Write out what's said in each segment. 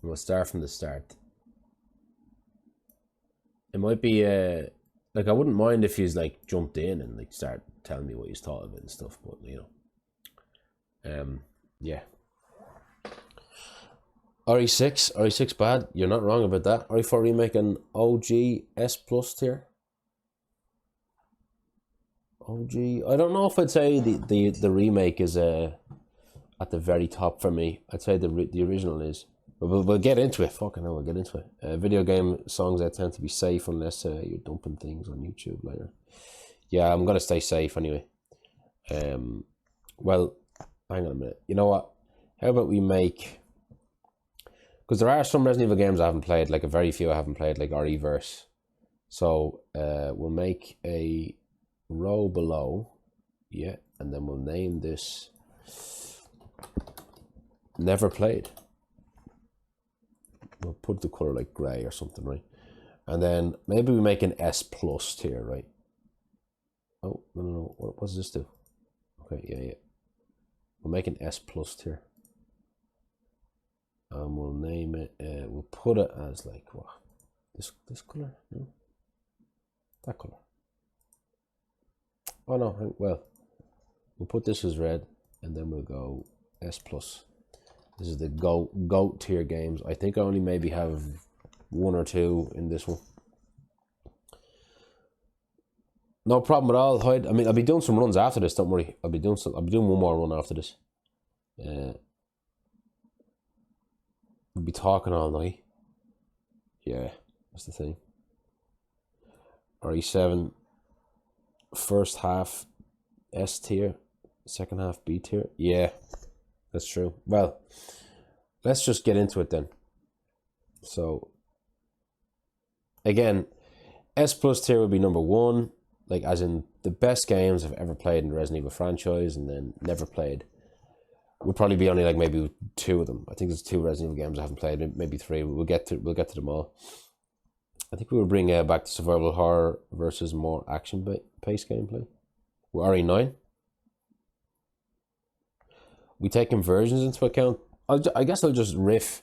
We'll start from the start. It might be like I wouldn't mind if he's like jumped in and like start telling me what he's thought of it and stuff, but you know. Yeah. RE6 bad. You're not wrong about that. RE4 remake an OG S plus tier. OG. I don't know if I'd say the remake is at the very top for me. I'd say the original is. But we'll get into it. Fucking hell, we'll get into it. Video game songs that tend to be safe unless you're dumping things on YouTube later. Yeah, I'm gonna stay safe anyway. Well, hang on a minute. You know what? How about we make? Because there are some Resident Evil games I haven't played, like a very few I haven't played, like REverse. So we'll make a row below, yeah, and then we'll name this Never Played. We'll put the color like gray or something, right? And then maybe we make an S plus tier, right? Oh, no. What does this do? Okay, yeah. We'll make an S plus tier. And we'll name it, we'll put it as like, what? This color? No? That color. Oh no, well, we'll put this as red and then we'll go S plus. This is the GOAT tier games. I think I only maybe have one or two in this one. No problem at all, Hyde. I mean, I'll be doing some runs after this, don't worry. I'll be doing one more run after this. We'll be talking all night. Yeah, that's the thing. RE7 first half S tier, second half B tier. Yeah, that's true. Well, let's just get into it then. So again, S plus tier would be number one, like as in the best games I've ever played in the Resident Evil franchise, and then never played would probably be only like maybe two of them. I think there's two Resident Evil games I haven't played, maybe three. We'll get to them all. I think we will bring back the survival horror versus more action-paced gameplay. We're RE9. We take conversions into account. I guess I'll just riff.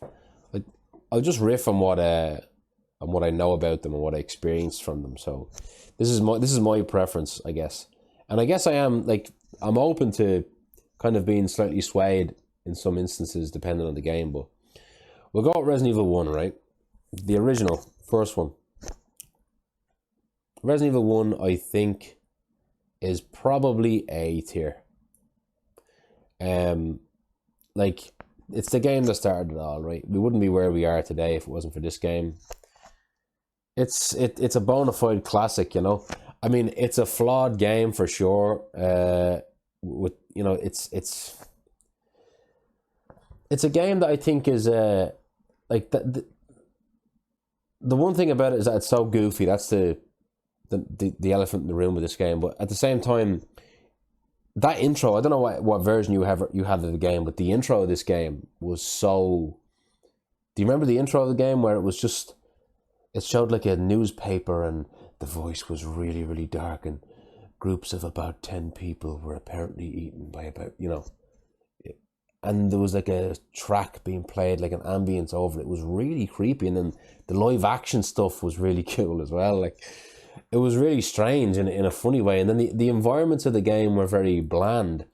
Like I'll just riff on what I know about them and what I experienced from them. So this is my preference, I guess. And I guess I'm open to kind of being slightly swayed in some instances depending on the game, but we'll go with Resident Evil 1, right? The original, first one. Resident Evil 1, I think, is probably A tier. Like, it's the game that started it all, right? We wouldn't be where we are today if it wasn't for this game. It's a bona fide classic, you know? I mean, it's a flawed game for sure. With, you know, it's a game that I think is like the one thing about it is that it's so goofy. That's the elephant in the room with this game. But at the same time, that intro, I don't know what version you had of the game, but the intro of this game was so. Do you remember the intro of the game where it showed like a newspaper and the voice was really, really dark and groups of about 10 people were apparently eaten by about, you know, and there was like a track being played, like an ambience over it. It was really creepy, and then the live action stuff was really cool as well. Like, it was really strange in a funny way, and then the environments of the game were very bland,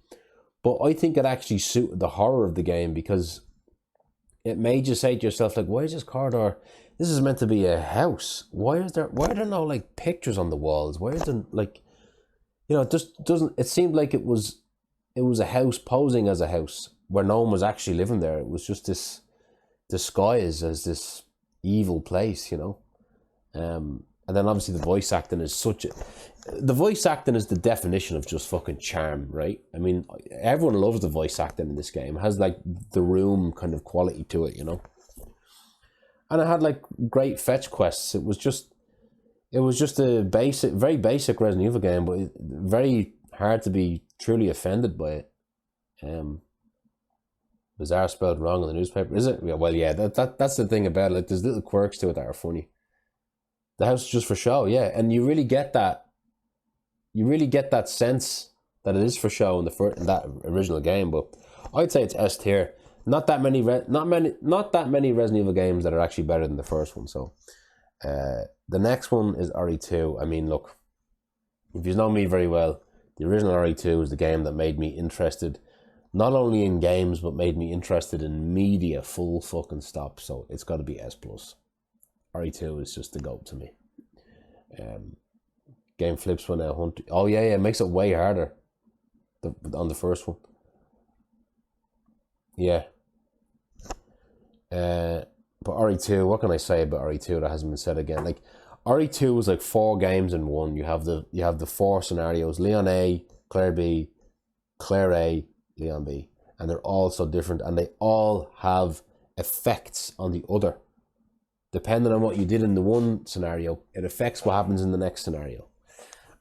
but I think it actually suited the horror of the game because it made you say to yourself, like, why is this corridor? This is meant to be a house. Why are there no like pictures on the walls? Why is there like, you know, it just doesn't. It seemed like it was a house posing as a house where no one was actually living there. It was just this disguise as this evil place, you know. And then obviously the voice acting is the voice acting is the definition of just fucking charm, right? I mean, everyone loves the voice acting in this game. It has like the Room kind of quality to it, you know. And it had like great fetch quests. It was just a very basic Resident Evil game, but very hard to be truly offended by it. Bizarre spelled wrong in the newspaper, is it? Yeah, well, yeah, that's the thing about it. Like, there's little quirks to it that are funny. The house is just for show, yeah, and you really get that. You really get that sense that it is for show in that original game. But I'd say it's S tier. not that many Resident Evil games that are actually better than the first one. So the next one is RE2. I mean, look, if you know me very well, the original RE2 is the game that made me interested not only in games but made me interested in media full fucking stop. So it's got to be S+. RE2 is just the GOAT to me. Game flips when I hunt. Oh yeah, it makes it way harder on the first one. Yeah. But RE2, what can I say about RE2 that hasn't been said again? Like, RE2 is like 4 games in one. You have the 4 scenarios: Leon A, Claire B, Claire A, Leon B, and they're all so different, and they all have effects on the other. Depending on what you did in the one scenario, it affects what happens in the next scenario.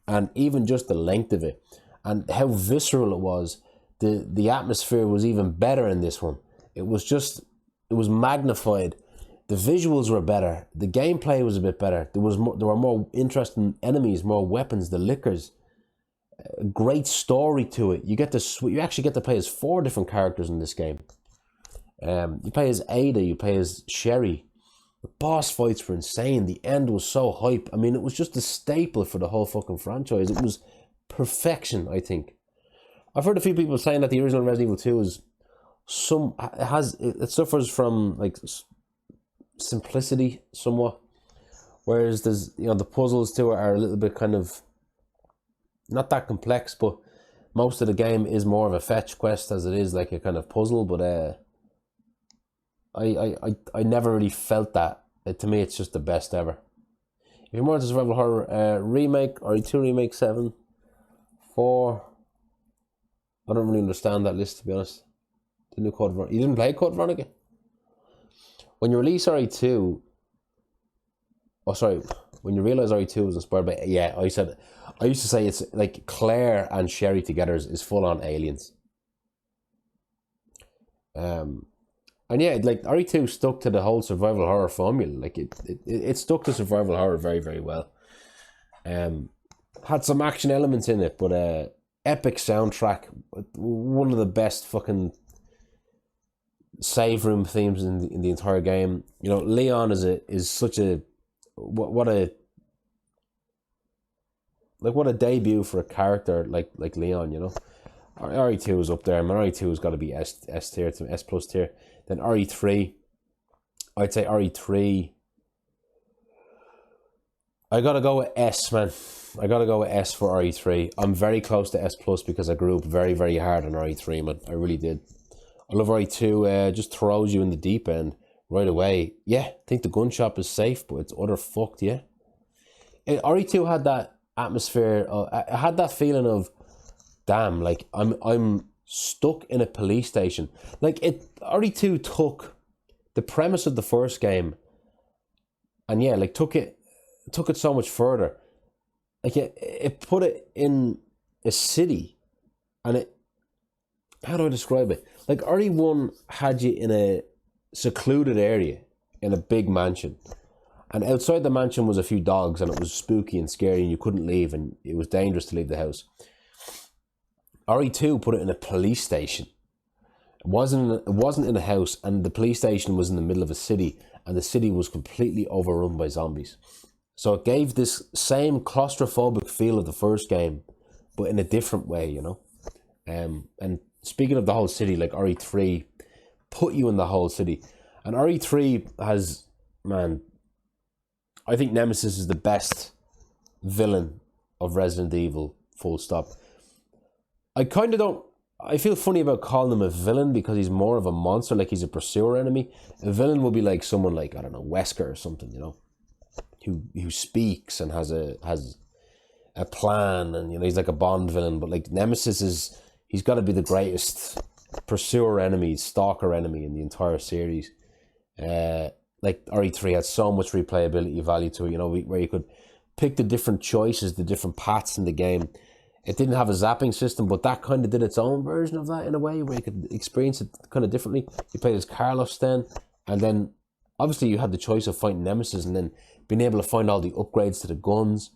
And even just the length of it and how visceral it was, the atmosphere was even better in this one. It was magnified. The visuals were better. The gameplay was a bit better. There were more interesting enemies, more weapons, the lickers. A great story to it. You actually get to play as 4 different characters in this game. You play as Ada, you play as Sherry. The boss fights were insane. The end was so hype. I mean, it was just a staple for the whole fucking franchise. It was perfection, I think. I've heard a few people saying that the original Resident Evil 2 is it suffers from like simplicity somewhat, whereas there's the puzzles to it are a little bit kind of not that complex, but most of the game is more of a fetch quest as it is like a kind of puzzle. But I never really felt that. To me, it's just the best ever. If you're more into survival horror, remake, RE2 remake 7, 4. I don't really understand that list, to be honest. The new Code Veronica. You didn't play Code Veronica? When you release RE2, when you realize RE2 was inspired by, I used to say it's like Claire and Sherry together is full on aliens. And yeah, like RE2 stuck to the whole survival horror formula. Like it stuck to survival horror very, very well. Had some action elements in it, but epic soundtrack. One of the best fucking save room themes in the entire game. Leon is such a what a debut for a character like Leon. RE2 is up there. RE2 has got to be S tier to S+ tier. Then RE3, I'd say RE3. I gotta go with S, man. I gotta go with S for RE3. I'm very close to S+ because I grew up very, very hard on RE3, man. I really did. I love RE2. Just throws you in the deep end right away. Yeah, I think the gun shop is safe, but it's utter fucked. Yeah. RE2 had that atmosphere. I had that feeling of, damn, like I'm stuck in a police station. Like RE2 took the premise of the first game and took it so much further. Like it put it in a city, and how do I describe it? Like RE1 had you in a secluded area in a big mansion, and outside the mansion was a few dogs, and it was spooky and scary, and you couldn't leave, and it was dangerous to leave the house. RE2 put it in a police station. It wasn't in a house, and the police station was in the middle of a city, and the city was completely overrun by zombies. So it gave this same claustrophobic feel of the first game, but in a different way, And speaking of the whole city, like RE3 put you in the whole city, and RE3 has, man, I think Nemesis is the best villain of Resident Evil. Full stop. I feel funny about calling him a villain because he's more of a monster, like he's a pursuer enemy. A villain would be like someone like, I don't know, Wesker or something, who speaks and has a plan, and he's like a Bond villain. But like Nemesis he's got to be the greatest pursuer enemy, stalker enemy in the entire series. Like RE3 had so much replayability value to it, where you could pick the different choices, the different paths in the game. It didn't have a zapping system, but that kind of did its own version of that in a way, where you could experience it kind of differently. You played as Carlos then, and then obviously you had the choice of fighting Nemesis and then being able to find all the upgrades to the guns.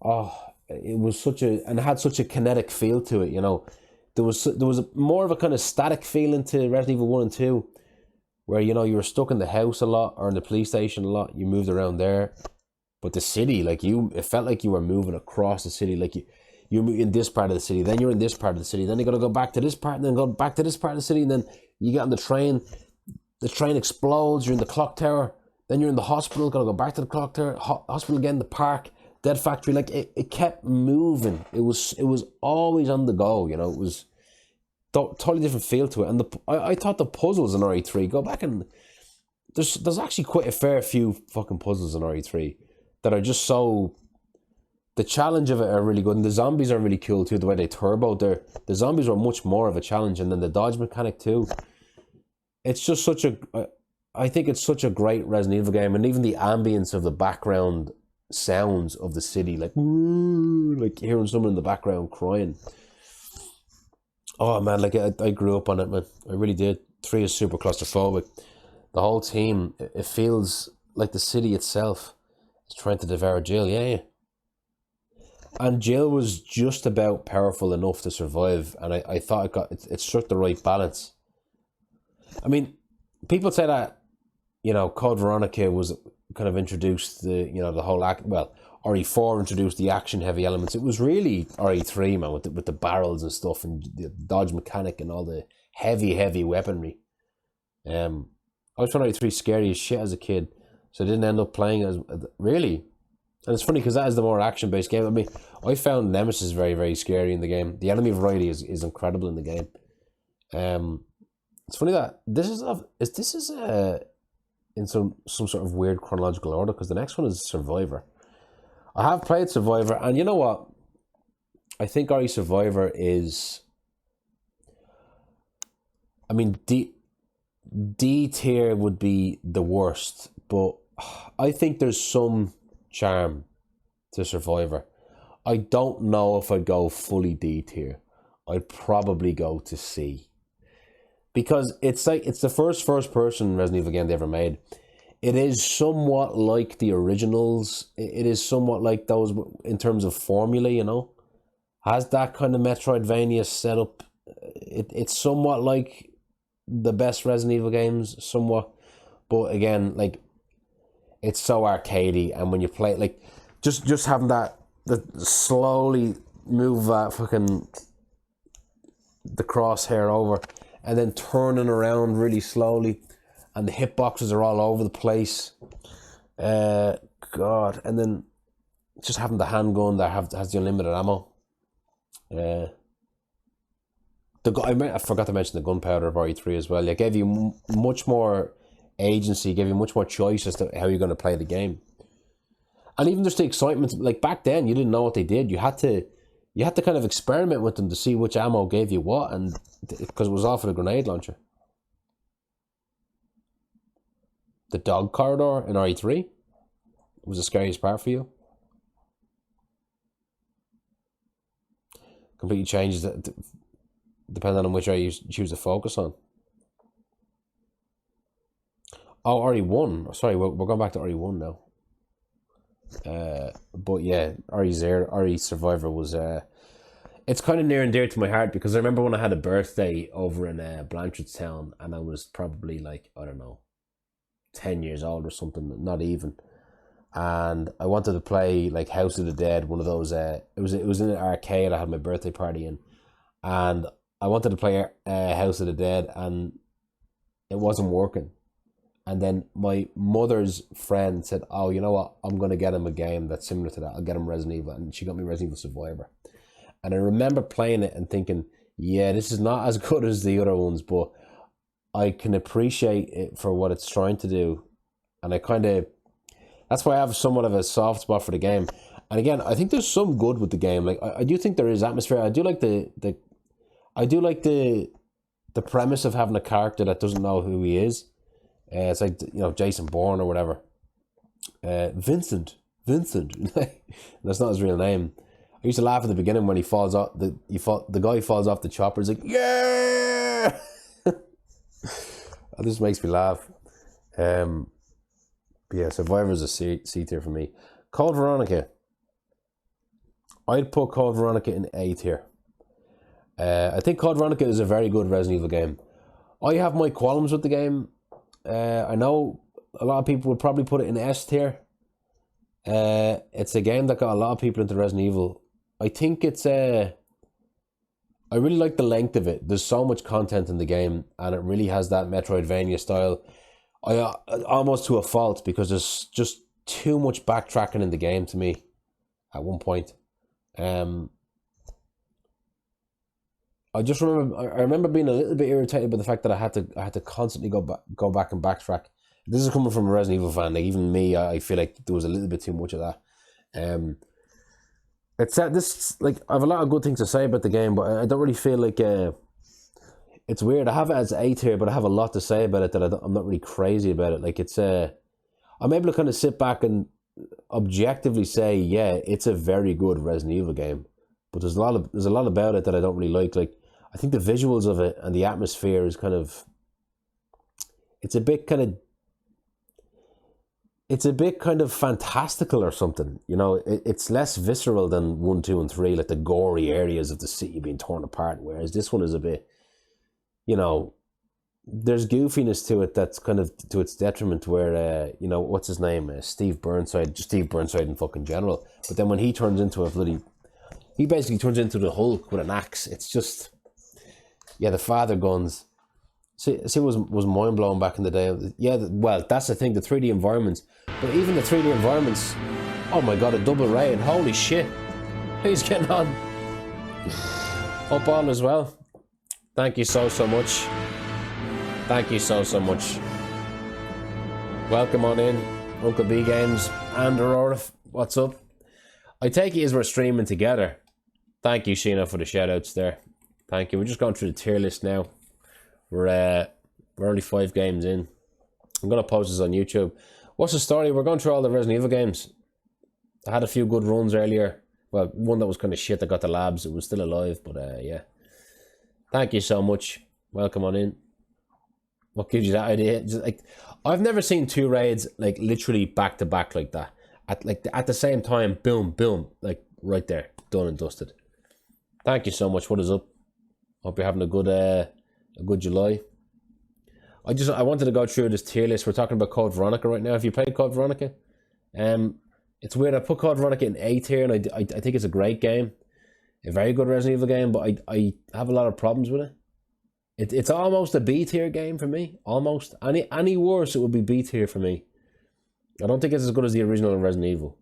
Oh, it was and it had such a kinetic feel to it, there was more of a kind of static feeling to Resident Evil 1 and 2, where you were stuck in the house a lot or in the police station a lot. You moved around there, but the city, like it felt like you were moving across the city. Like you're in this part of the city, then you're in this part of the city, then you got to go back to this part, and then go back to this part of the city, and then you get on the train. The train explodes. You're in the clock tower. Then you're in the hospital. Got to go back to the clock tower. Hospital again. The park. Dead factory. Like it kept moving. It was always on the go. It was totally different feel to it. And I thought the puzzles in RE3, go back and there's actually quite a fair few fucking puzzles in RE3 that are just so. The challenge of it are really good, and the zombies are really cool too. The way they turboed the zombies were much more of a challenge, and then the dodge mechanic too. It's just I think it's such a great Resident Evil game, and even the ambience of the background sounds of the city, like hearing someone in the background crying. Oh man, like I grew up on it, man. I really did. 3 is super claustrophobic. The whole team, it feels like the city itself is trying to devour Jill. Yeah. And Jill was just about powerful enough to survive, and I thought it struck the right balance. I mean, people say that, Code Veronica was kind of introduced the whole act. Well, RE4 introduced the action heavy elements. It was really RE3, man, with the barrels and stuff and the dodge mechanic and all the heavy weaponry. I was found RE3 scary as shit as a kid, so I didn't end up playing as really. And it's funny because that is the more action based game. I mean, I found Nemesis very, very scary in the game. The enemy variety is incredible in the game. It's funny that this is in some sort of weird chronological order, because the next one is Survivor. I have played Survivor, and you know what? I think RE Survivor is. I mean, D tier would be the worst, but I think there's some charm to Survivor. I don't know if I'd go fully D tier. I'd probably go to C. Because it's the first person Resident Evil game they ever made. It is somewhat like the originals. It is somewhat like those in terms of formula, Has that kind of Metroidvania setup. It's somewhat like the best Resident Evil games, somewhat. But again, like, it's so arcadey, and when you play it, like, just having the slowly move that fucking the crosshair over, and then turning around really slowly, and the hitboxes are all over the place. God, and then just having the handgun that has the unlimited ammo. I forgot to mention the gunpowder of RE3 as well. It gave you much more agency, gave you much more choice as to how you're going to play the game. And even just the excitement, like back then, you didn't know what they did. You had to kind of experiment with them to see which ammo gave you what, and because it was all for the grenade launcher. The dog corridor in RE3 was the scariest part for you. Completely changes it depending on which area you choose to focus on. Oh, RE1. Sorry, we're going back to RE1 now. But yeah, RE Survivor was it's kind of near and dear to my heart, because I remember when I had a birthday over in Blanchardstown, and I was probably like, I don't know, 10 years old or something, not even. And I wanted to play like House of the Dead, one of those. It was in an arcade I had my birthday party in, and I wanted to play House of the Dead, and it wasn't working. And then my mother's friend said, "Oh, you know what? I'm gonna get him a game that's similar to that. I'll get him Resident Evil," and she got me Resident Evil Survivor. And I remember playing it and thinking, "Yeah, this is not as good as the other ones, but I can appreciate it for what it's trying to do." And that's why I have somewhat of a soft spot for the game. And again, I think there's some good with the game. Like I do think there is atmosphere. I do like the premise of having a character that doesn't know who he is. It's like, Jason Bourne or whatever. Vincent. That's not his real name. I used to laugh at the beginning when he falls off. The guy falls off the chopper. He's like, yeah. That just makes me laugh. But yeah, Survivor's a C tier for me. Code Veronica. I'd put Code Veronica in A tier. I think Code Veronica is a very good Resident Evil game. I have my qualms with the game. I know a lot of people would probably put it in S tier. It's a game that got a lot of people into Resident Evil. I think it's I really like the length of it. There's so much content in the game, and it really has that Metroidvania style. Almost to a fault, because there's just too much backtracking in the game to me at one point. I remember being a little bit irritated by the fact that I had to constantly go back and backtrack. This is coming from a Resident Evil fan. Like, even me, I feel like there was a little bit too much of that. It's this, like, I have a lot of good things to say about the game, but I don't really feel like it's weird. I have it as A tier, but I have a lot to say about it that I'm not really crazy about it. Like, it's I'm able to kind of sit back and objectively say, yeah, it's a very good Resident Evil game. But there's a lot about it that I don't really like. Like, I think the visuals of it and the atmosphere is kind of, it's a bit kind of fantastical or something. You know, it's less visceral than 1, 2, and 3, like the gory areas of the city being torn apart. Whereas this one is a bit, you know, there's goofiness to it that's kind of to its detriment. Where you know, what's his name, Steve Burnside in fucking general. But then when he turns into he basically turns into the Hulk with an axe. It's just, yeah, the father guns. See, was mind blowing back in the day. Yeah, well, that's the thing, the 3D environments. But even the 3D environments, oh my god, a double raid, holy shit. Who's getting on? Up on as well. Thank you so much. Thank you so much. Welcome on in, Uncle B Games and Aurora. What's up? I take it as we're streaming together. Thank you, Sheena, for the shout outs there. Thank you. We're just going through the tier list now. We're only 5 games in. I'm going to post this on YouTube. What's the story? We're going through all the Resident Evil games. I had a few good runs earlier. Well, one that was kind of shit that got the labs. It was still alive, but yeah. Thank you so much. Welcome on in. What gives you that idea? Just, like, I've never seen 2 raids like literally back to back like that. At the same time, boom, boom, like right there, done and dusted. Thank you so much. What is up? Hope you're having a good July. I wanted to go through this tier list. We're talking about Code Veronica right now. Have you played Code Veronica? It's weird. I put Code Veronica in A tier, and I think it's a great game, a very good Resident Evil game. But I have a lot of problems with it. It's almost a B tier game for me. Almost any worse, it would be B tier for me. I don't think it's as good as the original Resident Evil.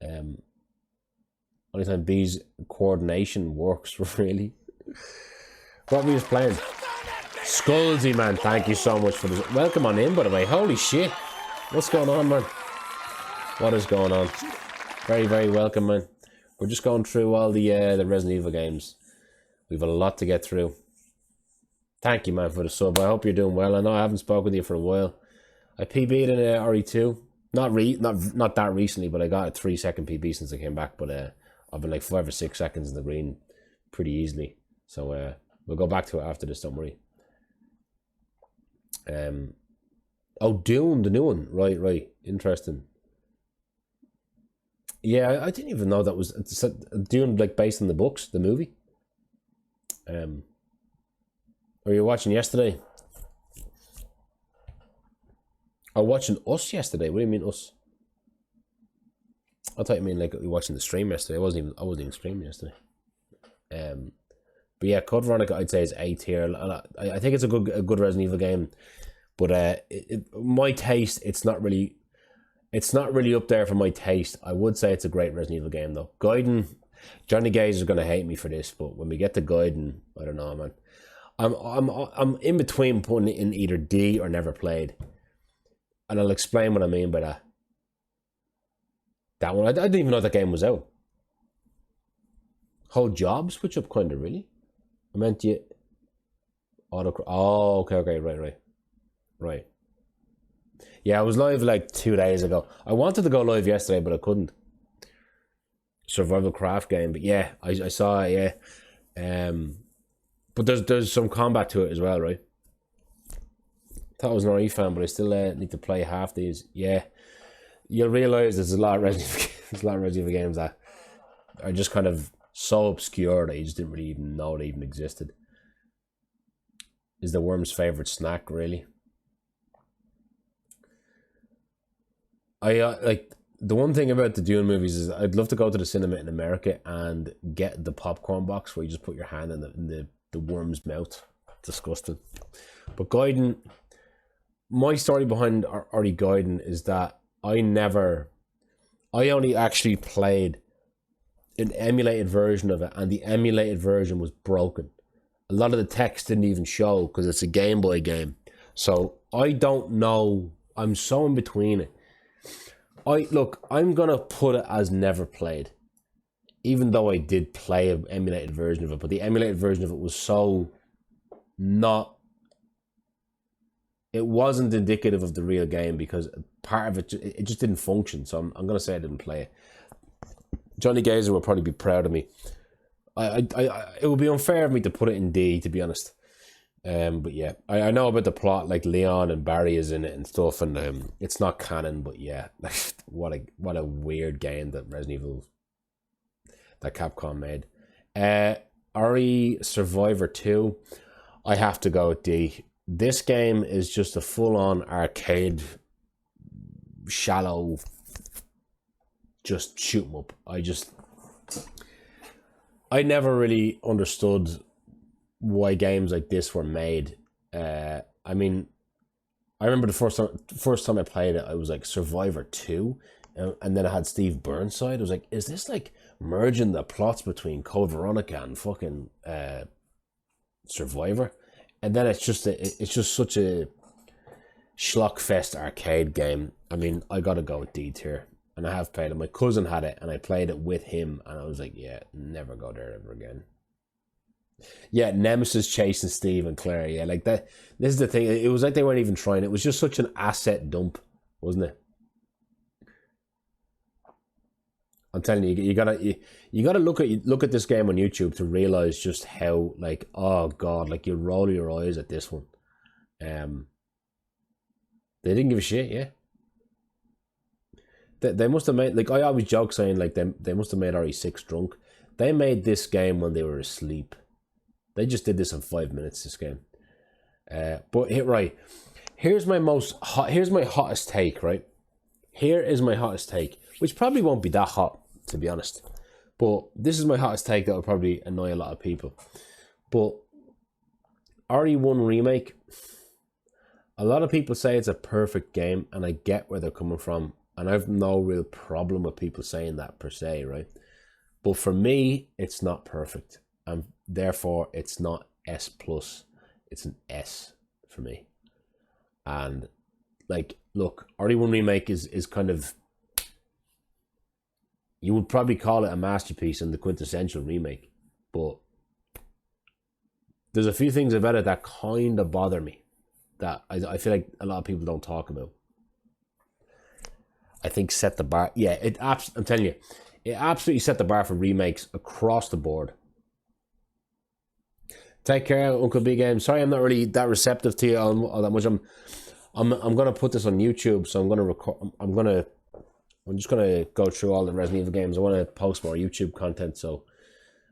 Only time B's coordination works, really. What were you just playing? Skullsy, man. Thank you so much for this. Welcome on in, by the way. Holy shit. What's going on, man? What is going on? Very, very welcome, man. We're just going through all the Resident Evil games. We've a lot to get through. Thank you, man, for the sub. I hope you're doing well. I know I haven't spoken with you for a while. I PB'd in RE2. Not that recently, but I got a 3-second PB since I came back. But I've been like 5 or 6 seconds in the green pretty easily. So we'll go back to it after this, don't worry. Oh, Dune, the new one. Right. Interesting. Yeah, I didn't even know that was Dune, like, based on the books, the movie. Were you watching yesterday? Or watching us yesterday? What do you mean us? I thought you mean like you watching the stream yesterday. I wasn't even streaming yesterday. But yeah, Code Veronica I'd say is A tier, and I think it's a good Resident Evil game. But my taste, it's not really up there for my taste. I would say it's a great Resident Evil game though. Gaiden, Johnny Gaze is gonna hate me for this, but when we get to Gaiden, I don't know, man. I'm in between putting it in either D or never played, and I'll explain what I mean by that. That one, I didn't even know that game was out. Whole job switch up, kind of, really. I meant you. Oh, okay, right. Yeah, I was live like 2 days ago. I wanted to go live yesterday, but I couldn't. Survival craft game, but yeah, I saw it. Yeah, but there's some combat to it as well, right? Thought I was an RE fan, but I still need to play half these. Yeah, you'll realize there's a lot of Resident Evil games that are just kind of so obscure that you just didn't really even know they even existed. Is the worm's favorite snack, really? I like the one thing about the Dune movies is I'd love to go to the cinema in America and get the popcorn box where you just put your hand in the worm's mouth. Disgusting. But Gaiden, my story behind Ori Gaiden is that I only actually played an emulated version of it, and the emulated version was broken. A lot of the text didn't even show because it's a Game Boy game. So I don't know. I'm so in between it. I'm gonna put it as never played, even though I did play an emulated version of it. But the emulated version of it was so not. It wasn't indicative of the real game because part of it just didn't function. So I'm gonna say I didn't play it. Johnny Gazer will probably be proud of me. It would be unfair of me to put it in D, to be honest. But yeah, I know about the plot, like Leon and Barry is in it and stuff, and it's not canon, but yeah, what a weird game that Resident Evil, that Capcom made. Ori Survivor 2, I have to go with D. This game is just a full-on arcade, shallow, just shoot 'em up. I never really understood why games like this were made. I mean, I remember the first time I played it, I was like Survivor 2, and then I had Steve Burnside. I was like, is this like merging the plots between Code Veronica and fucking Survivor? And then it's just such a schlockfest arcade game. I mean, I gotta go with D tier. And I have played it. My cousin had it, and I played it with him, and I was like, yeah, never go there ever again. Yeah, Nemesis chasing Steve and Claire. Yeah, like that. This is the thing. It was like they weren't even trying. It was just such an asset dump, wasn't it? I'm telling you, you gotta look at this game on YouTube to realize just how, like, oh god, like you roll your eyes at this one. They didn't give a shit. Yeah. They must have made, like, I always joke saying like they must have made RE6 drunk. They made this game when they were asleep. They just did this in 5 minutes, this game. But right, here's my hottest take, right? Here is my hottest take, which probably won't be that hot, to be honest. But this is my hottest take that will probably annoy a lot of people. But RE1 Remake, a lot of people say it's a perfect game, and I get where they're coming from. And I have no real problem with people saying that per se, right? But for me, it's not perfect. And therefore, it's not S+. It's an S for me. And, like, look, RE1 Remake is kind of... You would probably call it a masterpiece and the quintessential remake. But there's a few things about it that kind of bother me. That I feel like a lot of people don't talk about. I think set the bar. Yeah, I'm telling you, it absolutely set the bar for remakes across the board. Take care, Uncle Big Game. Sorry, I'm not really that receptive to you all that much. I'm gonna put this on YouTube, so I'm gonna record. I'm just gonna go through all the Resident Evil games. I want to post more YouTube content, so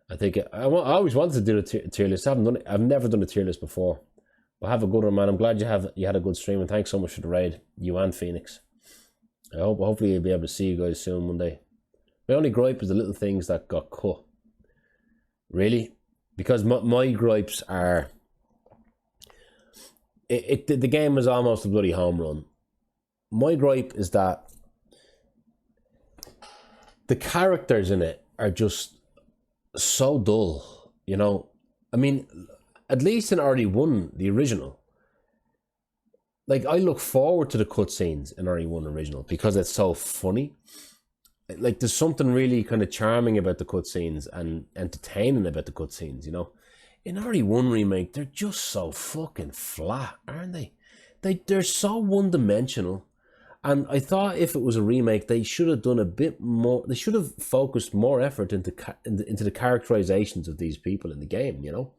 I think I always wanted to do a tier list. I've never done a tier list before, but have a good one, man. I'm glad you had a good stream, and thanks so much for the raid, you and Phoenix. Hopefully you'll be able to see you guys soon one day. My only gripe is the little things that got cut. Really? Because my gripes are... The game is almost a bloody home run. My gripe is that the characters in it are just so dull, you know? I mean, at least in RE1, the original, like, I look forward to the cutscenes in RE1 original because it's so funny. Like, there's something really kind of charming about the cutscenes and entertaining about the cutscenes, you know? In RE1 Remake, they're just so fucking flat, aren't they? They're so one-dimensional. And I thought if it was a remake, they should have done a bit more. They should have focused more effort into the characterizations of these people in the game, you know?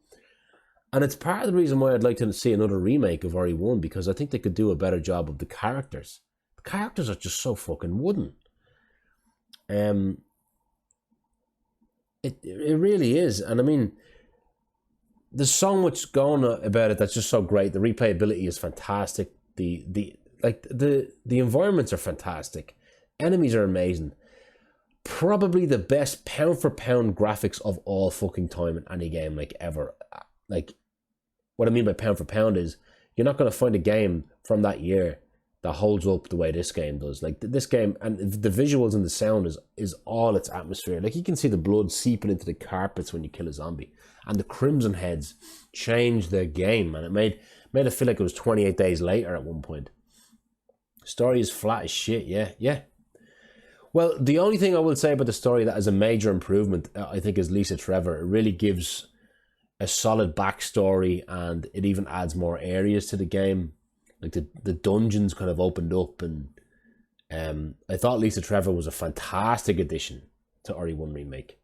And it's part of the reason why I'd like to see another remake of RE1, because I think they could do a better job of the characters. The characters are just so fucking wooden. It really is. And I mean, there's so much going about it that's just so great. The replayability is fantastic. The environments are fantastic. Enemies are amazing. Probably the best pound for pound graphics of all fucking time in any game, like, ever. Like, what I mean by pound for pound is you're not going to find a game from that year that holds up the way this game does. Like, this game, and the visuals and the sound is all its atmosphere. Like, you can see the blood seeping into the carpets when you kill a zombie, and the Crimson Heads changed the game, and it made it feel like it was 28 days later at one point. Story is flat as shit. Yeah. Well, the only thing I will say about the story that is a major improvement, I think, is Lisa Trevor. It really gives a solid backstory, and it even adds more areas to the game. Like, the dungeons kind of opened up, and I thought Lisa Trevor was a fantastic addition to RE1 Remake.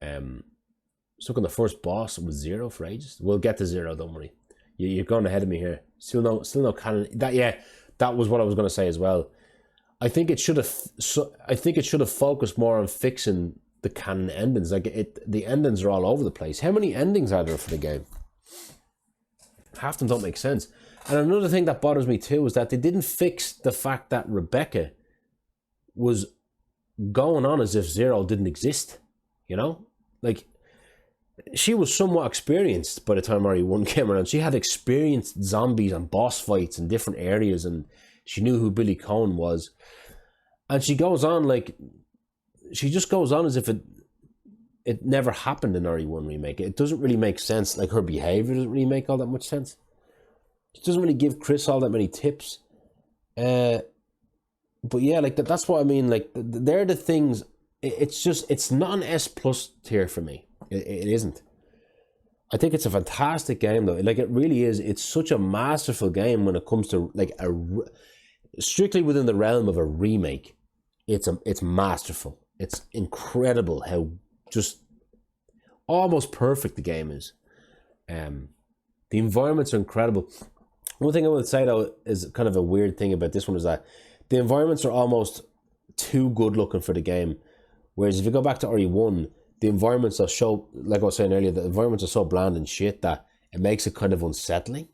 Stuck on the first boss with Zero for ages. We'll get to Zero, don't worry. You're going ahead of me here. Still no canon. That was what I was going to say as well. I think it should have focused more on fixing the canon endings. The endings are all over the place. How many endings are there for the game? Half of them don't make sense. And another thing that bothers me too is that they didn't fix the fact that Rebecca was going on as if Zero didn't exist. You know? Like, she was somewhat experienced by the time RE1 came around. She had experienced zombies and boss fights in different areas, and she knew who Billy Cohen was. And she goes on she just goes on as if it never happened in RE1 Remake. It doesn't really make sense. Like, her behavior doesn't really make all that much sense. She doesn't really give Chris all that many tips. But yeah, like, that's what I mean. Like, they're the things. It's not an S+ tier for me. It isn't. I think it's a fantastic game, though. Like, it really is. It's such a masterful game when it comes to, like, strictly within the realm of a remake. It's masterful. It's incredible how just almost perfect the game is. The environments are incredible. One thing I would say, though, is kind of a weird thing about this one, is that the environments are almost too good looking for the game. Whereas if you go back to RE1, the environments are so, like I was saying earlier, the environments are so bland and shit that it makes it kind of unsettling.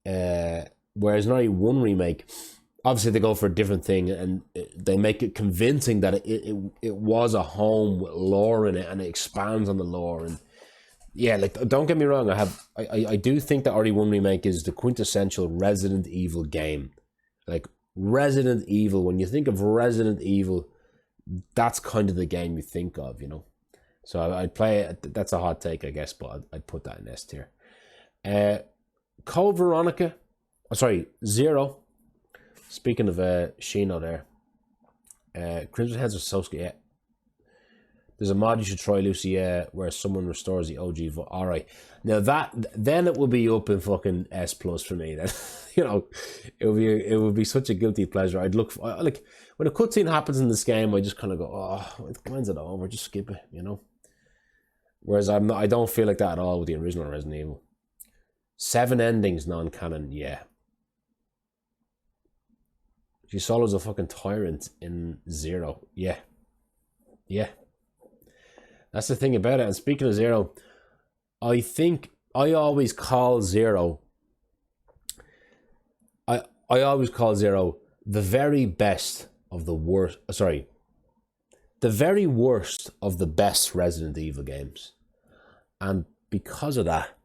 Whereas in RE1 Remake, obviously they go for a different thing, and they make it convincing that it was a home with lore in it, and it expands on the lore. And yeah, like, don't get me wrong, I do think that RE1 Remake is the quintessential Resident Evil game. Like, Resident Evil, when you think of Resident Evil, that's kind of the game you think of, you know. So I'd play it. That's a hot take, I guess, but I'd put that in S tier. Code Veronica, Zero. Speaking of Shino there, Crimson Heads are so scary. Yeah. There's a mod you should try, Lucy, where someone restores the OG. All right, now then it will be up in fucking S+ for me. Then, you know, it would be such a guilty pleasure. I'd look for, like, when a cutscene happens in this game, I just kind of go, oh, when's it over? Just skip it, you know. Whereas I don't feel like that at all with the original Resident Evil. 7 endings non-canon, yeah. She solos a fucking tyrant in Zero, yeah. That's the thing about it. And speaking of Zero, I think I always call Zero the very best of the worst. The very worst of the best Resident Evil games. And because of that,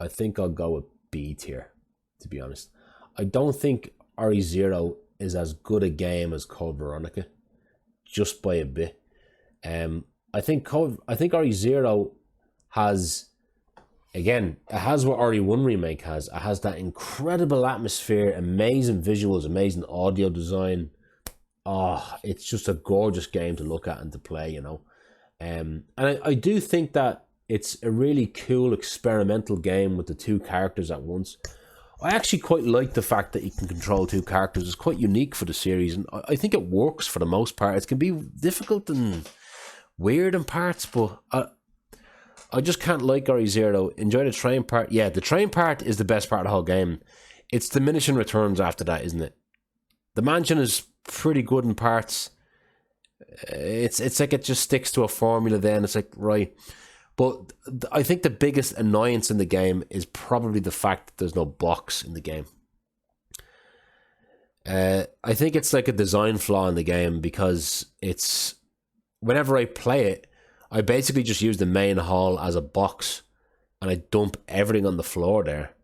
I think I'll go with B tier, to be honest. I don't think RE0 is as good a game as Code Veronica, just by a bit. I think RE0 has, again, it has what RE1 Remake has. It has that incredible atmosphere, amazing visuals, amazing audio design. It's just a gorgeous game to look at and to play, you know. And I do think that it's a really cool experimental game with the 2 characters at once. I actually quite like the fact that you can control 2 characters. It's quite unique for the series, and I think it works for the most part. It can be difficult and weird in parts, but I just can't like RE0. Enjoy the train part. Yeah, the train part is the best part of the whole game. It's diminishing returns after that, isn't it? The mansion is pretty good in parts. It's like it just sticks to a formula. Then it's like, right. But I think the biggest annoyance in the game is probably the fact that there's no box in the game. I think it's like a design flaw in the game, because it's, whenever I play it, I basically just use the main hall as a box, and I dump everything on the floor there.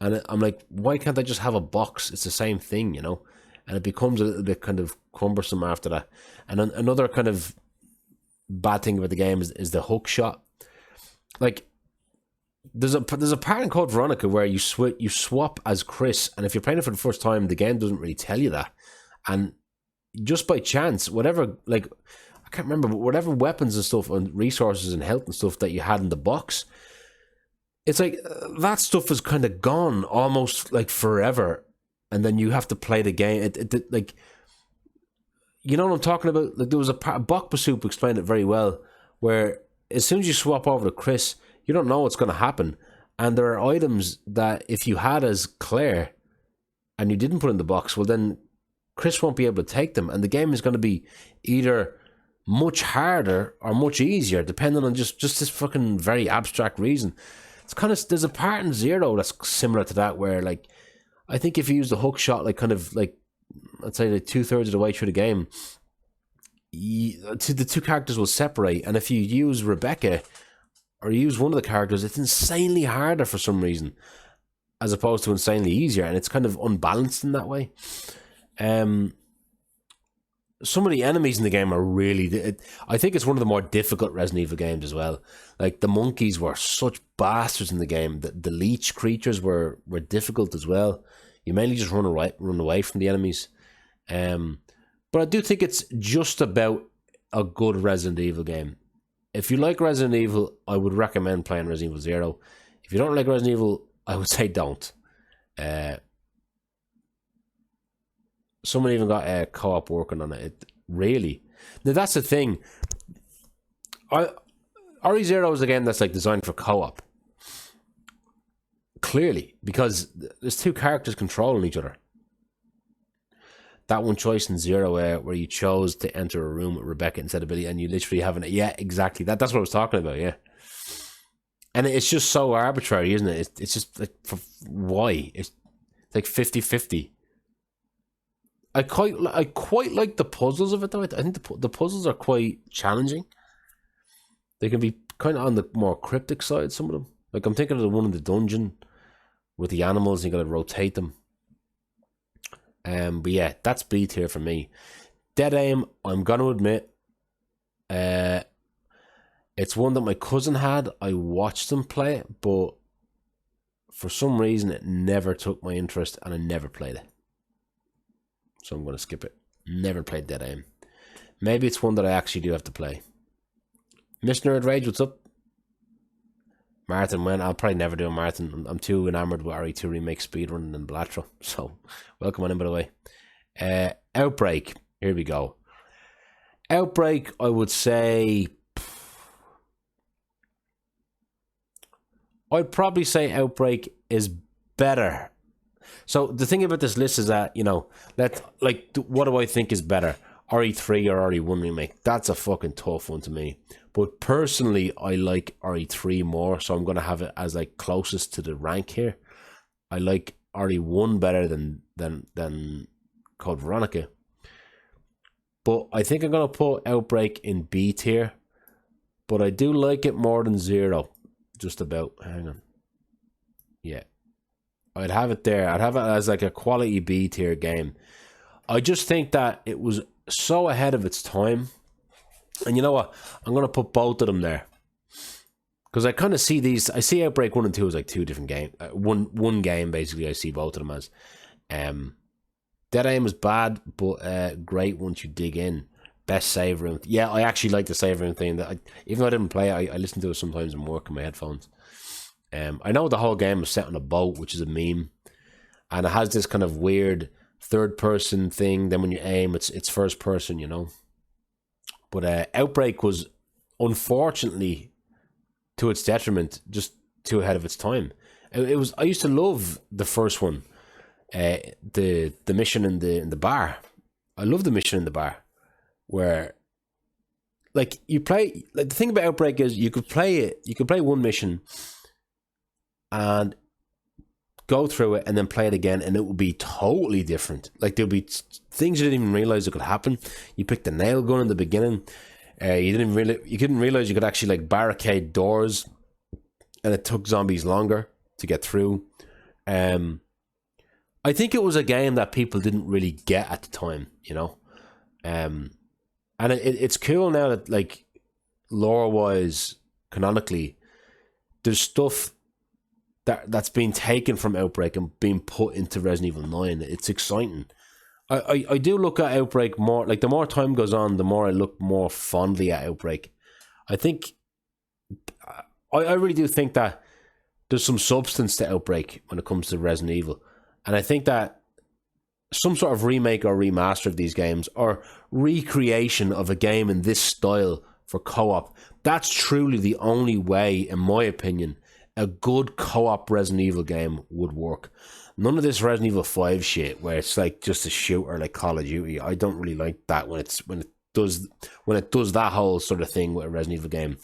And I'm like, why can't I just have a box? It's the same thing, you know? And it becomes a little bit kind of cumbersome after that. And another kind of bad thing about the game is the hook shot. Like, there's a part in Code Veronica where you swap as Chris, and if you're playing it for the first time, the game doesn't really tell you that. And just by chance, whatever, like, I can't remember, but whatever weapons and stuff and resources and health and stuff that you had in the box, it's like that stuff is kind of gone almost like forever, and then you have to play the game. It like, you know what I'm talking about? Like, there was a part, Bokbasup explained it very well, where as soon as you swap over to Chris, you don't know what's going to happen. And there are items that if you had as Claire and you didn't put in the box, well, then Chris won't be able to take them. And the game is going to be either much harder or much easier, depending on just this fucking very abstract reason. It's kind of, there's a part in Zero that's similar to that, where, like, I think if you use the hook shot, like, kind of like, I'd say like 2/3 of the way through the game, the two characters will separate. And if you use Rebecca or use one of the characters, it's insanely harder for some reason, as opposed to insanely easier, and it's kind of unbalanced in that way. Some of the enemies in the game are really... I think it's one of the more difficult Resident Evil games as well. Like, the monkeys were such bastards in the game. The leech creatures were difficult as well. You mainly just run away from the enemies. But I do think it's just about a good Resident Evil game. If you like Resident Evil, I would recommend playing Resident Evil 0. If you don't like Resident Evil, I would say don't. Someone even got a co-op working on it. Really? Now, that's the thing. RE0 is a game that's like designed for co-op. Clearly. Because there's two characters controlling each other. That one choice in Zero where you chose to enter a room with Rebecca instead of Billy, and you literally have an... Yeah, exactly. That's what I was talking about, yeah. And it's just so arbitrary, isn't it? It's just like, why? It's like 50-50. I quite like the puzzles of it, though. I think the puzzles are quite challenging. They can be kind of on the more cryptic side, some of them. Like, I'm thinking of the one in the dungeon with the animals, and you got to rotate them. But yeah, that's B tier for me. Dead Aim, I'm gonna admit, it's one that my cousin had. I watched him play it, but for some reason it never took my interest, and I never played it. So I'm gonna skip it. Never played Dead Aim. Maybe it's one that I actually do have to play. Mr. Nerd Rage, what's up? Martin, when I'll probably never do a marathon. I'm too enamored with RE2 Remake speedrunning and Blatro. So, welcome on in, by the way. Outbreak. Here we go. Outbreak, I would say... I'd probably say Outbreak is better. So, the thing about this list is that, you know, what do I think is better? RE3 or RE1 Remake? That's a fucking tough one to me. But personally, I like RE3 more, so I'm going to have it as like closest to the rank here. I like RE1 better than Code Veronica. But I think I'm going to put Outbreak in B tier. But I do like it more than Zero. Just about. Hang on. Yeah. I'd have it there. I'd have it as like a quality B tier game. I just think that it was so ahead of its time. And you know what? I'm going to put both of them there. Because I kind of see these... I see Outbreak 1 and 2 as like two different games. One game, basically, I see both of them as. Dead Aim is bad, but great once you dig in. Best save room. Yeah, I actually like the save room thing. Even though I didn't play it, I listen to it sometimes in work on my headphones. I know the whole game is set on a boat, which is a meme. And it has this kind of weird third-person thing. Then when you aim, it's first-person, you know. But Outbreak was, unfortunately, to its detriment, just too ahead of its time. It was. I used to love the first one, the mission in the bar. I love the mission in the bar, where like you play, like the thing about Outbreak is you could play it. You could play one mission and go through it, and then play it again, and it would be totally different. Like there'll be things you didn't even realize that could happen. You picked the nail gun in the beginning. You didn't realize you could actually like barricade doors, and it took zombies longer to get through. I think it was a game that people didn't really get at the time, you know. And it's cool now that, like, lore-wise, canonically, there's stuff that's been taken from Outbreak and being put into Resident Evil 9. It's exciting. I do look at Outbreak more, like, the more time goes on, the more I look more fondly at Outbreak. I think, I really do think that there's some substance to Outbreak when it comes to Resident Evil. And I think that some sort of remake or remaster of these games, or recreation of a game in this style for co-op, that's truly the only way, in my opinion, a good co-op Resident Evil game would work. None of this Resident Evil 5 shit where it's like just a shooter like Call of Duty. I don't really like that when it does that whole sort of thing with a Resident Evil game.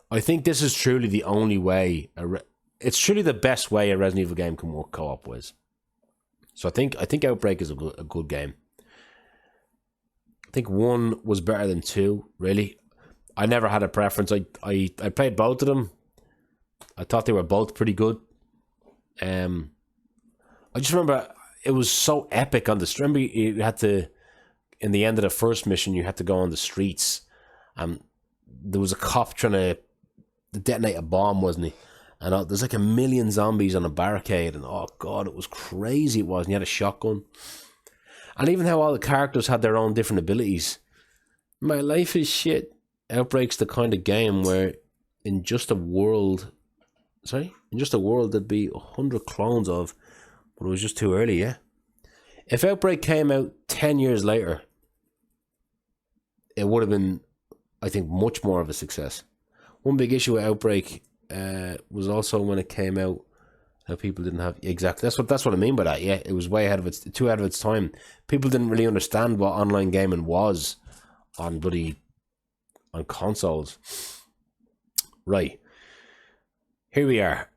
I think this is truly the only way. It's truly the best way a Resident Evil game can work co-op with. So I think Outbreak is a good game. I think 1 was better than 2, really. I never had a preference. I played both of them. I thought they were both pretty good. I just remember it was so epic on the street. Remember you had to, in the end of the first mission, you had to go on the streets. There was a cop trying to detonate a bomb, wasn't he? And there's like 1 million zombies on a barricade, and oh god, it was crazy. It was, and you had a shotgun, and even how all the characters had their own different abilities. My life is shit. Outbreak's the kind of game where in just a world there'd be 100 clones of, but it was just too early. Yeah, if Outbreak came out 10 years later, it would have been, I think, much more of a success. One big issue with Outbreak was also when it came out, how people didn't have exactly. That's what I mean by that. Yeah, it was way ahead of its time. People didn't really understand what online gaming was on consoles. Right, here we are.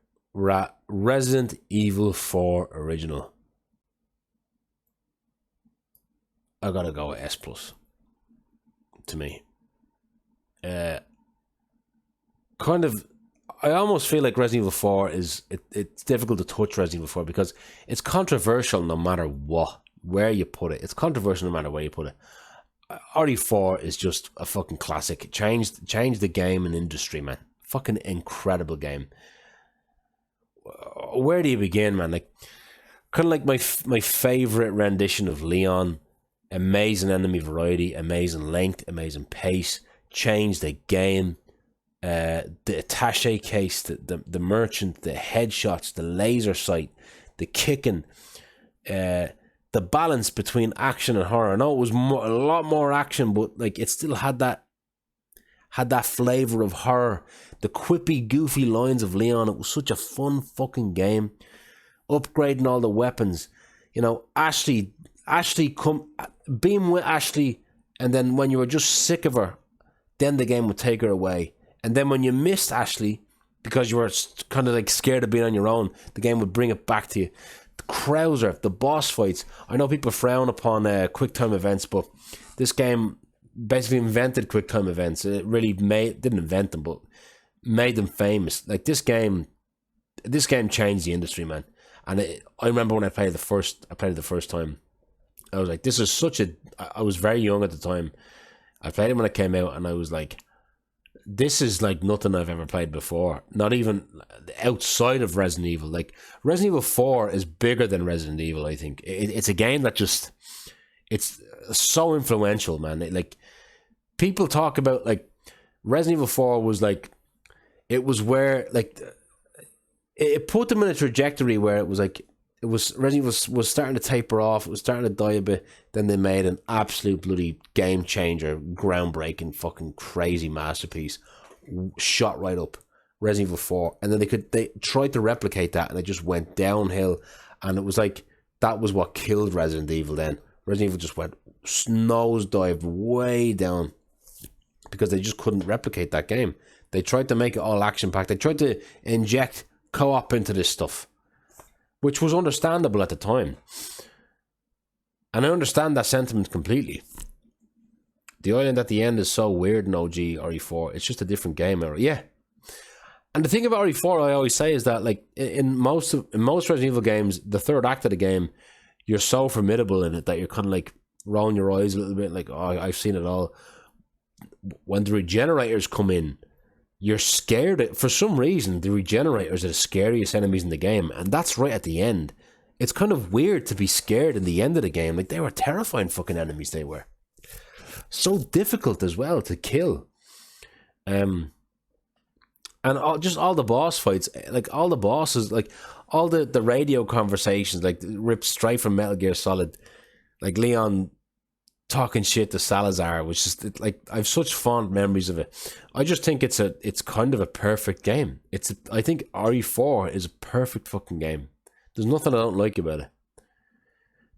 Resident Evil 4 Original. I gotta go with S plus. To me, kind of. I almost feel like Resident Evil 4 it's difficult to touch Resident Evil 4 because it's controversial no matter where you put it. It's controversial no matter where you put it. RE4 is just a fucking classic. It changed the game and industry, man. Fucking incredible game. Where do you begin, man? Like, kind of like my favorite rendition of Leon. Amazing enemy variety, amazing length, amazing pace. Changed the game. The attaché case, the merchant, the headshots, the laser sight, the kicking, the balance between action and horror. I know it was a lot more action, but like it still had that flavor of horror. The quippy, goofy lines of Leon. It was such a fun fucking game. Upgrading all the weapons, you know. Ashley, being with Ashley, and then when you were just sick of her, then the game would take her away. And then when you missed Ashley, because you were kind of like scared of being on your own, the game would bring it back to you. The Krauser, the boss fights. I know people frown upon quick time events, but this game basically invented quick time events. It really didn't invent them, but made them famous. Like this game changed the industry, man. And I remember when I played it the first time, I was like, this is I was very young at the time. I played it when it came out, and I was like, this is like nothing I've ever played before. Not even outside of Resident Evil. Like Resident Evil 4 is bigger than Resident Evil, I think. It's a game that it's so influential, man. Like people talk about like Resident Evil 4 was like, it was where like it put them in a trajectory where it was like, Resident Evil was starting to taper off. It was starting to die a bit. Then they made an absolute bloody game changer, groundbreaking, fucking crazy masterpiece. Shot right up. Resident Evil 4. And then they tried to replicate that, and it just went downhill. And it was like, that was what killed Resident Evil then. Resident Evil just went nosedive way down because they just couldn't replicate that game. They tried to make it all action-packed. They tried to inject co-op into this stuff, which was understandable at the time. And I understand that sentiment completely. The island at the end is so weird in OG RE4. It's just a different game. Yeah. And the thing about RE4, I always say, is that like in most Resident Evil games, the third act of the game, you're so formidable in it that you're kind of like rolling your eyes a little bit, like, oh, I've seen it all. When the regenerators come in, you're scared. For some reason, the regenerators are the scariest enemies in the game, and that's right at the end. It's kind of weird to be scared in the end of the game. Like, they were terrifying fucking enemies, they were. So difficult as well to kill. And just all the boss fights, like all the bosses, like all the radio conversations, like ripped straight from Metal Gear Solid, like Leon talking shit to Salazar, which is like, I have such fond memories of it. I just think it's kind of a perfect game. I think RE4 is a perfect fucking game. There's nothing I don't like about it.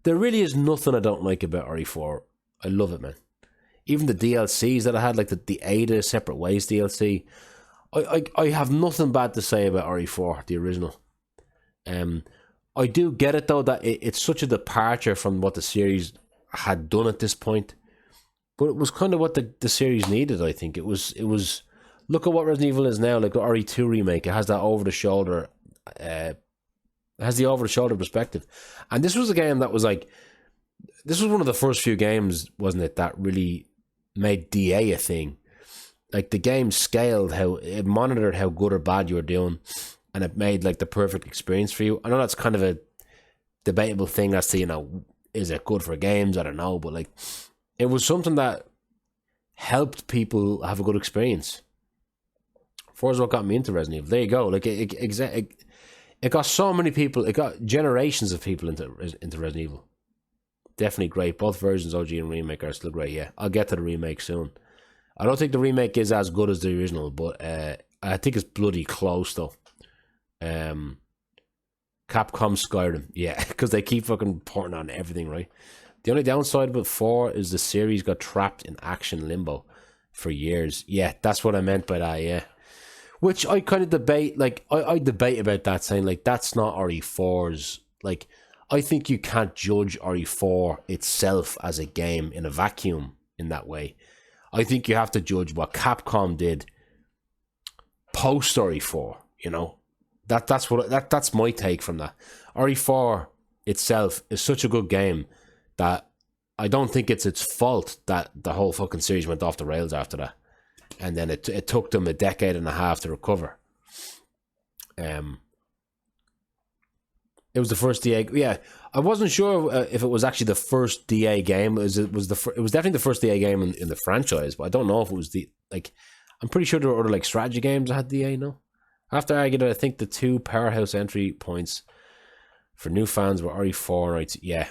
There really is nothing I don't like about RE4. I love it, man. Even the DLCs that I had, like the Ada Separate Ways DLC, I have nothing bad to say about RE4, the original. I do get it though that it's such a departure from what the series had done at this point, but it was kind of what the series needed. I think it was. Look at what Resident Evil is now, like the RE2 remake. It has that over the shoulder. It has the over the shoulder perspective, and this was a game that was like, this was one of the first few games, wasn't it, that really made DA a thing. Like the game scaled how it monitored how good or bad you were doing, and it made like the perfect experience for you. I know that's kind of a debatable thing as to, you know, is it good for games? I don't know, but like it was something that helped people have a good experience. Forza what got me into Resident Evil. There you go. Like it got so many people. It got generations of people into Resident Evil. Definitely great. Both versions, OG and remake, are still great. Yeah, I'll get to the remake soon. I don't think the remake is as good as the original, but I think it's bloody close though. Capcom Skyrim, yeah, because they keep fucking porting on everything, right? The only downside about 4 is the series got trapped in action limbo for years. Yeah, that's what I meant by that, yeah. Which I kind of debate, like, I debate about that, saying, like, that's not RE4's, like, I think you can't judge RE4 itself as a game in a vacuum in that way. I think you have to judge what Capcom did post RE4, you know? That's my take from that. RE4 itself is such a good game that I don't think it's its fault that the whole fucking series went off the rails after that. And then it took them a decade and a half to recover. It was the first DA. Yeah, I wasn't sure if it was actually the first DA game. It was definitely the first DA game in the franchise, but I don't know if it was I'm pretty sure there were other like strategy games that had DA. No, after I argued it, I think the 2 powerhouse entry points for new fans were RE4 and RE2.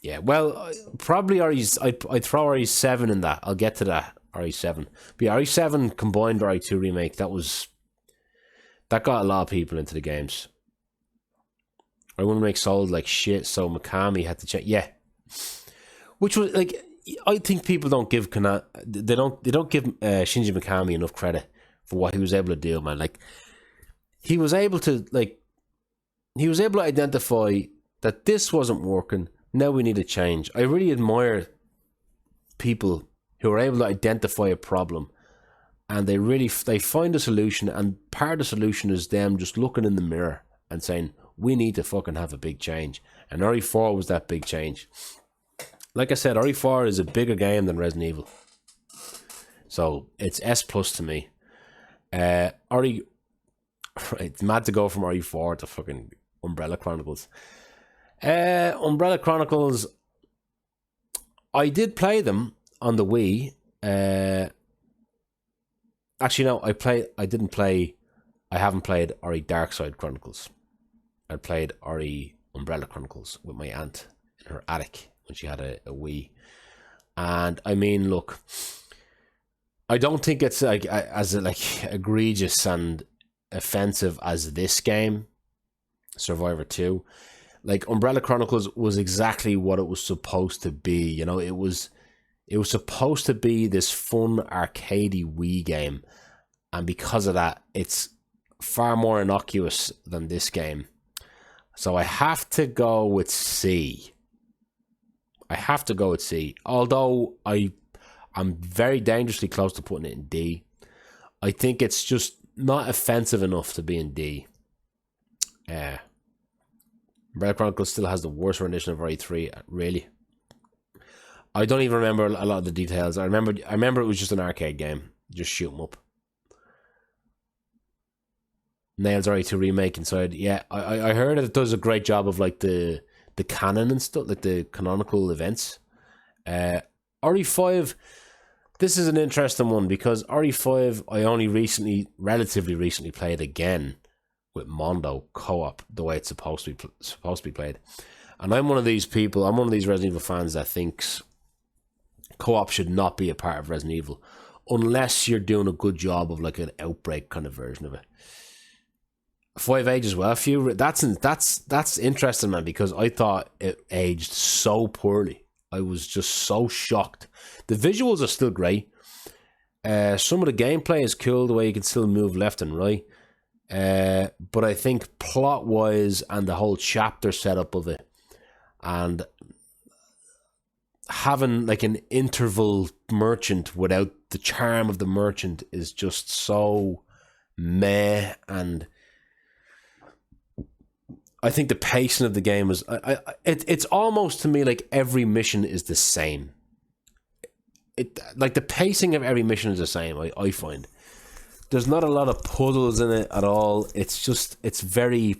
Yeah. Well, probably I'd throw RE7 in that. I'll get to that. RE7, but yeah, RE7 combined with RE2 remake. That got a lot of people into the games. RE1 remake sold like shit, so Mikami had to check. Yeah, which was like, I think people don't give they don't give Shinji Mikami enough credit for what he was able to do, man. Like he was able to identify that this wasn't working. Now we need a change. I really admire people who are able to identify a problem and they find a solution, and part of the solution is them just looking in the mirror and saying, we need to fucking have a big change. And RE4 was that big change. Like I said, RE4 is a bigger game than Resident Evil. So it's S plus to me. It's mad to go from RE4 to fucking Umbrella Chronicles. Umbrella Chronicles, I did play them on the Wii. Actually, no, I haven't played RE Darkside Chronicles. I played RE Umbrella Chronicles with my aunt in her attic when she had a Wii. And I mean, look, I don't think it's like as egregious and offensive as this game, Survivor 2. Like Umbrella Chronicles was exactly what it was supposed to be. You know, it was It was supposed to be this fun arcadey Wii game, and because of that, it's far more innocuous than this game. So I have to go with C. Although I'm very dangerously close to putting it in D. I think it's just not offensive enough to be in D. Umbrella Chronicles still has the worst rendition of RE3. Really? I don't even remember a lot of the details. I remember it was just an arcade game. Just shoot 'em up. Nails RE2 remake inside. Yeah, I heard that it does a great job of like the canon and stuff, like the canonical events. RE5, this is an interesting one because RE5 I only relatively recently played again with Mondo co-op the way it's supposed to be played. And I'm one of these people, I'm one of these Resident Evil fans that thinks co-op should not be a part of Resident Evil unless you're doing a good job of like an Outbreak kind of version of it. 5 ages well. That's interesting, man, because I thought it aged so poorly. I was just so shocked. The visuals are still great. Some of the gameplay is cool, the way you can still move left and right. But I think plot-wise and the whole chapter setup of it, and having like an interval merchant without the charm of the merchant is just so meh. And I think the pacing of the game is it's almost to me like every mission is the same. Like the pacing of every mission is the same. I find there's not a lot of puzzles in it at all. It's very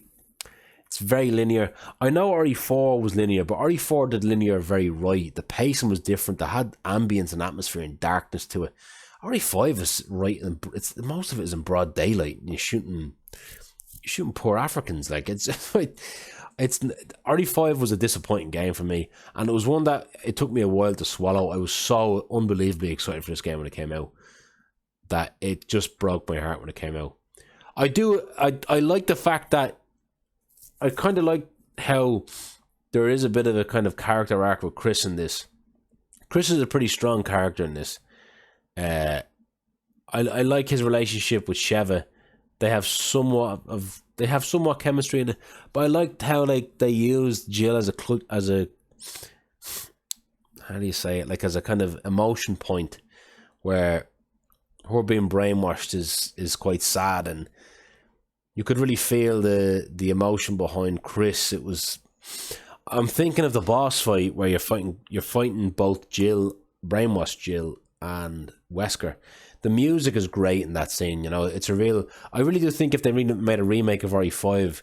linear. I know RE4 was linear, but RE4 did linear very right. The pacing was different. They had ambience and atmosphere and darkness to it. RE5 is right, and most of it is in broad daylight, and you're shooting poor Africans. Like it's RE5 was a disappointing game for me, and it was one that it took me a while to swallow. I was so unbelievably excited for this game when it came out that it just broke my heart when it came out. I like the fact that I kind of like how there is a bit of a kind of character arc with Chris in this. Chris is a pretty strong character in this. I like his relationship with Sheva. They have somewhat chemistry in it, but I liked how like they used Jill as a how do you say it, like as a kind of emotion point where her being brainwashed is quite sad, and you could really feel the emotion behind Chris. I'm thinking of the boss fight where you're fighting both brainwashed Jill and Wesker. The music is great in that scene, I really do think if they made a remake of RE5,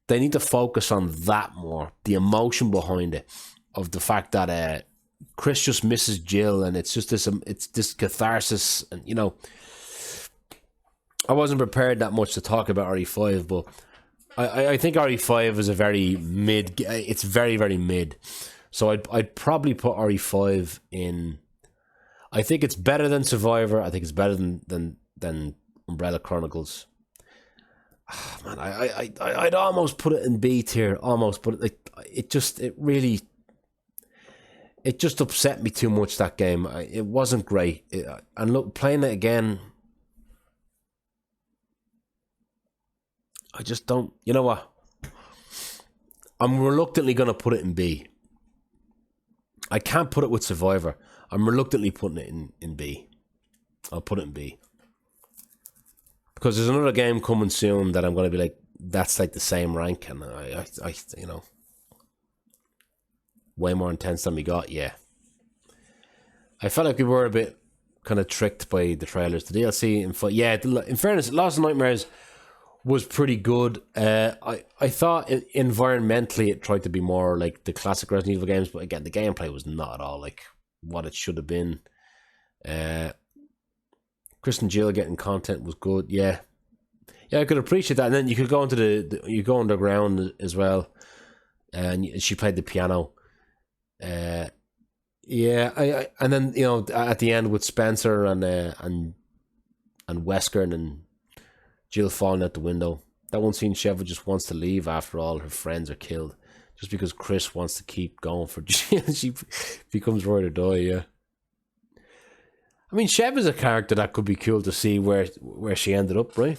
they need to focus on that more, the emotion behind it, of the fact that Chris just misses Jill, and it's just this catharsis, and I wasn't prepared that much to talk about RE5, but I think RE5 is a very mid, it's very, very mid, so I'd probably put RE5 in. I think it's better than Survivor. I think it's better than Umbrella Chronicles. Oh, man, I'd almost put it in B tier, almost, but it just upset me too much, that game. It wasn't great. And look, playing it again, I just don't. You know what? I'm reluctantly going to put it in B. I can't put it with Survivor. I'm reluctantly putting it in B. I'll put it in B. Because there's another game coming soon that I'm going to be like, that's like the same rank, and I way more intense than we got, yeah. I felt like we were a bit kind of tricked by the trailers. The DLC, in fairness, Lost in Nightmares was pretty good. I thought environmentally it tried to be more like the classic Resident Evil games, but again, the gameplay was not at all like what it should have been. Chris and Jill getting content was good. Yeah, I could appreciate that. And then you could go into you go underground as well, and she played the piano. And then at the end with Spencer and Wesker and Jill falling out the window. That one scene, Sheva just wants to leave after all her friends are killed, just because Chris wants to keep going for Jill. She becomes ready to die. Yeah, I mean, Chev is a character that could be cool to see where she ended up, right?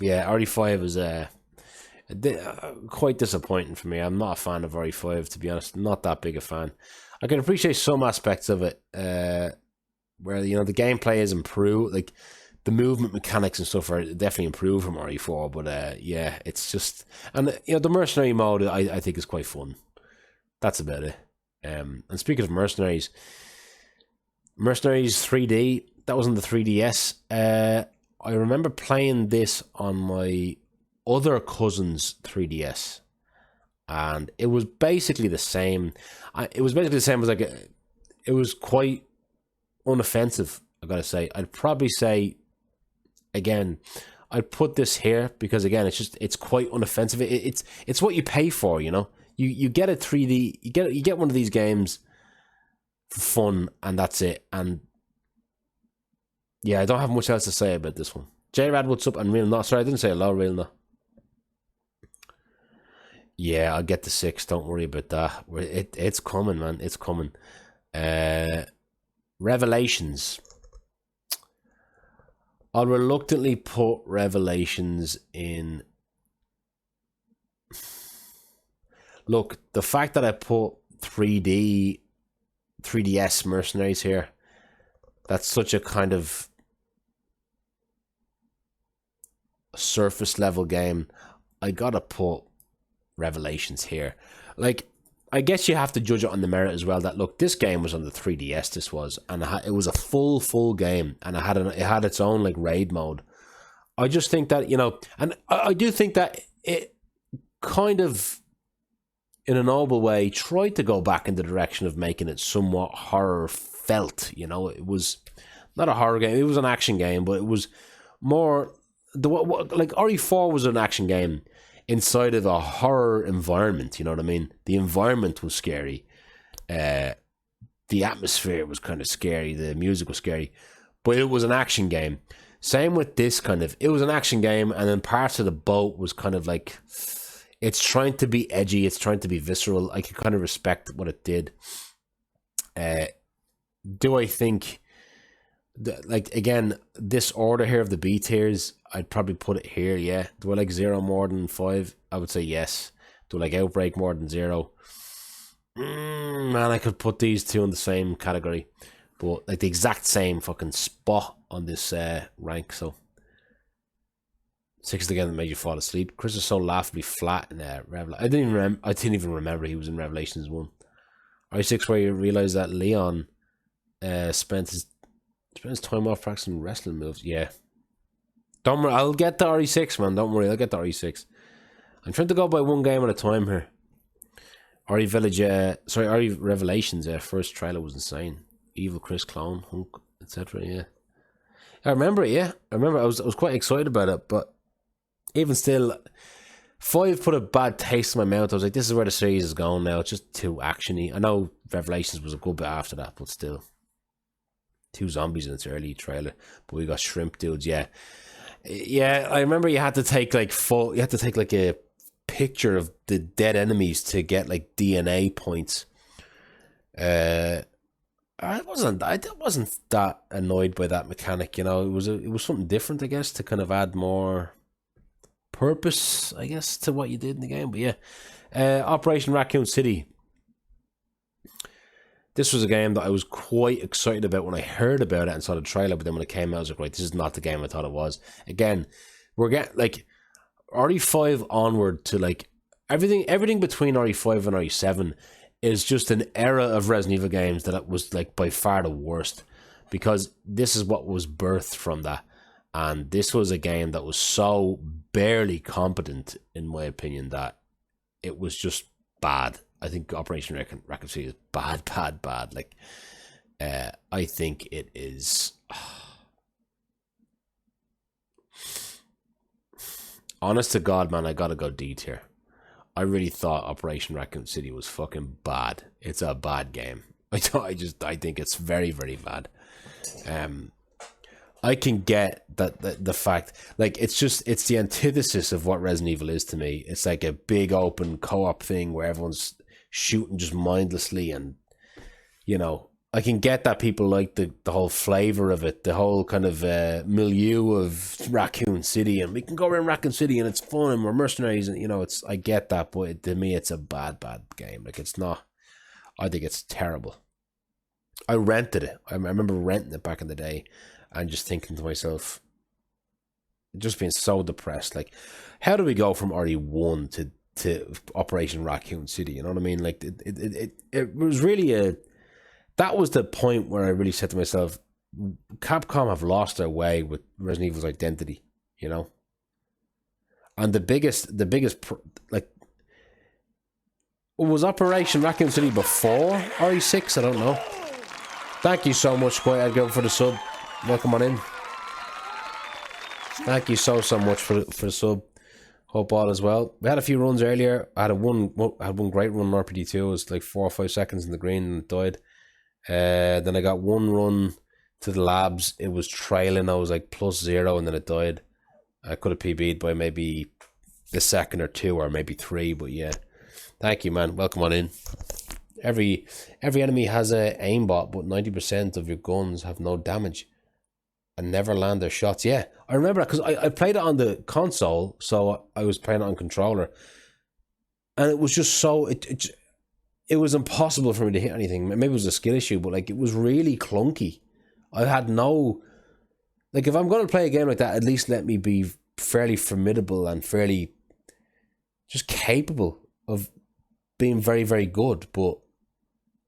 Yeah, RE5 is quite disappointing for me. I'm not a fan of RE5, to be honest. Not that big a fan. I can appreciate some aspects of it, where the gameplay is improved, like the movement mechanics and stuff are definitely improved from RE4. But yeah, it's just, and the mercenary mode I think is quite fun. That's about it. And speaking of Mercenaries 3D, that was on the 3DS. I remember playing this on my other cousin's 3DS, and it was basically the same. It was basically the same as it was quite unoffensive, I gotta say. I'd probably say, again, I'd put this here because, again, it's quite unoffensive. It's what you pay for, You get a 3D, you get one of these games for fun, and that's it. And yeah, I don't have much else to say about this one. J-Rad, what's up? And Real No. Sorry, I didn't say hello, Real No. Yeah, I'll get the 6. Don't worry about that. It's coming, man. It's coming. Revelations. I'll reluctantly put Revelations in. Look, the fact that I put 3DS Mercenaries here, that's such a kind of surface level game. I gotta put Revelations here. Like, I guess you have to judge it on the merit as well. That, look, this game was on the 3DS. This was, and it was a full game, and it had its own like raid mode. I just think that and I do think that it kind of, in a noble way, tried to go back in the direction of making it somewhat horror felt. It was not a horror game. It was an action game, but it was more like RE4 was an action game inside of a horror environment. You know what I mean? The environment was scary. The atmosphere was kind of scary. The music was scary, but it was an action game. Same with this it was an action game, and then parts of the boat was kind of like, it's trying to be edgy. It's trying to be visceral. I can kind of respect what it did. Do I think, again, this order here of the B tiers, I'd probably put it here, yeah. Do I like 0 more than 5? I would say yes. Do I like Outbreak more than 0? Man, I could put these two in the same category, but like the exact same fucking spot on this rank. So 6 is the game that made you fall asleep. Chris is so laughably flat in Revelation. I didn't even remember he was in Revelations 1. RE6, where you realize that Leon spends his time off practicing wrestling moves. Yeah. Don't worry, I'll get the RE6, man. Don't worry, I'll get the RE6. I'm trying to go by one game at a time here. RE Village, RE Revelations, first trailer was insane. Evil Chris Clone, Hunk, etc. Yeah. I remember it, yeah. I was quite excited about it, but even still, 5 put a bad taste in my mouth. I was like, this is where the series is going now. It's just too actiony. I know Revelations was a good bit after that, but still. 2 zombies in its early trailer, but we got shrimp dudes. Yeah, I remember you had to take like a picture of the dead enemies to get like DNA points. I wasn't that annoyed by that mechanic. It was something different, I guess, to kind of add more purpose, I guess, to what you did in the game. But yeah, Operation Raccoon City. This was a game that I was quite excited about when I heard about it and saw the trailer, but then when it came out, I was like, right, this is not the game I thought it was. Again, we're getting like RE5 onward to like everything between RE5 and RE7 is just an era of Resident Evil games that was like by far the worst, because this is what was birthed from that. And this was a game that was so barely competent, in my opinion, that it was just bad. I think Operation Raccoon City is bad. Like, I think it is. Honest to God, man, I gotta go D tier. I really thought Operation Raccoon City was fucking bad. It's a bad game. I think it's very, very bad. I can get that the fact, like, it's the antithesis of what Resident Evil is to me. It's like a big open co-op thing where everyone's shooting just mindlessly, and I can get that people like the whole flavour of it, the whole kind of milieu of Raccoon City, and we can go around Raccoon City and it's fun and we're mercenaries, and I get that, but to me it's a bad game. Like, it's not. I think it's terrible. I rented it. I remember renting it back in the day and just thinking to myself, just being so depressed, like, how do we go from RE1 to Operation Raccoon City? You know what I mean? Like, it was really that was the point where I really said to myself, Capcom have lost their way with Resident Evil's identity, And the biggest, like, was Operation Raccoon City before RE6? I don't know. Thank you so much, Quiet Edgar, for the sub. Welcome on in. Thank you so much for the sub. Hope all as well. We had a few runs earlier. I had one great run on RPD2. It was like 4 or 5 seconds in the green and it died. Then I got one run to the labs. It was trailing. I was like +0 and then it died. I could have PB'd by maybe the second or 2 or maybe 3, but yeah. Thank you, man. Welcome on in. Every enemy has a aimbot, but 90% of your guns have no damage and never land their shots. Yeah, I remember that because I played it on the console, so I was playing it on controller, and it was just so it was impossible for me to hit anything. Maybe it was a skill issue, but like, it was really clunky. I had no, like, if I'm going to play a game like that, at least let me be fairly formidable and fairly just capable of being very, very good. But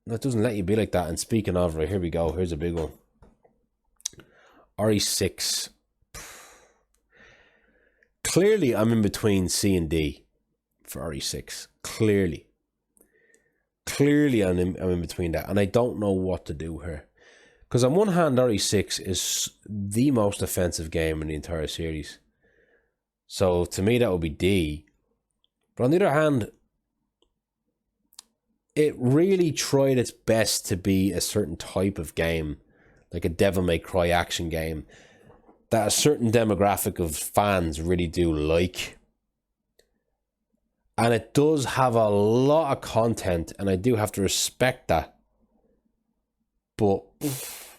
that doesn't let you be like that. And speaking of, right, here we go. Here's a big one. RE6. Clearly, I'm in between C and D for RE6. Clearly, I'm in between that, and I don't know what to do here. Because on one hand, RE6 is the most offensive game in the entire series. So to me, that would be D. But on the other hand, it really tried its best to be a certain type of game, like a Devil May Cry action game, that a certain demographic of fans really do like. And it does have a lot of content, and I do have to respect that. But,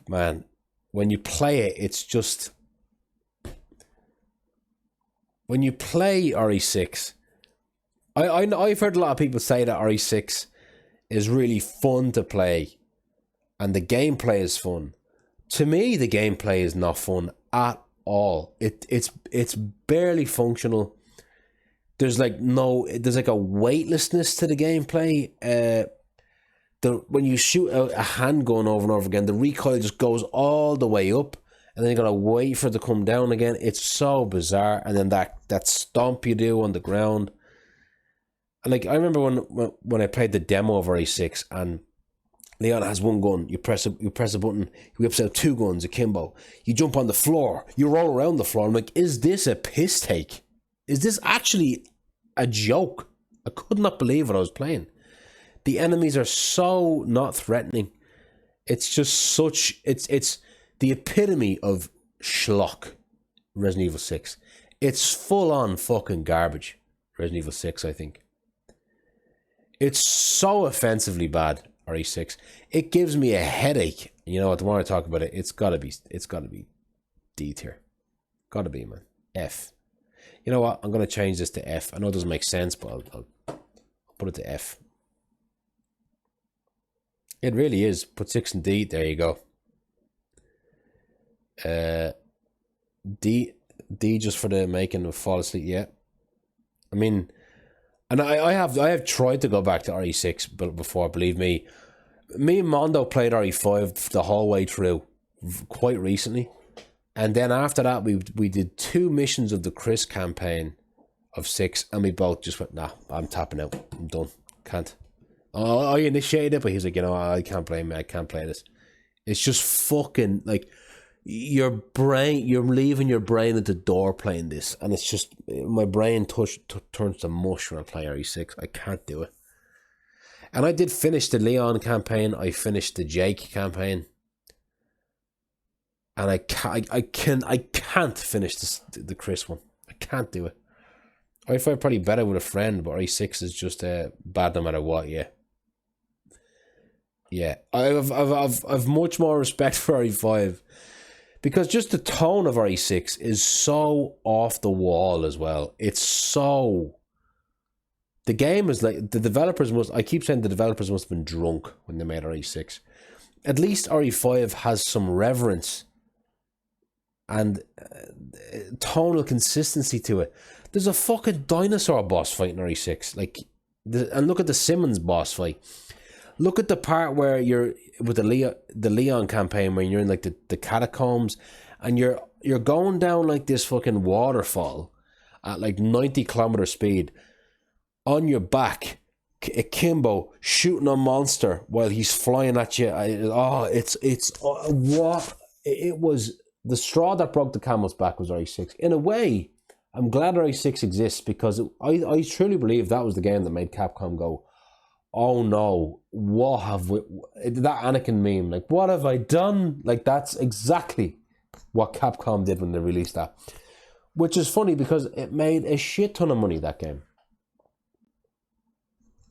man, when you play it, it's just... When you play RE6... I've heard a lot of people say that RE6 is really fun to play, and the gameplay is fun. To me, the gameplay is not fun at all. It's barely functional. There's like a weightlessness to the gameplay. When you shoot a handgun over and over again, the recoil just goes all the way up, and then you gotta wait for it to come down again. It's so bizarre. And then that stomp you do on the ground. And like, I remember when I played the demo of RE6, and Leon has one gun. You press a button. He whips out 2 guns akimbo. You jump on the floor. You roll around the floor. I'm like, is this a piss take? Is this actually a joke? I could not believe what I was playing. The enemies are so not threatening. It's just such... It's the epitome of schlock, Resident Evil 6. It's full-on fucking garbage, Resident Evil 6, I think. It's so offensively bad, RE6. It gives me a headache. You know what? The more I talk about it, it's gotta be D tier. Gotta be, man. F. You know what? I'm gonna change this to F. I know it doesn't make sense, but I'll put it to F. It really is. Put 6 in D. There you go. D just for the making of fall asleep. Yeah. I mean, and I have tried to go back to RE6 but before, believe me. Me and Mondo played RE5 the whole way through quite recently. And then after that, we did 2 missions of the Chris campaign of 6, and we both just went, nah, I'm tapping out. I'm done. Can't. Oh, I initiated it, but he's like, I can't play me. I can't play this. It's just fucking, like, you're leaving your brain at the door playing this, and it's just, my brain turns to mush when I play RE6. I can't do it. And I did finish the Leon campaign. I finished the Jake campaign. And I can't finish the Chris one. I can't do it. I find probably better with a friend, but RE6 is just bad no matter what, yeah. Yeah, I've much more respect for RE5 because just the tone of RE6 is so off the wall as well. It's so the game is like the developers must. I keep saying the developers must have been drunk when they made RE6. At least RE5 has some reverence and tonal consistency to it. There's a fucking dinosaur boss fight in RE6, like, and look at the Simmons boss fight. Look at the part where you're with the Leon campaign where you're in like the catacombs, and you're going down like this fucking waterfall at like 90-kilometer speed on your back, akimbo, shooting a monster while he's flying at you. It was the straw that broke the camel's back was RE6. In a way, I'm glad RE6 exists because I truly believe that was the game that made Capcom go, oh no, what have we... That Anakin meme, like, what have I done? Like, that's exactly what Capcom did when they released that. Which is funny because it made a shit ton of money, that game.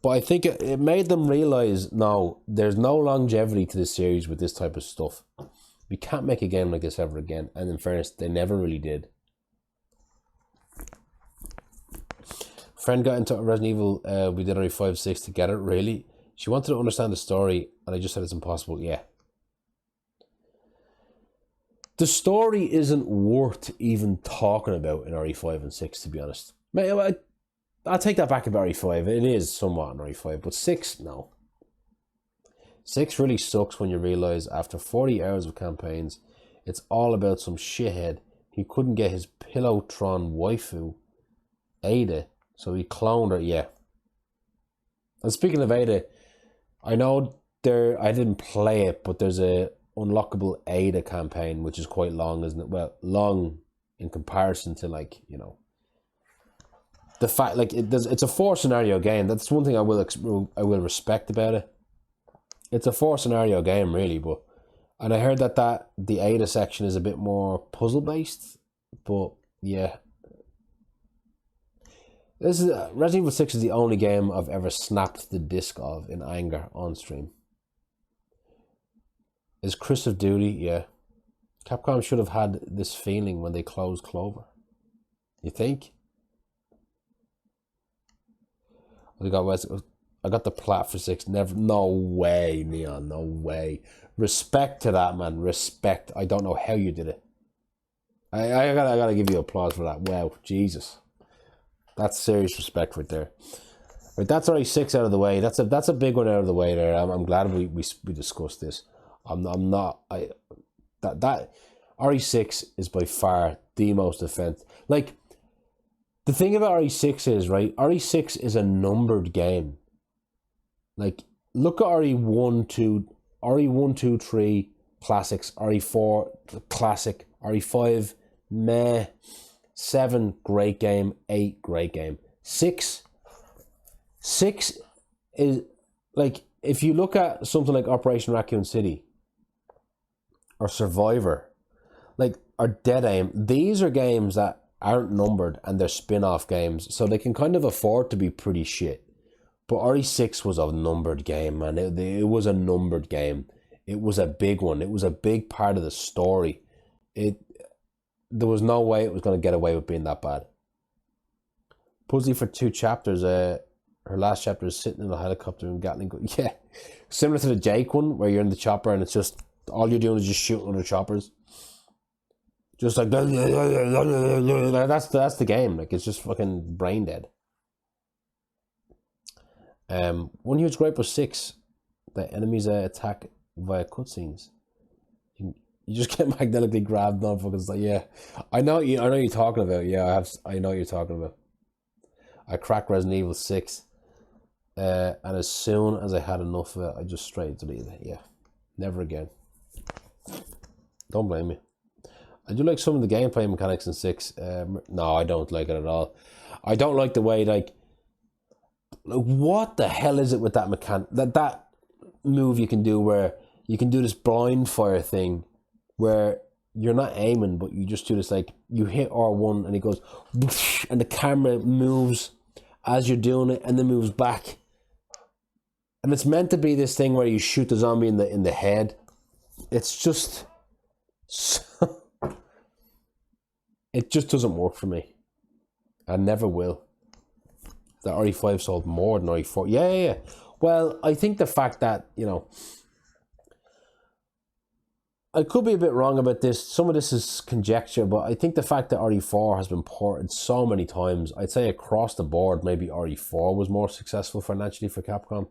But I think it made them realize, no, there's no longevity to this series with this type of stuff. We can't make a game like this ever again. And in fairness, they never really did. Friend got into Resident Evil, we did RE5, 6 together, really? She wanted to understand the story, and I just said it's impossible, yeah. The story isn't worth even talking about in RE5 and 6, to be honest. I'll take that back about RE5. It is somewhat in RE5, but 6, no. 6 really sucks when you realise after 40 hours of campaigns, it's all about some shithead. He couldn't get his Pillowtron waifu, Ada, so he cloned her, yeah. And speaking of Ada, I know I didn't play it, but there's a unlockable Ada campaign, which is quite long, isn't it? Well, long in comparison to, like, you know, the fact, like, it's a 4-scenario game. That's one thing I will respect about it. It's a 4-scenario game, really, but... And I heard that the Ada section is a bit more puzzle-based, but, yeah. Resident Evil 6 is the only game I've ever snapped the disc of in anger on stream. Is Chris of Duty? Yeah. Capcom should have had this feeling when they closed Clover. You think? I got the plat for 6. Never. No way, Neon. No way. Respect to that, man. Respect. I don't know how you did it. I gotta give you applause for that. Wow, Jesus. That's serious respect right there. Right, that's already 6 out of the way. That's a big one out of the way there. I'm glad we discussed this. That RE6 is by far the most offensive. Like, the thing about RE6 is, right, RE6 is a numbered game. Like, look at RE1, 2, 3 classics, RE4 classic, RE5 meh, 7 great game, 8 great game. 6 is, like, if you look at something like Operation Raccoon City or Survivor, like, or Dead Aim, these are games that aren't numbered and they're spin-off games, so they can kind of afford to be pretty shit. But RE6 was a numbered game, man. It was a numbered game. It was a big one. It was a big part of the story. There was no way it was going to get away with being that bad. Puzzly for 2 chapters. Her last chapter is sitting in a helicopter and Gatling gun. Yeah, similar to the Jake one where you're in the chopper and it's just all you're doing is just shooting other choppers. Just like that's the game. Like, it's just fucking brain dead. One huge gripe was 6. The enemies attack via cutscenes. You just get magnetically grabbed. No fucking like, yeah. I know you're talking about. Yeah, I know what you're talking about. I cracked Resident Evil 6, and as soon as I had enough of it, I just straight deleted it. Yeah, never again. Don't blame me. I do like some of the gameplay mechanics in 6. No, I don't like it at all. I don't like the way, like what the hell is it with that mechanic? That move you can do where you can do this blind fire thing where you're not aiming, but you just do this, like, you hit R1 and it goes whoosh, and the camera moves as you're doing it and then moves back. And it's meant to be this thing where you shoot the zombie in the head. It's just... it just doesn't work for me. I never will. The RE5 sold more than RE4. Yeah. Well, I think the fact that, you know... I could be a bit wrong about this. Some of this is conjecture, but I think the fact that RE4 has been ported so many times, I'd say across the board, maybe RE4 was more successful financially for Capcom.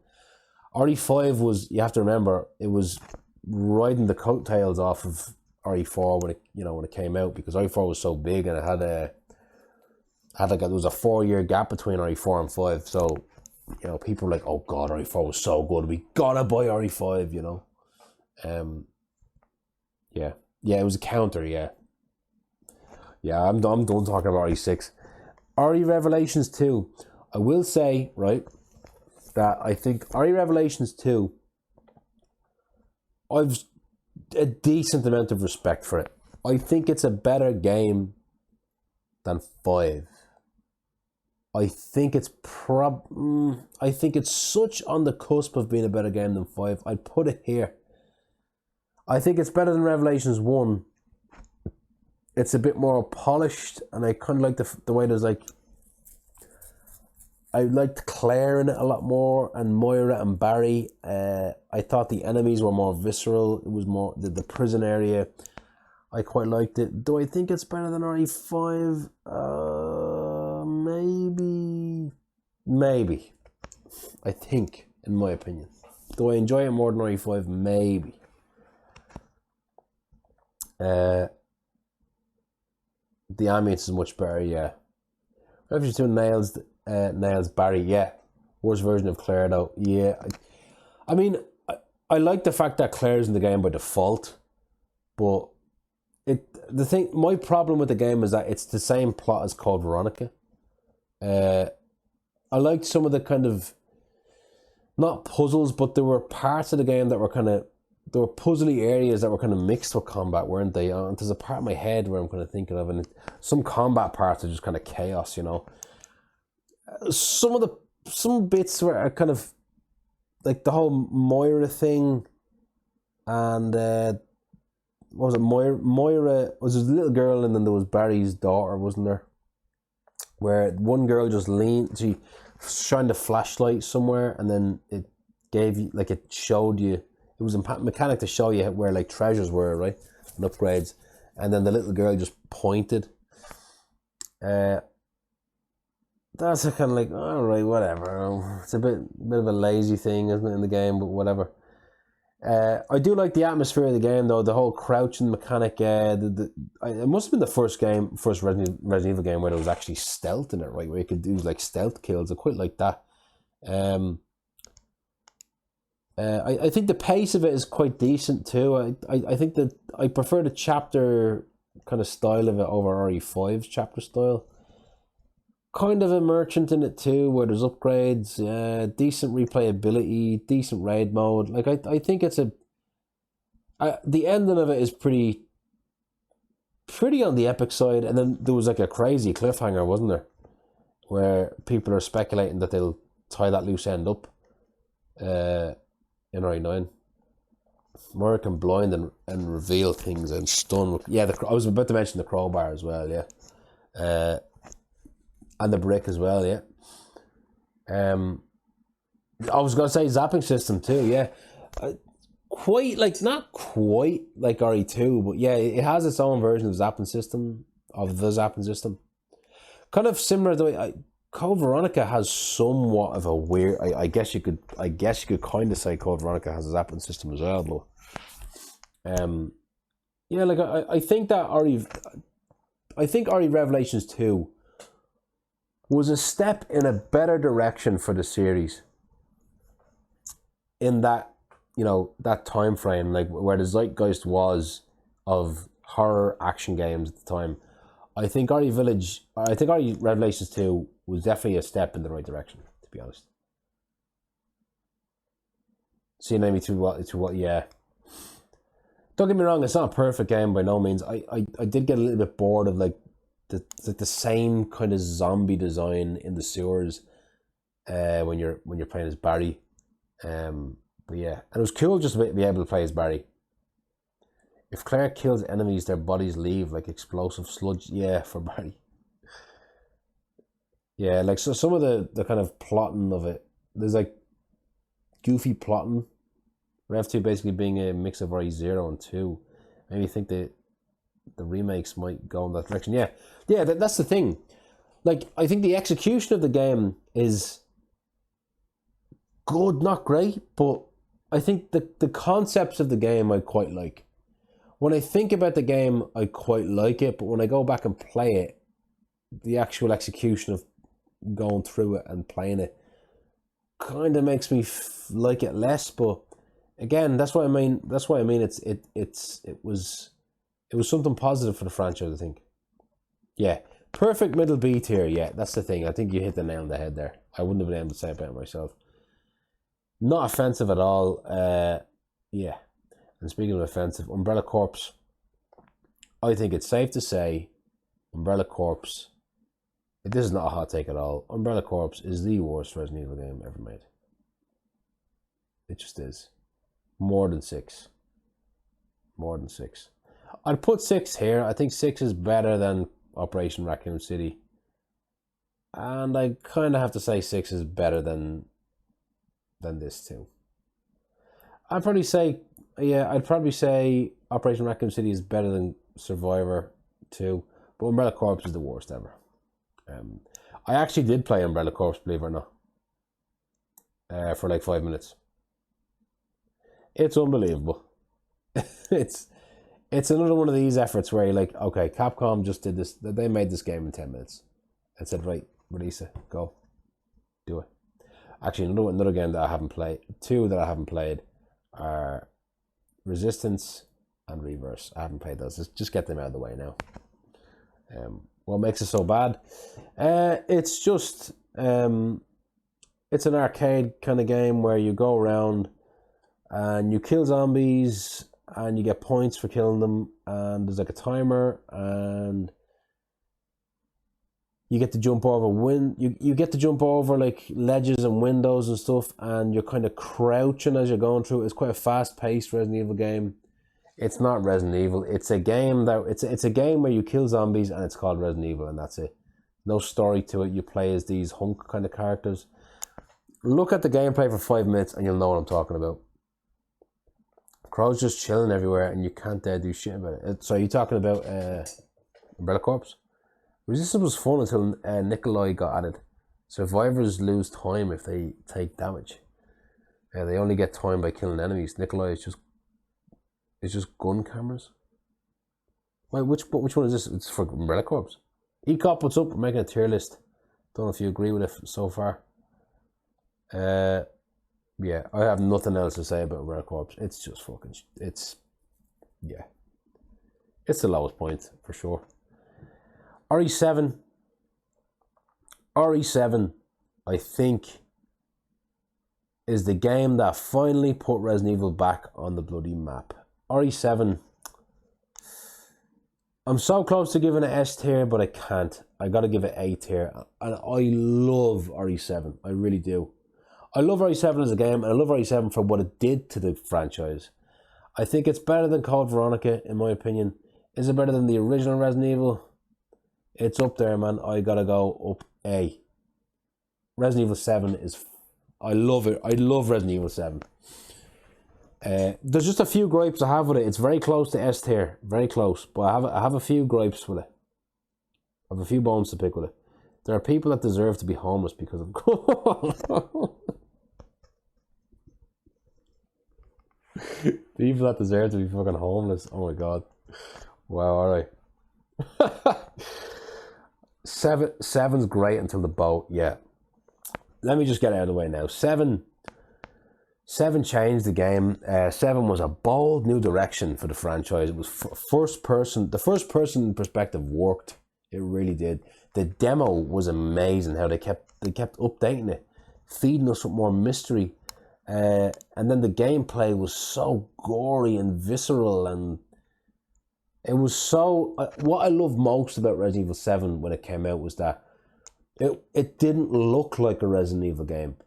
RE5 was, you have to remember, it was riding the coattails off of RE4 when it came out, because RE4 was so big and it had there was a 4-year gap between RE4 and 5. So, you know, people were like, oh god, RE4 was so good, we gotta buy RE5, you know. Yeah, it was a counter, yeah. I'm done talking about RE6. RE Revelations 2. I will say, right, that I think RE Revelations 2, I've a decent amount of respect for it. I think it's a better game than 5. I think it's such on the cusp of being a better game than 5. I'd put it here. I think it's better than Revelations 1. It's a bit more polished, and I kind of like the way there's like... I liked Claire in it a lot more, and Moira and Barry. I thought the enemies were more visceral. It was more... The prison area, I quite liked it. Do I think it's better than RE5? Maybe. I think, in my opinion. Do I enjoy it more than RE5? Maybe. The ambience is much better, yeah. Revelations 2 nails Barry, yeah. Worst version of Claire, though, yeah. I mean, I like the fact that Claire's in the game by default, but my problem with the game is that it's the same plot as Code Veronica. I liked some of the kind of, not puzzles, but there were parts of the game that were kind of, there were puzzly areas that were kind of mixed with combat, weren't they? And there's a part of my head where I'm kind of thinking of, and some combat parts are just kind of chaos, you know. Some bits were kind of like the whole Moira thing, and what was it? Moira was a little girl, and then there was Barry's daughter, wasn't there? Where one girl just she shined a flashlight somewhere, and then it gave you, like, it showed you. It was a mechanic to show you where, like, treasures were, right? And upgrades. And then the little girl just pointed. That's a kind of like, alright, whatever. It's a bit of a lazy thing, isn't it, in the game, but whatever. I do like the atmosphere of the game, though. The whole crouching mechanic. It must have been the first Resident Evil game where there was actually stealth in it, right? Where you could do, like, stealth kills. I quite like that. I think the pace of it is quite decent too. I think that I prefer the chapter kind of style of it over RE5's chapter style. Kind of a merchant in it too, where there's upgrades, decent replayability, decent raid mode. Like I think it's the ending of it is pretty on the epic side, and then there was like a crazy cliffhanger, wasn't there? Where people are speculating that they'll tie that loose end up. In RE9, Moira can blind and reveal things and stun. Yeah, I was about to mention the crowbar as well. Yeah, and the brick as well. Yeah. I was gonna say zapping system too. Yeah, not quite like RE2, but yeah, it has its own version of the zapping system. Kind of similar the way Code Veronica has somewhat of a weird. I guess you could kind of say Code Veronica has a zapping system as well, but yeah, like I think that RE Revelations 2 was a step in a better direction for the series. In that, you know, that time frame, like where the zeitgeist was of horror action games at the time, I think RE Revelations 2 was definitely a step in the right direction, to be honest. Seeing me to what, yeah. Don't get me wrong, it's not a perfect game by no means. I did get a little bit bored of like the same kind of zombie design in the sewers when you're playing as Barry. But yeah, and it was cool just to be able to play as Barry. If Claire kills enemies, their bodies leave like explosive sludge. Yeah, for Barry. Yeah, like so some of the kind of plotting of it, there's like goofy plotting. Rev 2 basically being a mix of RE0 and 2. Maybe you think that the remakes might go in that direction. Yeah, that's the thing. Like, I think the execution of the game is good, not great, but I think the concepts of the game I quite like. When I think about the game, I quite like it, but when I go back and play it, the actual execution of going through it and playing it kind of makes me like it less. But again, that's what I mean. That's why I mean it was something positive for the franchise, I think. Yeah, perfect middle B tier. Yeah, that's the thing. I think you hit the nail on the head there. I wouldn't have been able to say it about myself. Not offensive at all. Yeah. And speaking of offensive, Umbrella Corps. I think it's safe to say, Umbrella Corps. This is not a hot take at all. Umbrella Corps is the worst Resident Evil game ever made. It just is. More than 6. More than 6. I'd put 6 here. I think 6 is better than Operation Raccoon City. And I kind of have to say 6 is better than this too. I'd probably say Operation Raccoon City is better than Survivor 2. But Umbrella Corps is the worst ever. I actually did play Umbrella Corps, believe it or not. For like 5 minutes. It's unbelievable. It's another one of these efforts where you're like, okay, Capcom just did this. They made this game in 10 minutes and said, right, release it, go, do it. Actually, another game that I haven't played, 2 that I haven't played are Resistance and Reverse. I haven't played those. Just get them out of the way now. What makes it so bad? It's just it's an arcade kind of game where you go around and you kill zombies and you get points for killing them, and there's like a timer, and you get to jump over you get to jump over like ledges and windows and stuff, and you're kind of crouching as you're going through. It's quite a fast-paced Resident Evil game. It's not Resident Evil. It's a game it's a game where you kill zombies and it's called Resident Evil, and that's it. No story to it. You play as these hunk kind of characters. Look at the gameplay for 5 minutes and you'll know what I'm talking about. Crowds just chilling everywhere and you can't do shit about it. So you're talking about Umbrella Corps? Resistance was fun until Nikolai got added. Survivors lose time if they take damage. They only get time by killing enemies. Nikolai is just gun cameras. Wait, which one is this? It's for Umbrella Corps. E-Cop, what's up? We're making a tier list. Don't know if you agree with it so far. Yeah, I have nothing else to say about Umbrella Corps. It's just fucking... It's the lowest point, for sure. RE7, I think, is the game that finally put Resident Evil back on the bloody map. RE7, I'm so close to giving it S tier, but I can't. I gotta give it A tier. And I love RE7. I really do. I love RE7 as a game, and I love RE7 for what it did to the franchise. I think it's better than Code Veronica, in my opinion. Is it better than the original Resident Evil? It's up there, man. I gotta go up A. Resident Evil 7 is... I love it. I love Resident Evil 7. There's just a few gripes I have with it. It's very close to S tier. Very close. But I have a few gripes with it. I have a few bones to pick with it. There are people that deserve to be homeless because of... People that deserve to be fucking homeless. Oh my god. Wow, alright. 7's great until the boat. Yeah. Let me just get it out of the way now. 7 changed the game. 7 was a bold new direction for the franchise. It was first person. The first person perspective worked. It really did. The demo was amazing. How they kept updating it, feeding us with more mystery. And then the gameplay was so gory and visceral, and it was so... what I loved most about Resident Evil 7 when it came out was that it didn't look like a Resident Evil game.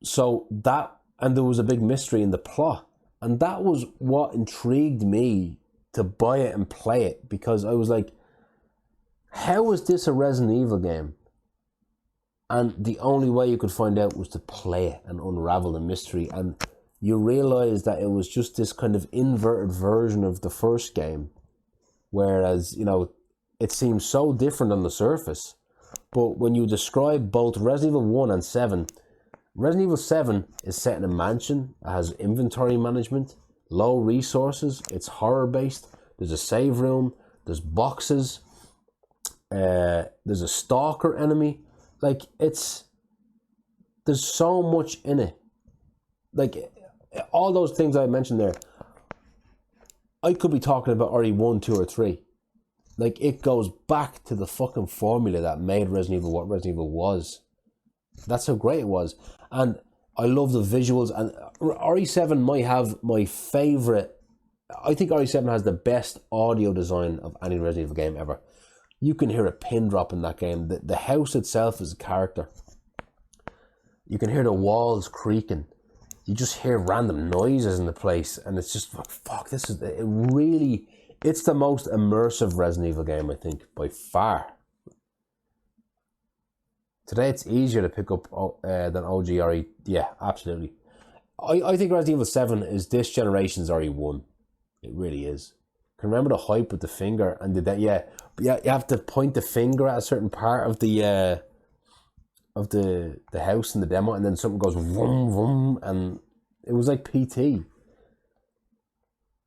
So that, and there was a big mystery in the plot, and that was what intrigued me to buy it and play it, because I was like, how is this a Resident Evil game? And the only way you could find out was to play it and unravel the mystery, and you realize that it was just this kind of inverted version of the first game, whereas, you know, it seems so different on the surface. But when you describe both Resident Evil 1 and 7, Resident Evil 7 is set in a mansion. It has inventory management, low resources, it's horror based, there's a save room, there's boxes, there's a stalker enemy. Like, there's so much in it. Like, all those things I mentioned there, I could be talking about already 1, 2, or 3. Like, it goes back to the fucking formula that made Resident Evil what Resident Evil was. That's how great it was. And I love the visuals. And RE7 might have my favourite... I think RE7 has the best audio design of any Resident Evil game ever. You can hear a pin drop in that game. The house itself is a character. You can hear the walls creaking. You just hear random noises in the place. And it's just, fuck, this is... It really... It's the most immersive Resident Evil game, I think, by far. Today it's easier to pick up than OG RE. Yeah, absolutely. I think Resident Evil 7 is this generation's RE1. It really is. Can remember the hype with the finger and you have to point the finger at a certain part of the house in the demo, and then something goes vroom vroom, and it was like PT.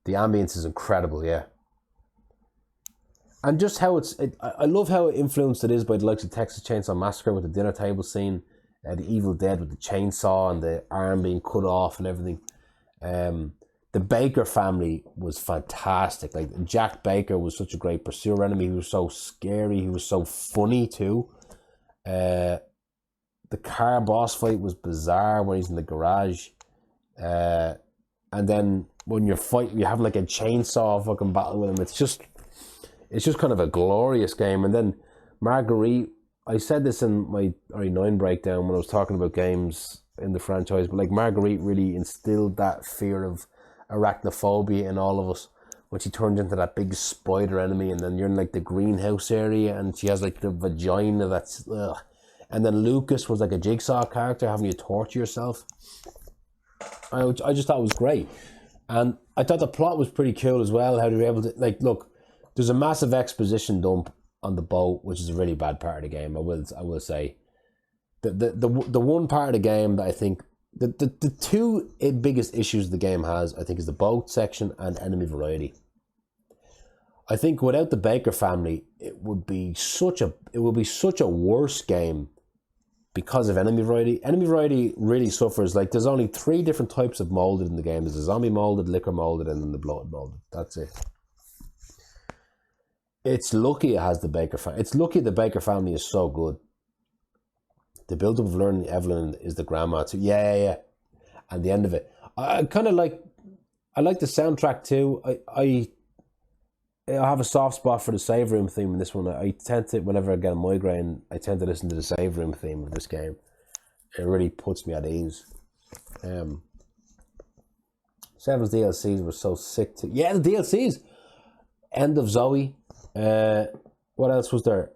The ambience is incredible, yeah. And just how I love how influenced it is by the likes of Texas Chainsaw Massacre with the dinner table scene, the Evil Dead with the chainsaw and the arm being cut off and everything. The Baker family was fantastic. Like, Jack Baker was such a great pursuer enemy. He was so scary. He was so funny too. The car boss fight was bizarre when he's in the garage. And then when you're fighting, you have like a chainsaw fucking battle with him. It's just kind of a glorious game. And then Marguerite, I said this in my RE9 breakdown when I was talking about games in the franchise, but like, Marguerite really instilled that fear of arachnophobia in all of us when she turned into that big spider enemy, and then you're in like the greenhouse area and she has like the vagina that's ugh. And then Lucas was like a Jigsaw character having you torture yourself. I just thought it was great. And I thought the plot was pretty cool as well, how they were able to, like, look, there's a massive exposition dump on the boat, which is a really bad part of the game. I will say, the one part of the game that I think the two biggest issues the game has, I think, is the boat section and enemy variety. I think without the Baker family, it would be such a worse game because of enemy variety. Enemy variety really suffers. Like, there's only 3 different types of molded in the game. There's a zombie molded, liquor molded, and then the blood molded. That's it. It's lucky it has the Baker family. It's lucky the Baker family is so good. The build-up of learning Evelyn is the grandma too. Yeah. And the end of it, I like the soundtrack too. I have a soft spot for the save room theme in this one. I tend to, whenever I get a migraine, I tend to listen to the save room theme of this game. It really puts me at ease. 7's DLCs were so sick too. Yeah, the DLCs. End of Zoe. What else was there?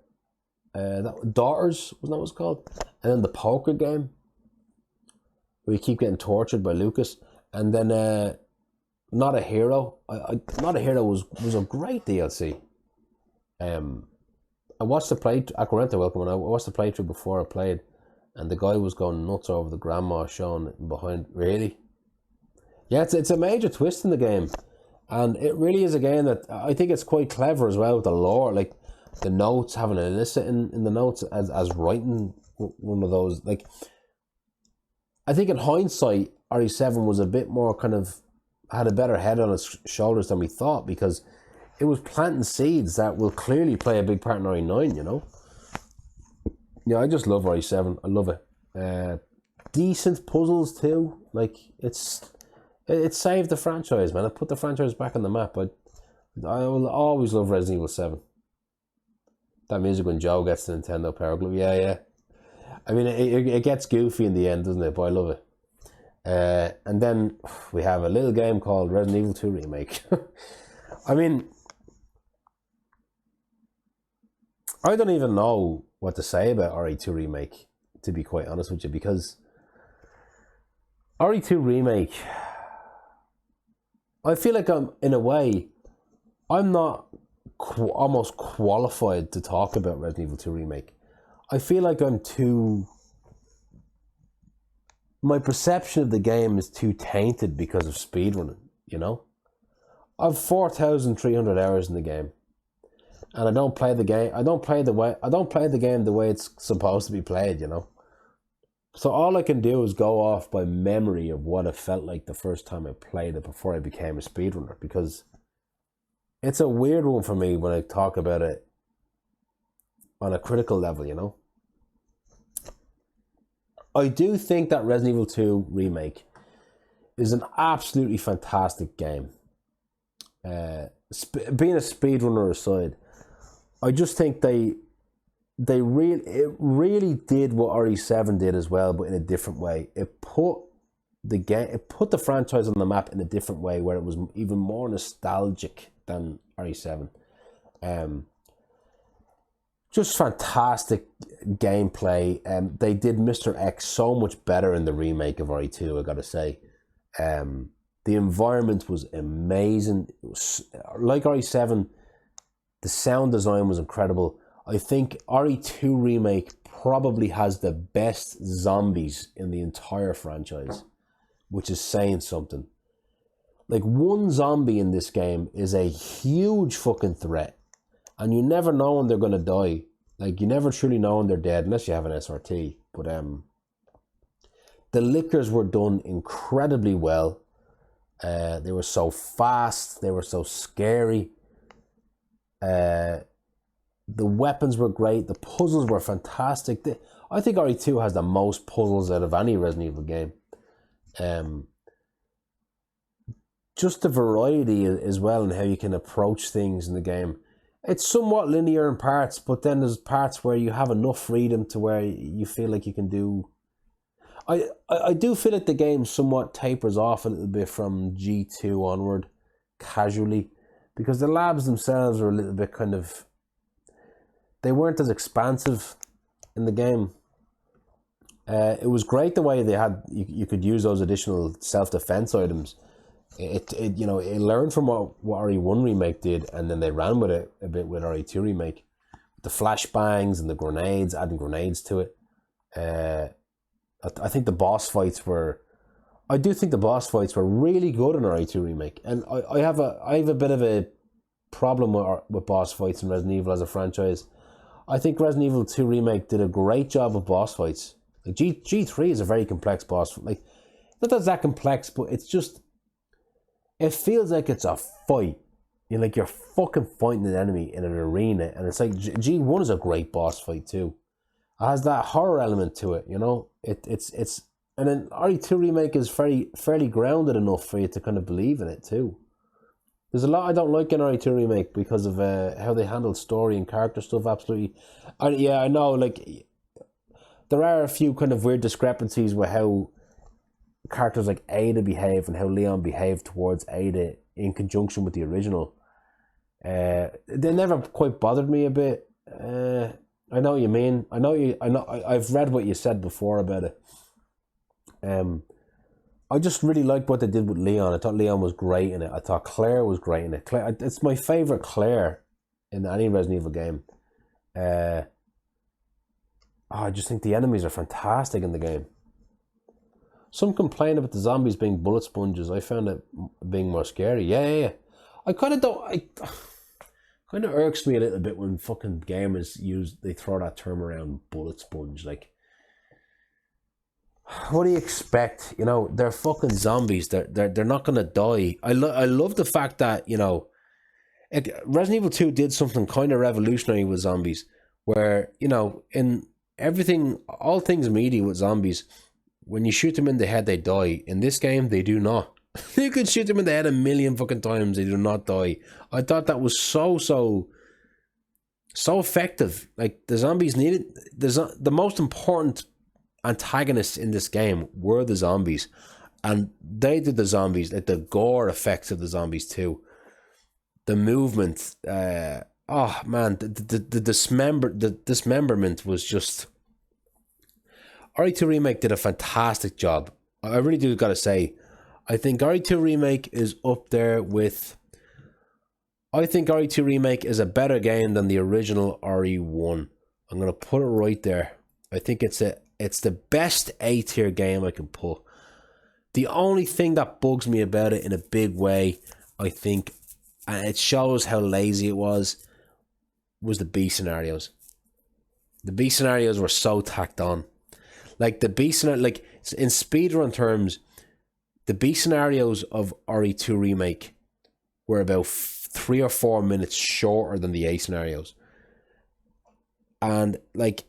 Daughters, wasn't that what it was called? And then the poker game, where you keep getting tortured by Lucas. And then Not a Hero. Not a Hero was a great DLC. I watched the play. Aquarenta, welcome. I watched the playthrough before I played, and the guy was going nuts over the grandma showing behind. Really? Yeah, it's a major twist in the game, and it really is a game that I think it's quite clever as well with the lore. Like, the notes, having Alyssa in the notes as writing one of those. Like, I think in hindsight, RE7 was a bit more kind of, had a better head on its shoulders than we thought, because it was planting seeds that will clearly play a big part in RE9, you know? Yeah, I just love RE7. I love it. Decent puzzles too. Like, it saved the franchise, man. It put the franchise back on the map. I will always love Resident Evil 7. That music when Joe gets the Nintendo Power Glove. Yeah. I mean, it gets goofy in the end, doesn't it? But I love it. And then we have a little game called Resident Evil 2 Remake. I mean, I don't even know what to say about RE2 Remake, to be quite honest with you, because RE2 Remake, I feel like in a way, I'm not almost qualified to talk about Resident Evil 2 Remake. I feel like my perception of the game is too tainted because of speedrunning, you know? I've 4,300 hours in the game. And I don't play the game the way it's supposed to be played, you know? So all I can do is go off by memory of what it felt like the first time I played it before I became a speedrunner, because it's a weird one for me when I talk about it on a critical level, you know? I do think that Resident Evil 2 Remake is an absolutely fantastic game. Being a speedrunner aside, I just think it really did what RE7 did as well, but in a different way. It put the franchise on the map in a different way, where it was even more nostalgic than RE7. Just fantastic gameplay. They did Mr. X so much better in the remake of RE2, I gotta say. The environment was amazing. It was, like RE7, the sound design was incredible. I think RE2 Remake probably has the best zombies in the entire franchise, which is saying something. Like, one zombie in this game is a huge fucking threat, and you never know when they're going to die. Like, you never truly know when they're dead, unless you have an SRT. But the lickers were done incredibly well. They were so fast, they were so scary. The weapons were great, the puzzles were fantastic. I think RE2 has the most puzzles out of any Resident Evil game. Just the variety as well, and how you can approach things in the game. It's somewhat linear in parts, but then there's parts where you have enough freedom to where you feel like you can do... I do feel like the game somewhat tapers off a little bit from G2 onward, casually, because the labs themselves are a little bit kind of... They weren't as expansive in the game. It was great the way they had... You could use those additional self-defense items. It learned from what RE1 Remake did, and then they ran with it a bit with RE2 Remake. The flashbangs and the grenades, adding grenades to it. I think the boss fights were... I do think the boss fights were really good in RE2 Remake. And I have a bit of a problem with boss fights in Resident Evil as a franchise. I think Resident Evil 2 Remake did a great job of boss fights. Like G3 is a very complex boss. Like, not that it's that complex, but it's just... It feels like it's a fight. You're fucking fighting an enemy in an arena. And it's like, G1 is a great boss fight too. It has that horror element to it, you know? It's and then RE2 Remake is fairly grounded enough for you to kind of believe in it too. There's a lot I don't like in RE2 Remake because of how they handled story and character stuff, absolutely. I know, like, there are a few kind of weird discrepancies with how characters like Ada behave and how Leon behaved towards Ada in conjunction with the original. They never quite bothered me a bit. I know what you mean. I've read what you said before about it. I just really liked what they did with Leon. I thought Leon was great in it. I thought Claire was great in it. Claire, it's my favorite Claire in any Resident Evil game. I just think the enemies are fantastic in the game. Some complain about the zombies being bullet sponges. I found it being more scary. Yeah. I kind of don't... Kind of irks me a little bit when fucking gamers they throw that term around, bullet sponge. Like, what do you expect? You know, they're fucking zombies. They're not gonna die. I love the fact that, you know, Resident Evil 2 did something kind of revolutionary with zombies, where, you know, in everything, all things media with zombies, when you shoot them in the head, they die. In this game, they do not. You could shoot them in the head a million fucking times, they do not die. I thought that was so effective. Like, the zombies needed... The most important antagonists in this game were the zombies. and they did the zombies, like the gore effects of the zombies too. The movement, oh man, the dismemberment was just. RE2 Remake did a fantastic job. I really do gotta say, I think RE2 Remake is up there with. I think RE2 Remake is a better game than the original RE1. I'm gonna put it right there. I think it's the best A tier game I can put. The only thing that bugs me about it in a big way, I think, and it shows how lazy it was the B scenarios. The B scenarios were so tacked on. Like the B scenario, like in speedrun terms, the B scenarios of RE2 Remake were about 3 or 4 minutes shorter than the A scenarios. And like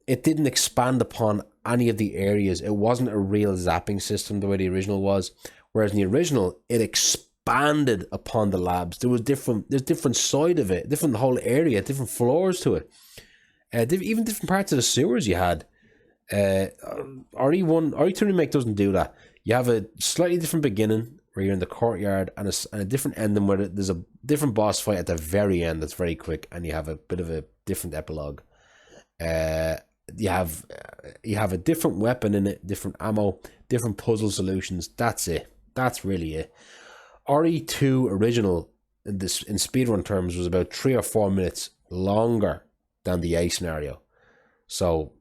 it didn't expand upon any of the areas. It wasn't a real zapping system the way the original was. Whereas in the original, it expanded upon the labs. There's different side of it, different whole area, different floors to it. Even different parts of the sewers you had. RE2 Remake doesn't do that. You have a slightly different beginning where you're in the courtyard and a different ending where there's a different boss fight at the very end that's very quick, and you have a bit of a different epilogue. You have a different weapon in it, different ammo, different puzzle solutions. That's it. That's really it. RE2 original in speedrun terms was about 3 or 4 minutes longer than the A scenario. So,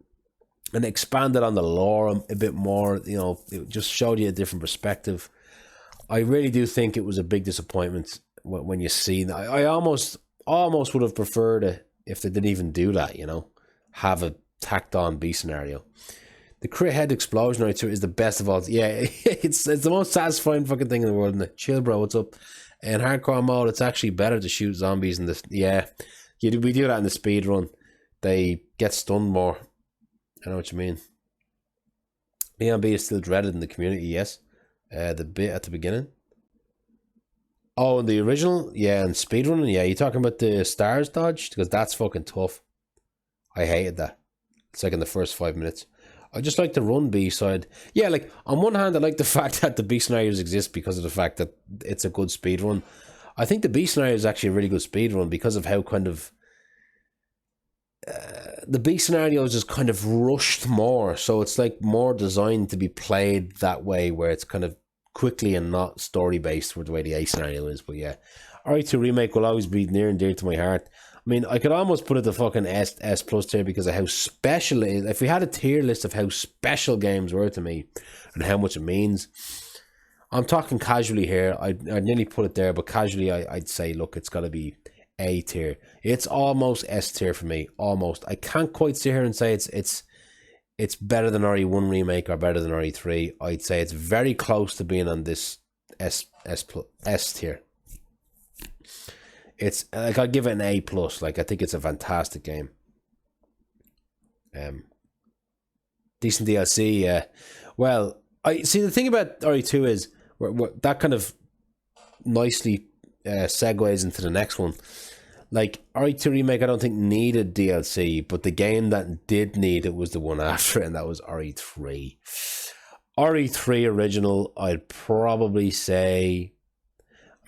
and it expanded on the lore a bit more, you know, it just showed you a different perspective. I really do think it was a big disappointment when you see that. I almost would have preferred it if they didn't even do that, you know, have a tacked on B scenario. The crit head explosion right is the best of all. Yeah, it's the most satisfying fucking thing in the world, isn't it? Chill, bro, what's up? In hardcore mode, it's actually better to shoot zombies in this. Yeah, we do that in the speed run. They get stunned more. I know what you mean. B&B is still dreaded in the community, yes. The bit at the beginning. Oh, in the original? Yeah, and speedrunning? Yeah, you talking about the stars dodge? Because that's fucking tough. I hated that. It's like in the first 5 minutes. I just like the run B side. Yeah, like, on one hand, I like the fact that the B scenarios exist because of the fact that it's a good speedrun. I think the B scenario is actually a really good speedrun because of how kind of... the B scenarios is kind of rushed more, so it's like more designed to be played that way, where it's kind of quickly and not story based with the way the A scenario is. But yeah, RE2 Remake will always be near and dear to my heart. I mean, I could almost put it the fucking S plus tier because of how special it is. If we had a tier list of how special games were to me and how much it means, I'm talking casually here. I'd nearly put it there, but casually I'd say, look, it's got to be A tier. It's almost S tier for me. Almost. I can't quite sit here and say it's better than RE1 Remake or better than RE3. I'd say it's very close to being on this S tier. It's like, I'd give it an A plus. Like, I think it's a fantastic game. Decent DLC. Yeah. Well, I see the thing about RE2 is that kind of nicely segues into the next one. Like, RE2 Remake, I don't think needed DLC, but the game that did need it was the one after it, and that was RE3. RE3 original, I'd probably say,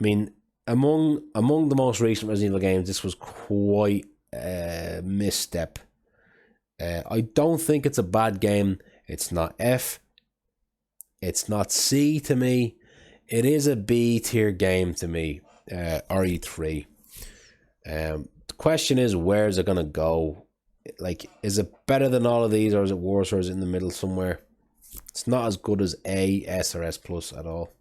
I mean, among the most recent Resident Evil games, this was quite a misstep. I don't think it's a bad game. It's not F. It's not C to me. It is a B tier game to me, RE3. The question is, where is it going to go? Like, is it better than all of these, or is it worse, or is it in the middle somewhere? It's not as good as A, S, or S plus at all.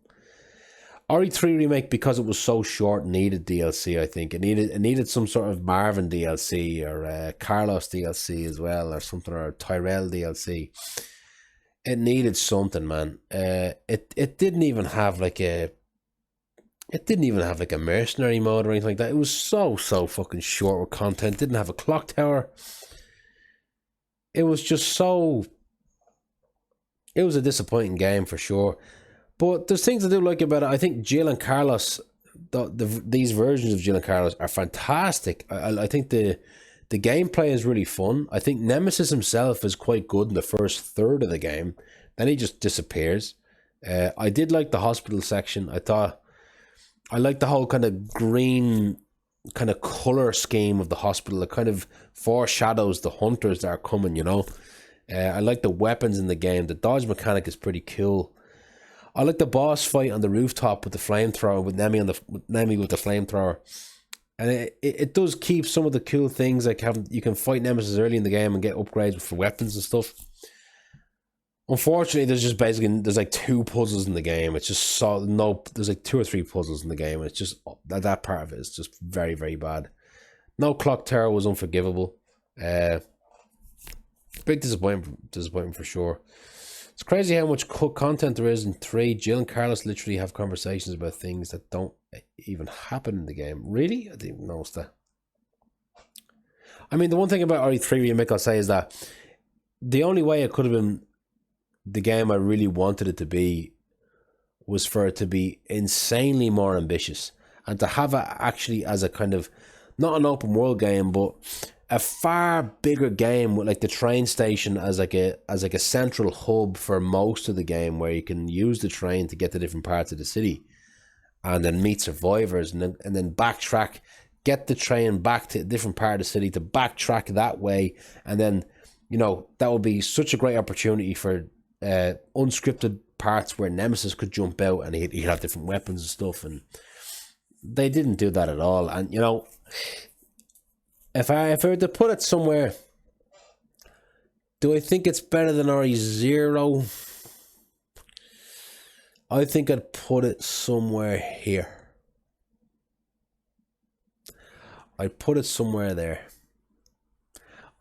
RE3 Remake, because it was so short, needed DLC, I think. It needed some sort of Marvin DLC, or Carlos DLC as well, or something, or Tyrell DLC. It needed something, man. It didn't even have like a mercenary mode or anything like that. It was so fucking short with content. It didn't have a clock tower. It was just so... It was a disappointing game for sure. But there's things I do like about it. I think Jill and Carlos, these versions of Jill and Carlos are fantastic. I think the gameplay is really fun. I think Nemesis himself is quite good in the first third of the game. Then he just disappears. I did like the hospital section. I liked the whole kind of green kind of color scheme of the hospital. It kind of foreshadows the hunters that are coming, you know. I like the weapons in the game. The dodge mechanic is pretty cool. I like the boss fight on the rooftop with the flamethrower, with Nemi with the flamethrower. And it does keep some of the cool things, like you can fight Nemesis early in the game and get upgrades for weapons and stuff. Unfortunately, there's like 2 puzzles in the game. It's just there's like 2 or 3 puzzles in the game, and it's just that part of it is just very, very bad. No clock tower was unforgivable. Big disappointment for sure. It's crazy how much content there is in 3. Jill and Carlos literally have conversations about things that don't even happen in the game. Really? I didn't notice that. I mean, the one thing about RE3 Remake I'll say is that the only way it could have been the game I really wanted it to be was for it to be insanely more ambitious, and to have it actually as a kind of, not an open world game, but a far bigger game with like the train station as like a central hub for most of the game, where you can use the train to get to different parts of the city and then meet survivors, and then backtrack, get the train back to a different part of the city to backtrack that way. And then, you know, that would be such a great opportunity for unscripted parts where Nemesis could jump out and he'd have different weapons and stuff, and they didn't do that at all. And you know, if I were to put it somewhere, do I think it's better than RE0? I think I'd put it somewhere here. I'd put it somewhere there.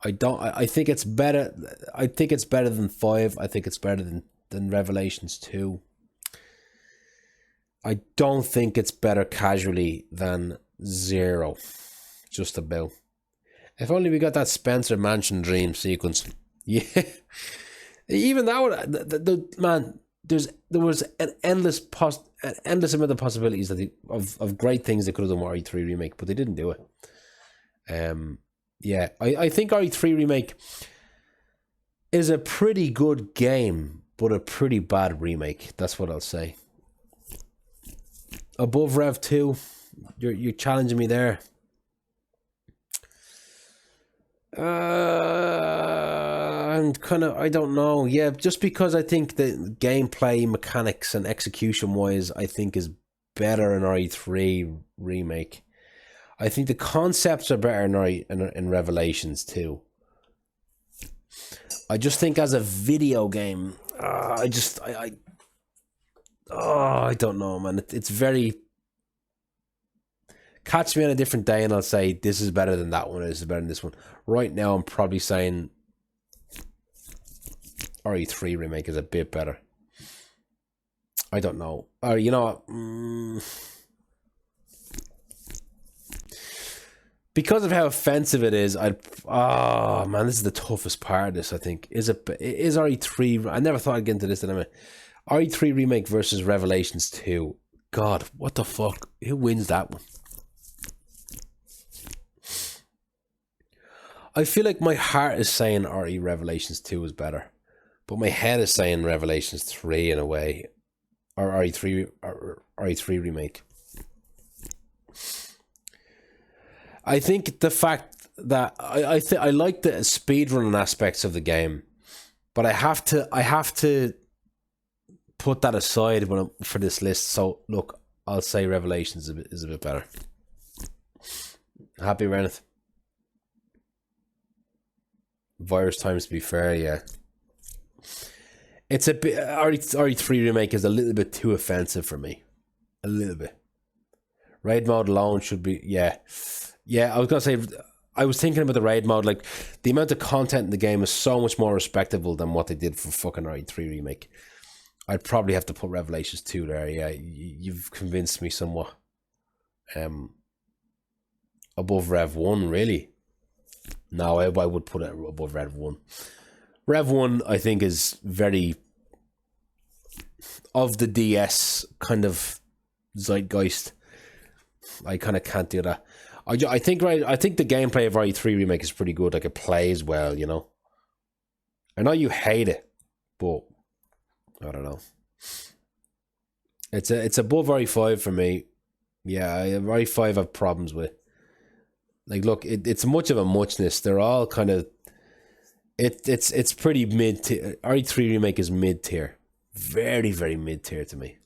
I think it's better. I think it's better than 5. I think it's better than Revelations 2. I don't think it's better casually than 0. Just about. If only we got that Spencer Mansion dream sequence. Yeah. Even that would, man, there was an endless amount of possibilities of great things they could have done with RE3 Remake, but they didn't do it. Yeah, I think RE3 Remake is a pretty good game, but a pretty bad remake. That's what I'll say. Above Rev 2, you're challenging me there. And kind of, I don't know. Yeah, just because I think the gameplay mechanics and execution wise, I think is better in RE3 Remake. I think the concepts are better in Revelations 2. I just think as a video game, I don't know, man. It's very. Catch me on a different day and I'll say this is better than that one. This is better than this one. Right now, I'm probably saying RE3 Remake is a bit better. I don't know. You know what? Because of how offensive it is, man, this is the toughest part of this, I think. Is RE3... I never thought I'd get into this anyway. RE3 Remake versus Revelations 2. God, what the fuck? Who wins that one? I feel like my heart is saying RE Revelations 2 is better, but my head is saying Revelations 3 in a way, or RE3 Remake. I think the fact that I like the speedrunning aspects of the game, but I have to put that aside for this list. So look, I'll say Revelations is a bit better. Happy Reneth. Virus times, to be fair, yeah. It's a bit. RE3 Remake is a little bit too offensive for me. A little bit. Raid mode alone should be, yeah. Yeah, I was going to say, I was thinking about the raid mode, like, the amount of content in the game is so much more respectable than what they did for fucking RE3 Remake. I'd probably have to put Revelations 2 there, yeah. You've convinced me somewhat. Above Rev 1, really? No, I would put it above Rev 1. Rev 1, I think, is very... of the DS kind of zeitgeist. I kind of can't do that. I think the gameplay of RE3 Remake is pretty good. Like, it plays well, you know. I know you hate it, but I don't know. It's above RE5 for me. Yeah, RE5 have problems with. Like, look, it's much of a muchness. They're all kind of. It's pretty mid tier. RE3 remake is mid tier, very very mid tier to me.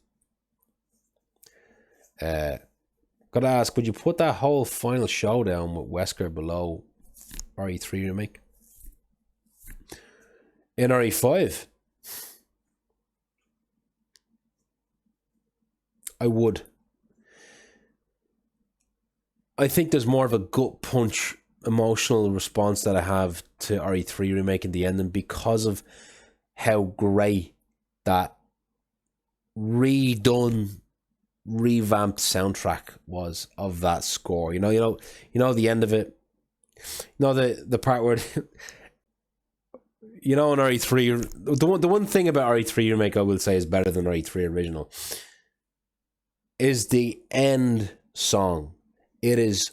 Gotta ask, would you put that whole final showdown with Wesker below RE3 remake? In RE5, I would. I think there's more of a gut punch emotional response that I have to RE3 remake in the ending because of how great that redone, revamped soundtrack was of that score. You know the end of it. You know the part where you know in RE3 the one thing about RE3 remake I will say is better than RE3 original is the end song. It is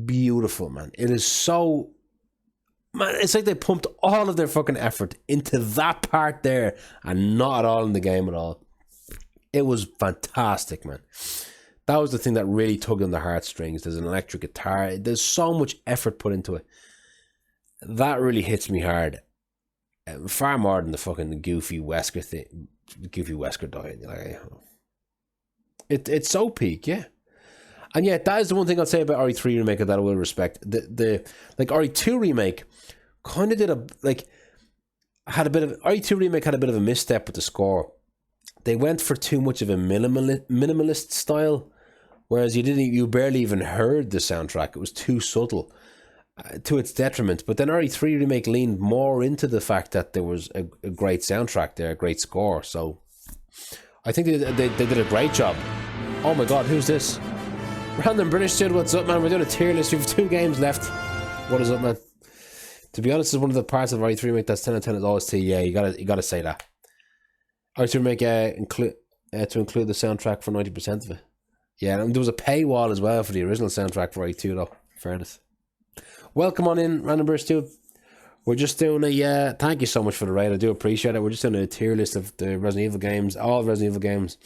beautiful, man. It is so... Man, it's like they pumped all of their fucking effort into that part there and not at all in the game at all. It was fantastic, man. That was the thing that really tugged on the heartstrings. There's an electric guitar. There's so much effort put into it. That really hits me hard. Far more than the fucking goofy Wesker thing. Goofy Wesker dying. Like, it's so peak, yeah. And yeah, that is the one thing I'll say about RE3 remake that I will respect. The like RE2 remake kind of did RE2 remake had a bit of a misstep with the score. They went for too much of a minimalist style, whereas you barely even heard the soundtrack. It was too subtle, to its detriment. But then RE3 remake leaned more into the fact that there was a great soundtrack there, a great score. So I think they did a great job. Oh my god, who's this? Random British dude, what's up, man? We're doing a tier list. We have 2 games left. What is up, man? To be honest, it's one of the parts of RE3 remake that's 10 out of 10 is always T. Yeah, you gotta say that. RE3 remake to include the soundtrack for 90% of it. Yeah, and there was a paywall as well for the original soundtrack for RE2, though. Fairness. Welcome on in, Random British dude. We're just doing a thank you so much for the raid. I do appreciate it. We're just doing a tier list of the Resident Evil games, all Resident Evil games.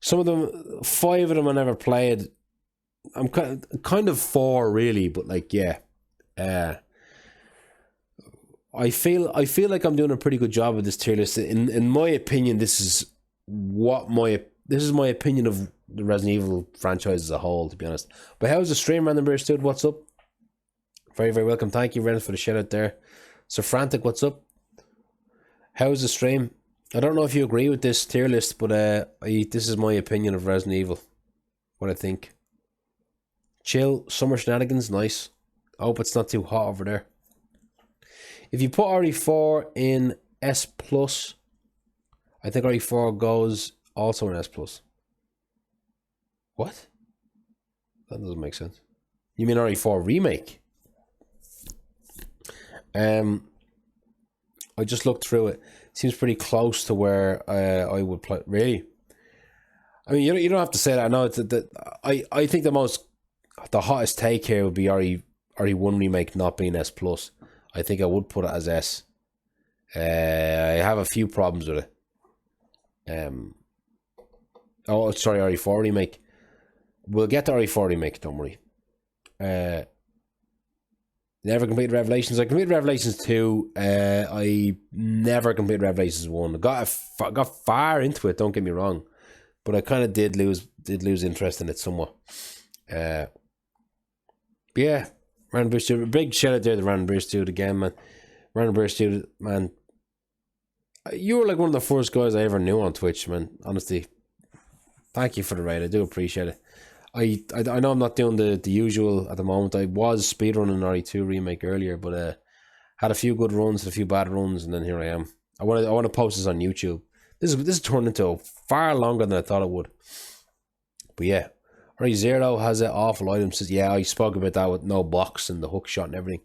Some of them, 5 of them I never played. I'm kind of 4 really, but like, yeah. I feel like I'm doing a pretty good job with this tier list. In my opinion, this is my opinion of the Resident Evil franchise as a whole, to be honest. But how's the stream, Random Bear Dude? What's up? Very, very welcome. Thank you, Ren, for the shout out there. So Frantic, what's up? How's the stream? I don't know if you agree with this tier list, but this is my opinion of Resident Evil. What I think. Chill, summer shenanigans, nice. I hope it's not too hot over there. If you put RE4 in S+, I think RE4 goes also in S+. What? That doesn't make sense. You mean RE4 remake? I just looked through it. Seems pretty close to where I would play. Really? I mean, you don't have to say that. I know I think the hottest take here would be RE1 remake not being S+. I think I would put it as S. I have a few problems with it. Oh, sorry, RE4 remake. We'll get to RE4 remake, don't worry. Never completed Revelations. I completed Revelations 2. I never completed Revelations 1. I got far into it, don't get me wrong. But I kind of did lose interest in it somewhat. Yeah, Random Bush Dude. Big shout out there to Random Bush Dude again, man. Random Bush Dude, man. You were like one of the first guys I ever knew on Twitch, man. Honestly. Thank you for the raid. I do appreciate it. I know I'm not doing the usual at the moment. I was speedrunning RE2 remake earlier, but had a few good runs, a few bad runs, and then here I am. I want to post this on YouTube. This is turned into far longer than I thought it would. But yeah, RE0 has awful items. Yeah, I spoke about that with no box and the hook shot and everything.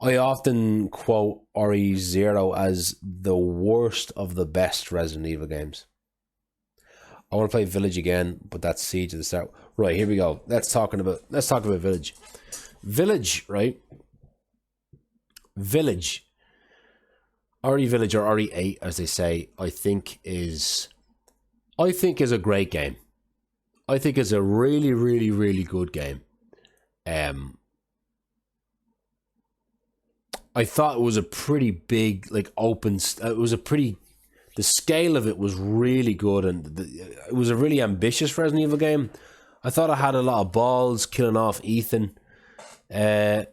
I often quote RE0 as the worst of the best Resident Evil games. I want to play Village again, but that's Siege at the start. Right, here we go. Let's talk about Village. Village, right? Village. RE Village or RE8, as they say, I think is I think is a great game. I think it's a really, really, really good game. I thought it was a pretty big, like, open. It was a pretty. The scale of it was really good, and it was a really ambitious Resident Evil game. I thought I had a lot of balls killing off Ethan. I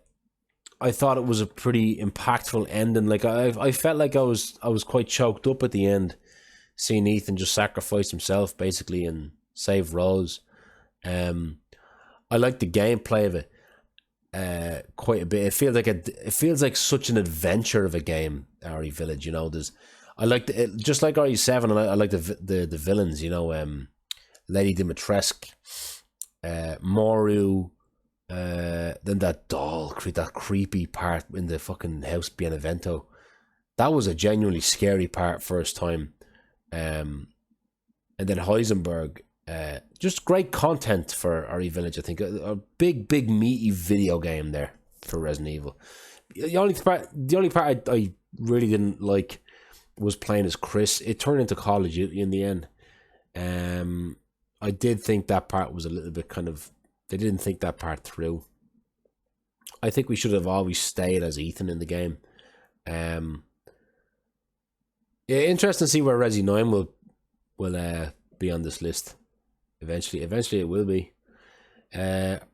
thought it was a pretty impactful ending. Like I felt like I was quite choked up at the end, seeing Ethan just sacrifice himself basically and save Rose. I like the gameplay of it quite a bit. It feels like such an adventure of a game. RE Village, you know. I like just like RE7. I like the villains, you know. Lady Dimitrescu, Moru. Then that doll, that creepy part in the fucking house Benevento. That was a genuinely scary part first time. And then Heisenberg. Just great content for RE Village, I think. A big meaty video game there for Resident Evil. The only part I really didn't like was playing as Chris. It turned into Call of Duty in the end. I did think that part was a little bit kind of... They didn't think that part through. I think we should have always stayed as Ethan in the game. Yeah, interesting to see where Resi 9 will be on this list. Eventually it will be.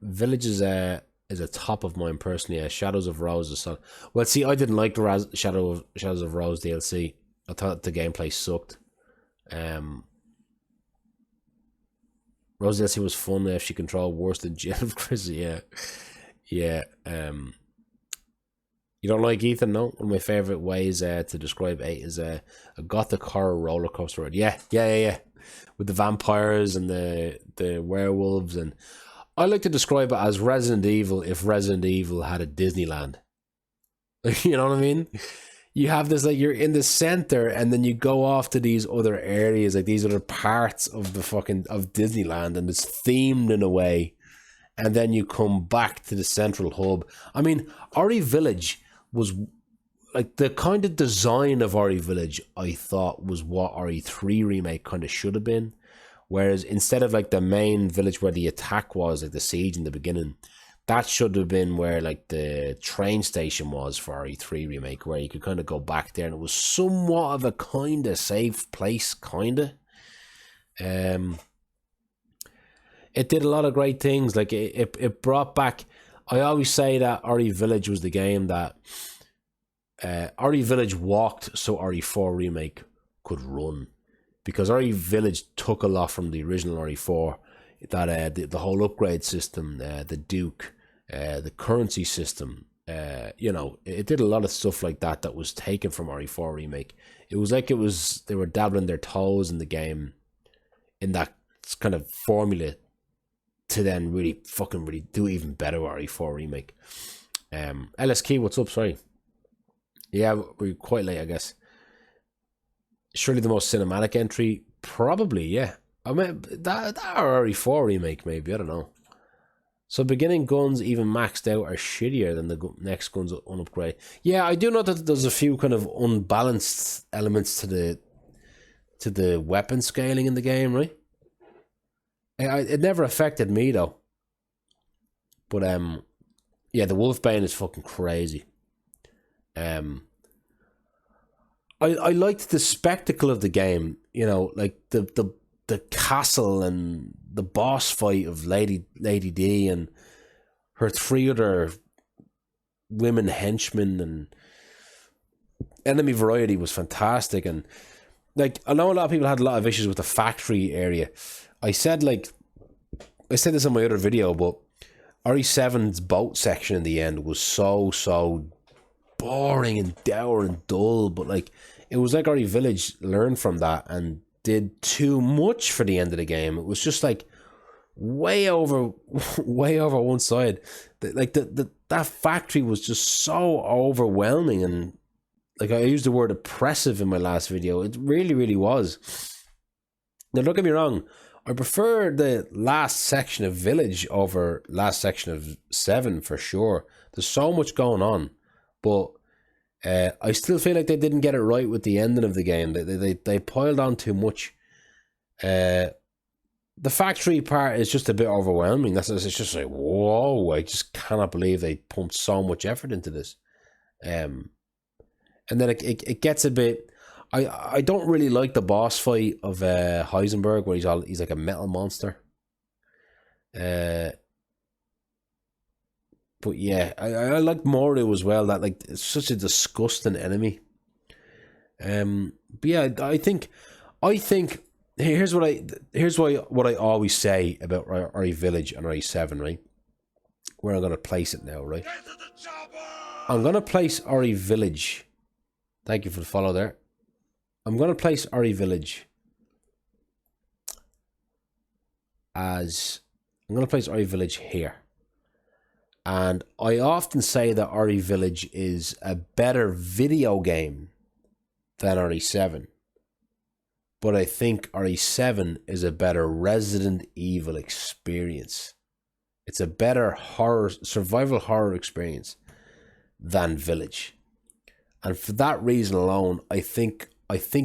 Village is a top of mine personally. Shadows of Rose is solid. Well, see, I didn't like the Shadows of Rose DLC. I thought the gameplay sucked. Rose DLC was fun if she controlled worse than Jill of Chris. Yeah. You don't like Ethan? No. One of my favorite ways to describe 8 is a gothic horror roller coaster ride. Yeah. With the vampires and the werewolves, and I like to describe it as Resident Evil if Resident Evil had a Disneyland. You know what I mean? You have this, like, you're in the center, and then you go off to these other areas, like these other parts of of Disneyland, and it's themed in a way, and then you come back to the central hub. I mean, RE Village was like the kind of design of RE Village I thought was what RE3 remake kind of should have been. Whereas instead of like the main village where the attack was, like the siege in the beginning, that should have been where like the train station was for RE3 remake, where you could kind of go back there, and it was somewhat of a kind of safe place, kind of. It did a lot of great things. Like it brought back. I always say that RE Village was the game that RE Village walked so RE4 remake could run, because RE Village took a lot from the original RE4. That the whole upgrade system, the Duke, the currency system, you know, it did a lot of stuff like that was taken from RE4 remake. It was like they were dabbling their toes in the game, in that kind of formula, to then really do even better with RE4 remake. LS Key, what's up? Sorry. Yeah, we're quite late, I guess. Surely the most cinematic entry, probably, yeah. I mean, that RE4 remake, maybe, I don't know. So beginning guns, even maxed out, are shittier than the next guns on upgrade. Yeah, I do know that there's a few kind of unbalanced elements to the weapon scaling in the game, right? It never affected me though. But yeah, the Wolfbane is fucking crazy. I liked the spectacle of the game, you know, like the castle and the boss fight of Lady D and her 3 other women henchmen, and enemy variety was fantastic. And like, I know a lot of people had a lot of issues with the factory area. I said this in my other video, but RE7's boat section in the end was so boring and dour and dull, but like, it was like RE Village learned from that and did too much for the end of the game. It was just like way over one side. That factory was just so overwhelming, and like, I used the word oppressive in my last video. It really was. Now, don't get me wrong, I prefer the last section of Village over last section of 7 for sure. There's so much going on, but I still feel like they didn't get it right with the ending of the game. They piled on too much. The factory part is just a bit overwhelming. It's just like, whoa, I just cannot believe they pumped so much effort into this. And then it gets a bit. I don't really like the boss fight of Heisenberg, where he's like a metal monster. But yeah, I like Moru as well. That like it's such a disgusting enemy. But yeah, I think here's what I always say about RE Village and RE7, right? Where I'm gonna place it now, right? I'm gonna place RE Village. Thank you for the follow there. I'm gonna place RE Village here. And I often say that RE Village is a better video game than RE7. But I think RE7 is a better Resident Evil experience. It's a better survival horror experience than Village. And for that reason alone, I think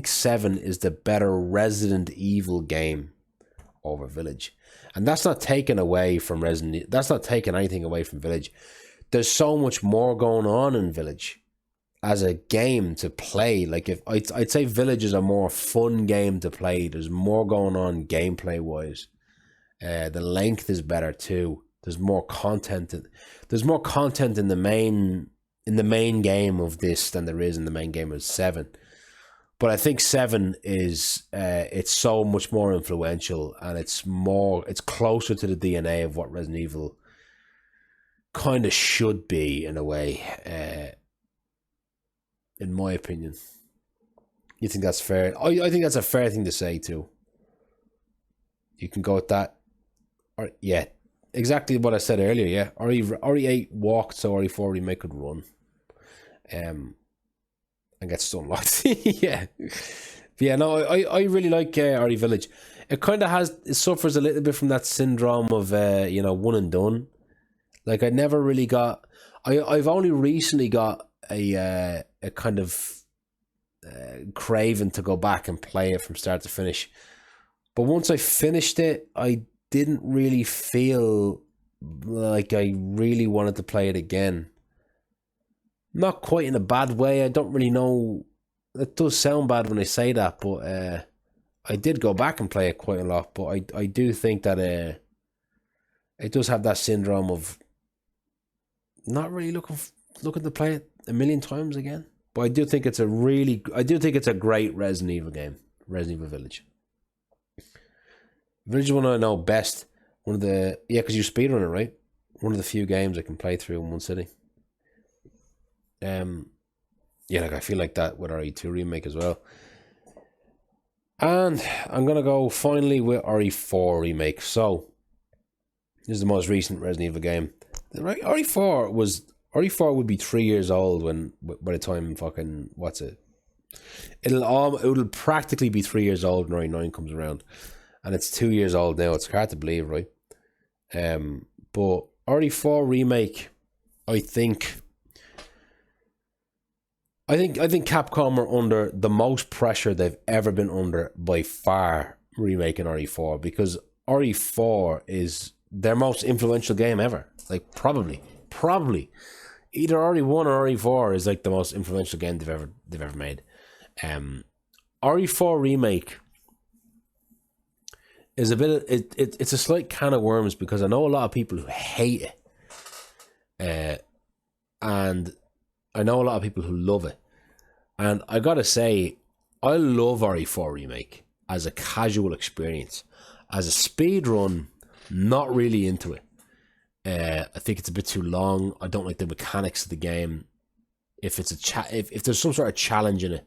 7 is the better Resident Evil game over Village. And that's not taken away from that's not taking anything away from Village. There's so much more going on in Village as a game to play. Like, if I'd say Village is a more fun game to play. There's more going on gameplay wise. The length is better too. There's more content. There's more content in the main game of this than there is in the main game of 7. But I think 7 is it's so much more influential, and it's closer to the DNA of what Resident Evil kind of should be in a way. In my opinion, you think that's fair? I think that's a fair thing to say too. You can go with that, or yeah, exactly what I said earlier. Yeah, RE8 walked, so RE4 remake could run, and get stun locked. Yeah, but yeah. No, I really like RE Village. It kind of suffers a little bit from that syndrome of one and done. Like, I never really got. I've only recently got a kind of craving to go back and play it from start to finish. But once I finished it, I didn't really feel like I really wanted to play it again. Not quite in a bad way. I don't really know. It does sound bad when I say that, but I did go back and play it quite a lot. But I do think that it does have that syndrome of not really looking to play it a million times again. But I do think it's a great Resident Evil game. Resident Evil Village. Village is one I know best. Because you speedrun it, right? One of the few games I can play through in one sitting. I feel like that with RE2 remake as well. And I'm gonna go finally with RE4 remake. So this is the most recent Resident Evil game. RE4 would be 3 years old by the time fucking it'll practically be 3 years old when RE9 comes around, and it's 2 years old now. It's hard to believe, right? But RE4 remake, I think Capcom are under the most pressure they've ever been under by far remaking RE4, because RE4 is their most influential game ever. Like, probably either RE1 or RE4 is like the most influential game they've ever made. RE4 remake is a bit it's a slight can of worms, because I know a lot of people who hate it, and I know a lot of people who love it. And I gotta say, I love RE4 remake as a casual experience. As a speed run, not really into it. I think it's a bit too long. I don't like the mechanics of the game. If it's if there's some sort of challenge in it,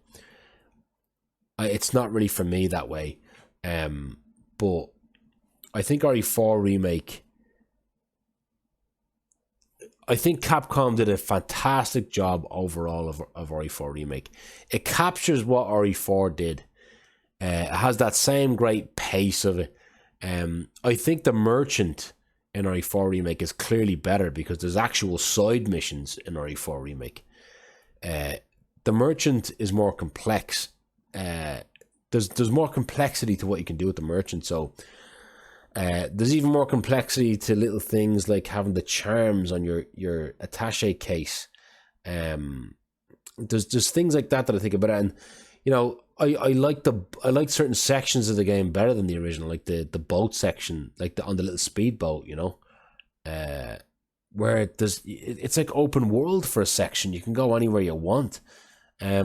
it's not really for me that way. But I think RE4 remake, I think Capcom did a fantastic job overall of RE4 remake. It captures what RE4 did. It has that same great pace of it. I think the merchant in RE4 remake is clearly better, because there's actual side missions in RE4 remake. The merchant is more complex. The there's more complexity to what you can do with the merchant. So there's even more complexity to little things like having the charms on your attaché case. There's things like that I think about it, and you know, I like certain sections of the game better than the original, like the boat section, like on the little speedboat, you know, where it's like open world for a section. You can go anywhere you want. I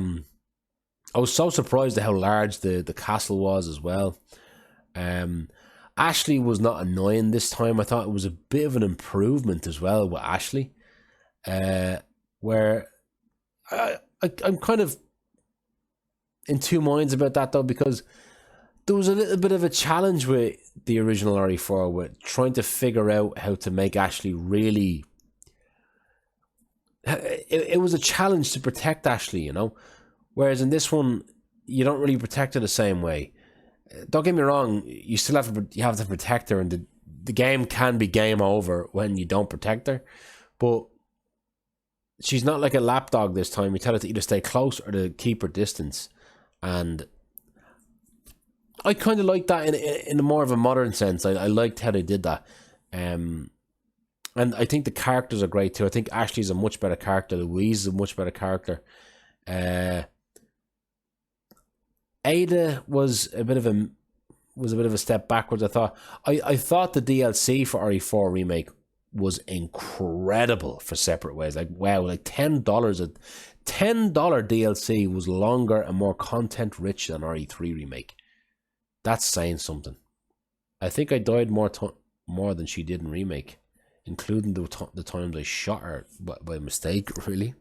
was so surprised at how large the castle was as well. Ashley was not annoying this time. I thought it was a bit of an improvement as well with Ashley, where I'm kind of in two minds about that though, because there was a little bit of a challenge with the original RE4 with trying to figure out how to make Ashley really. It was a challenge to protect Ashley, you know, whereas in this one you don't really protect her the same way. Don't get me wrong, you still have to protect her, and the game can be game over when you don't protect her, but she's not like a lapdog this time. You tell her to either stay close or to keep her distance, and I kind of like that in a more of a modern sense. I liked how they did that, and I think the characters are great too. I think Ashley's a much better character. Louise is a much better character. Ada was a bit of a step backwards. I thought the DLC for RE4 remake was incredible for Separate Ways. Like, wow, like $10 DLC was longer and more content rich than RE3 remake. That's saying something. I think I died more than she did in remake, including the times I shot her by mistake, really.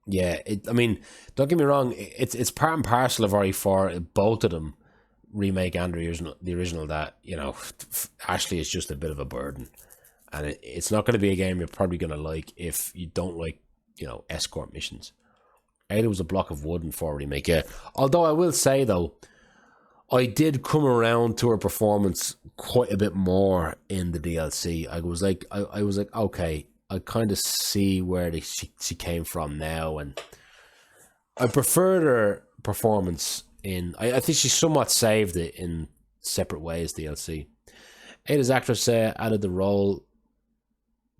Yeah, I mean, don't get me wrong. It's part and parcel of RE4, both of them, remake and the original. That, you know, Ashley is just a bit of a burden, and it's not going to be a game you're probably going to like if you don't like, you know, escort missions. Ada was a block of wood in 4 remake. Yeah, although I will say though, I did come around to her performance quite a bit more in the DLC. I was like, okay, I kind of see where she came from now, and I preferred her performance in. I think she somewhat saved it in Separate Ways DLC. Ada's actress added the role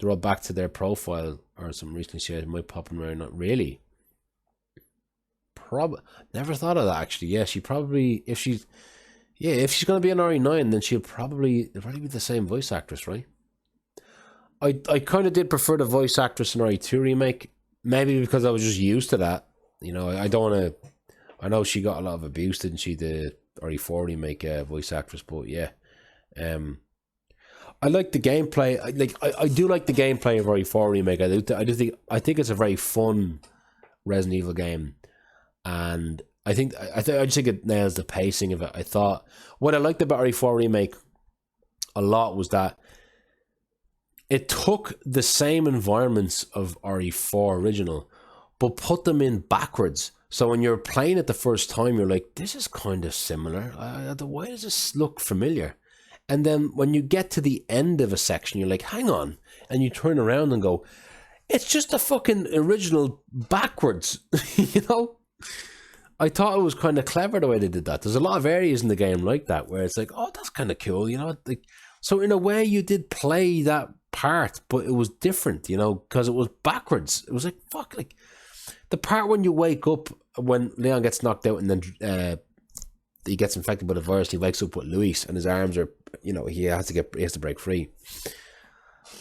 back to their profile or something recently. She might pop in there. Not really. Never thought of that actually. Yeah, she probably if she's gonna be an RE9, then it'll probably be the same voice actress, right? I kind of did prefer the voice actress in RE2 remake, maybe because I was just used to that. You know, I don't want to. I know she got a lot of abuse, didn't she? The RE4 remake voice actress, but yeah, I like the gameplay. I do like the gameplay of RE4 remake. I think it's a very fun Resident Evil game, and I just think it nails the pacing of it. I thought what I liked about RE4 remake a lot was that it took the same environments of RE4 original, but put them in backwards. So when you're playing it the first time, you're like, this is kind of similar. Why does this look familiar? And then when you get to the end of a section, you're like, hang on. And you turn around and go, it's just the fucking original backwards. You know? I thought it was kind of clever the way they did that. There's a lot of areas in the game like that where it's like, oh, that's kind of cool. You know? So in a way, you did play that part, but it was different, you know, because it was backwards. It was like, fuck, like the part when you wake up, when Leon gets knocked out and then he gets infected by the virus, he wakes up with Luis and his arms are, you know, he has to break free.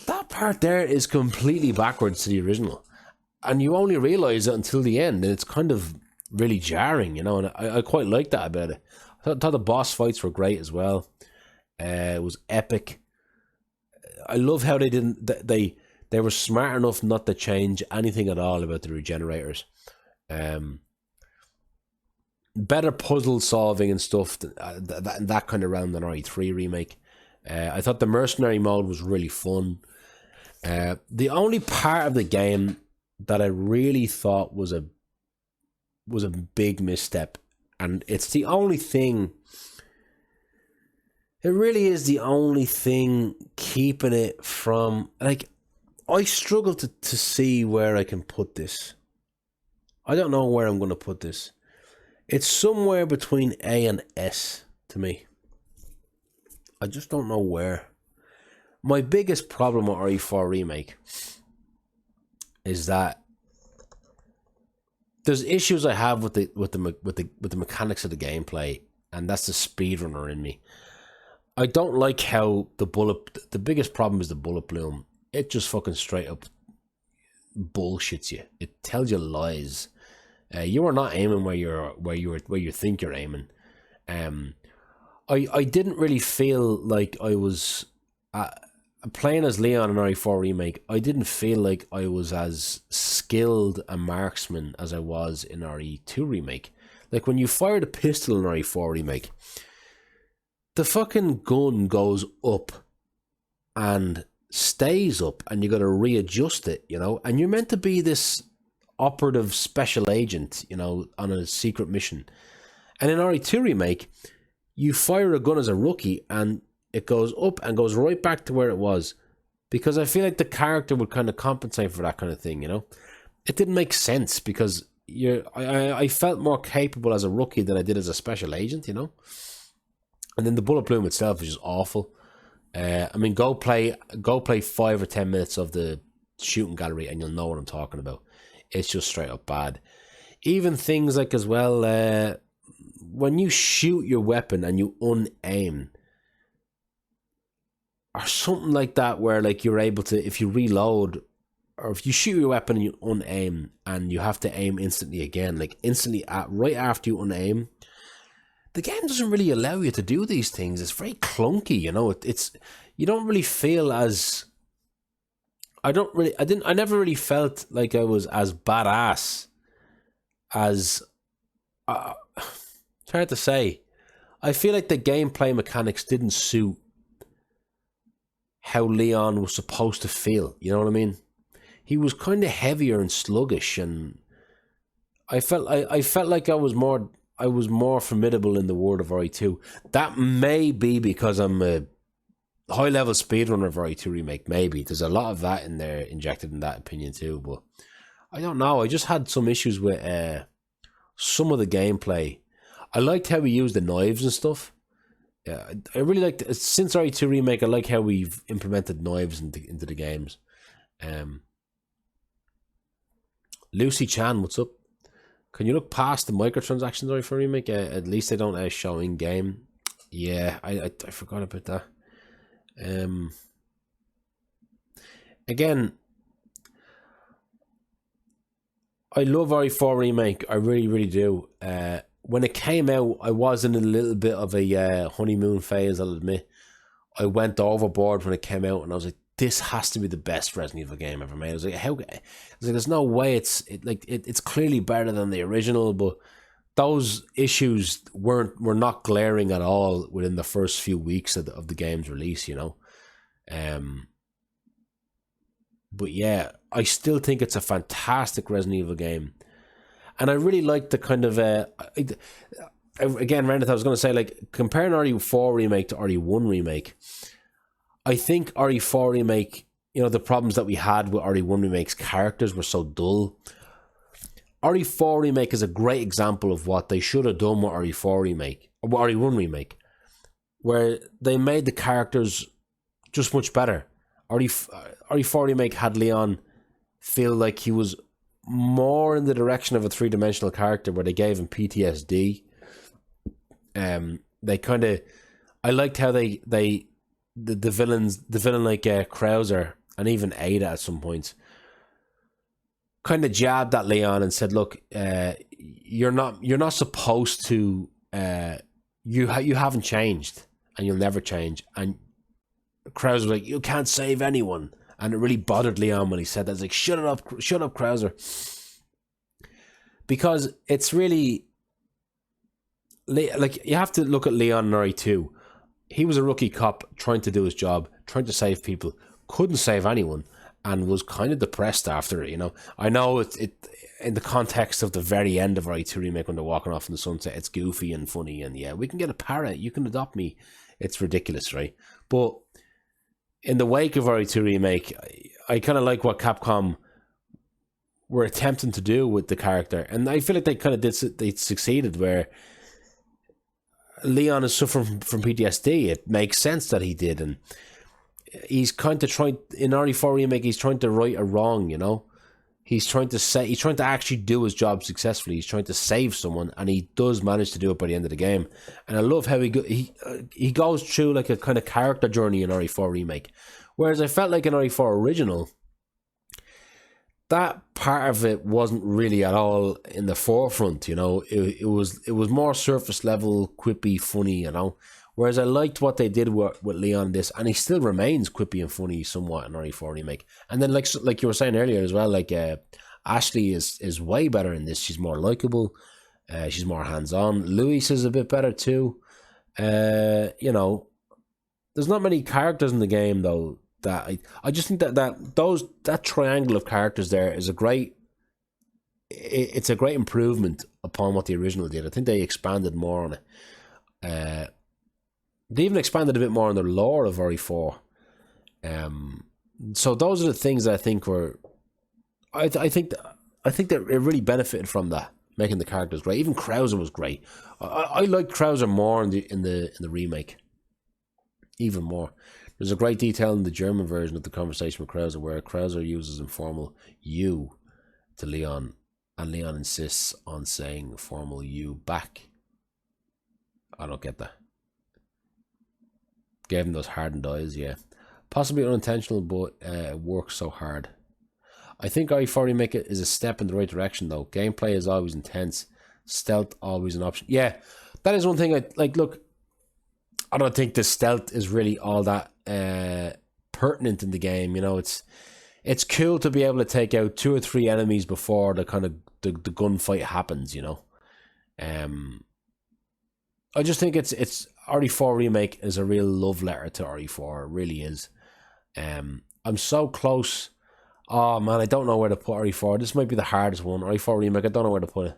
That part there is completely backwards to the original, and you only realize it until the end, and it's kind of really jarring, you know, and I quite like that about it. I thought the boss fights were great as well. It was epic. I love how they were smart enough not to change anything at all about the regenerators. Better puzzle solving and stuff that kind of realm than RE3 remake. I thought the mercenary mode was really fun. The only part of the game that I really thought was a big misstep, and it's the only thing. It really is the only thing keeping it from, like, I struggle to see where I can put this. I don't know where I'm going to put this. It's somewhere between A and S to me. I just don't know where. My biggest problem with RE4 Remake is that there's issues I have with the mechanics of the gameplay, and that's the speedrunner in me. I don't like how the biggest problem is the bullet bloom. It just fucking straight up bullshits you. It tells you lies. You are not aiming where you think you're aiming. I didn't really feel like I was playing as Leon in RE4 Remake. I didn't feel like I was as skilled a marksman as I was in RE2 Remake. Like when you fire the pistol in RE4 Remake, the fucking gun goes up and stays up, and you got to readjust it, you know. And you're meant to be this operative special agent, you know, on a secret mission. And in RE2 Remake, you fire a gun as a rookie and it goes up and goes right back to where it was, because I feel like the character would kind of compensate for that kind of thing, you know. It didn't make sense because I felt more capable as a rookie than I did as a special agent, you know. And then the bullet bloom itself is just awful. I mean, go play 5 or 10 minutes of the shooting gallery and you'll know what I'm talking about. It's just straight up bad. Even things like as well, when you shoot your weapon and you unaim, or something like that, where like you're able to, if you reload, or if you shoot your weapon and you unaim and you have to aim instantly again, like instantly right after you unaim, the game doesn't really allow you to do these things. It's very clunky, you know. It's you don't really feel as I never really felt like I was as badass as it's hard to say. I feel like the gameplay mechanics didn't suit how Leon was supposed to feel. You know what I mean? He was kind of heavier and sluggish, and I felt like I was more formidable in the world of RE2. That may be because I'm a high level speedrunner of RE2 Remake. Maybe there's a lot of that in there injected in that opinion too, but I don't know. I just had some issues with some of the gameplay. I liked how we used the knives and stuff. Yeah, I really liked it. Since RE2 Remake, I like how we've implemented knives into the games. Lucy Chan, what's up? Can you look past the microtransactions RE4 Remake? At least they don't show in game. Yeah, I forgot about that. Again, I love RE4 Remake. I really, really do. When it came out, I was in a little bit of a honeymoon phase, I'll admit. I went overboard when it came out, and I was like, this has to be the best Resident Evil game ever made. I was like, there's no way it's clearly better than the original, but those issues were not glaring at all within the first few weeks of the game's release, you know. But yeah, I still think it's a fantastic Resident Evil game. And I really like the kind of again, Reneth, I was going to say, like, comparing RE4 Remake to RE1 Remake, I think RE4 Remake, you know, the problems that we had with RE1 Remake's characters were so dull. RE4 Remake is a great example of what they should have done with RE4 Remake, or RE1 Remake, where they made the characters just much better. RE4 Remake had Leon feel like he was more in the direction of a three-dimensional character, where they gave him PTSD. They kind of, I liked how the villain like Krauser and even Ada at some points kind of jabbed at Leon and said, "Look, you're not supposed to. You haven't changed, and you'll never change." And Krauser was like, "You can't save anyone." And it really bothered Leon when he said that. It's like, shut up, Krauser. Because it's really, like, you have to look at Leon in RE2. He was a rookie cop trying to do his job, trying to save people, couldn't save anyone, and was kind of depressed after it, you know. I know it in the context of the very end of RE2 Remake when they're walking off in the sunset, it's goofy and funny, and yeah, we can get a parrot, you can adopt me. It's ridiculous, right? But in the wake of RE2 Remake, I kind of like what Capcom were attempting to do with the character, and I feel like they kind of did. They succeeded where Leon is suffering from PTSD. It makes sense that he did, and he's kind of trying in RE4 remake. He's trying to right a wrong, you know. He's trying to actually do his job successfully. He's trying to save someone, and he does manage to do it by the end of the game. And I love how he goes through like a kind of character journey in RE4 remake, whereas I felt like in RE4 original, that part of it wasn't really at all in the forefront. You know, it was more surface level, quippy, funny. You know, whereas I liked what they did with Leon in this, and he still remains quippy and funny somewhat in RE4 remake. And then like you were saying earlier as well, like Ashley is way better in this. She's more likable. She's more hands on. Luis is a bit better too. You know, there's not many characters in the game though. That I just think that triangle of characters there is it's a great improvement upon what the original did. I think they expanded more on it. They even expanded a bit more on the lore of RE4. So those are the things that I think were. I think that it really benefited from that, making the characters great. Even Krauser was great. I like Krauser more in the remake. Even more. There's a great detail in the German version of the conversation with Krauser where Krauser uses informal "you" to Leon, and Leon insists on saying formal "you" back. I don't get that. Gave him those hardened eyes, yeah. Possibly unintentional, but it works so hard. I think RE4 Remake is a step in the right direction, though. Gameplay is always intense. Stealth always an option. Yeah, that is one thing I like. Look, I don't think the stealth is really all that pertinent in the game. You know, it's cool to be able to take out 2 or 3 enemies before the kind of the gunfight happens. You know, I just think it's RE4 Remake is a real love letter to RE4. It really is. I'm so close. Oh man, I don't know where to put RE4. This might be the hardest one. RE4 Remake, I don't know where to put it.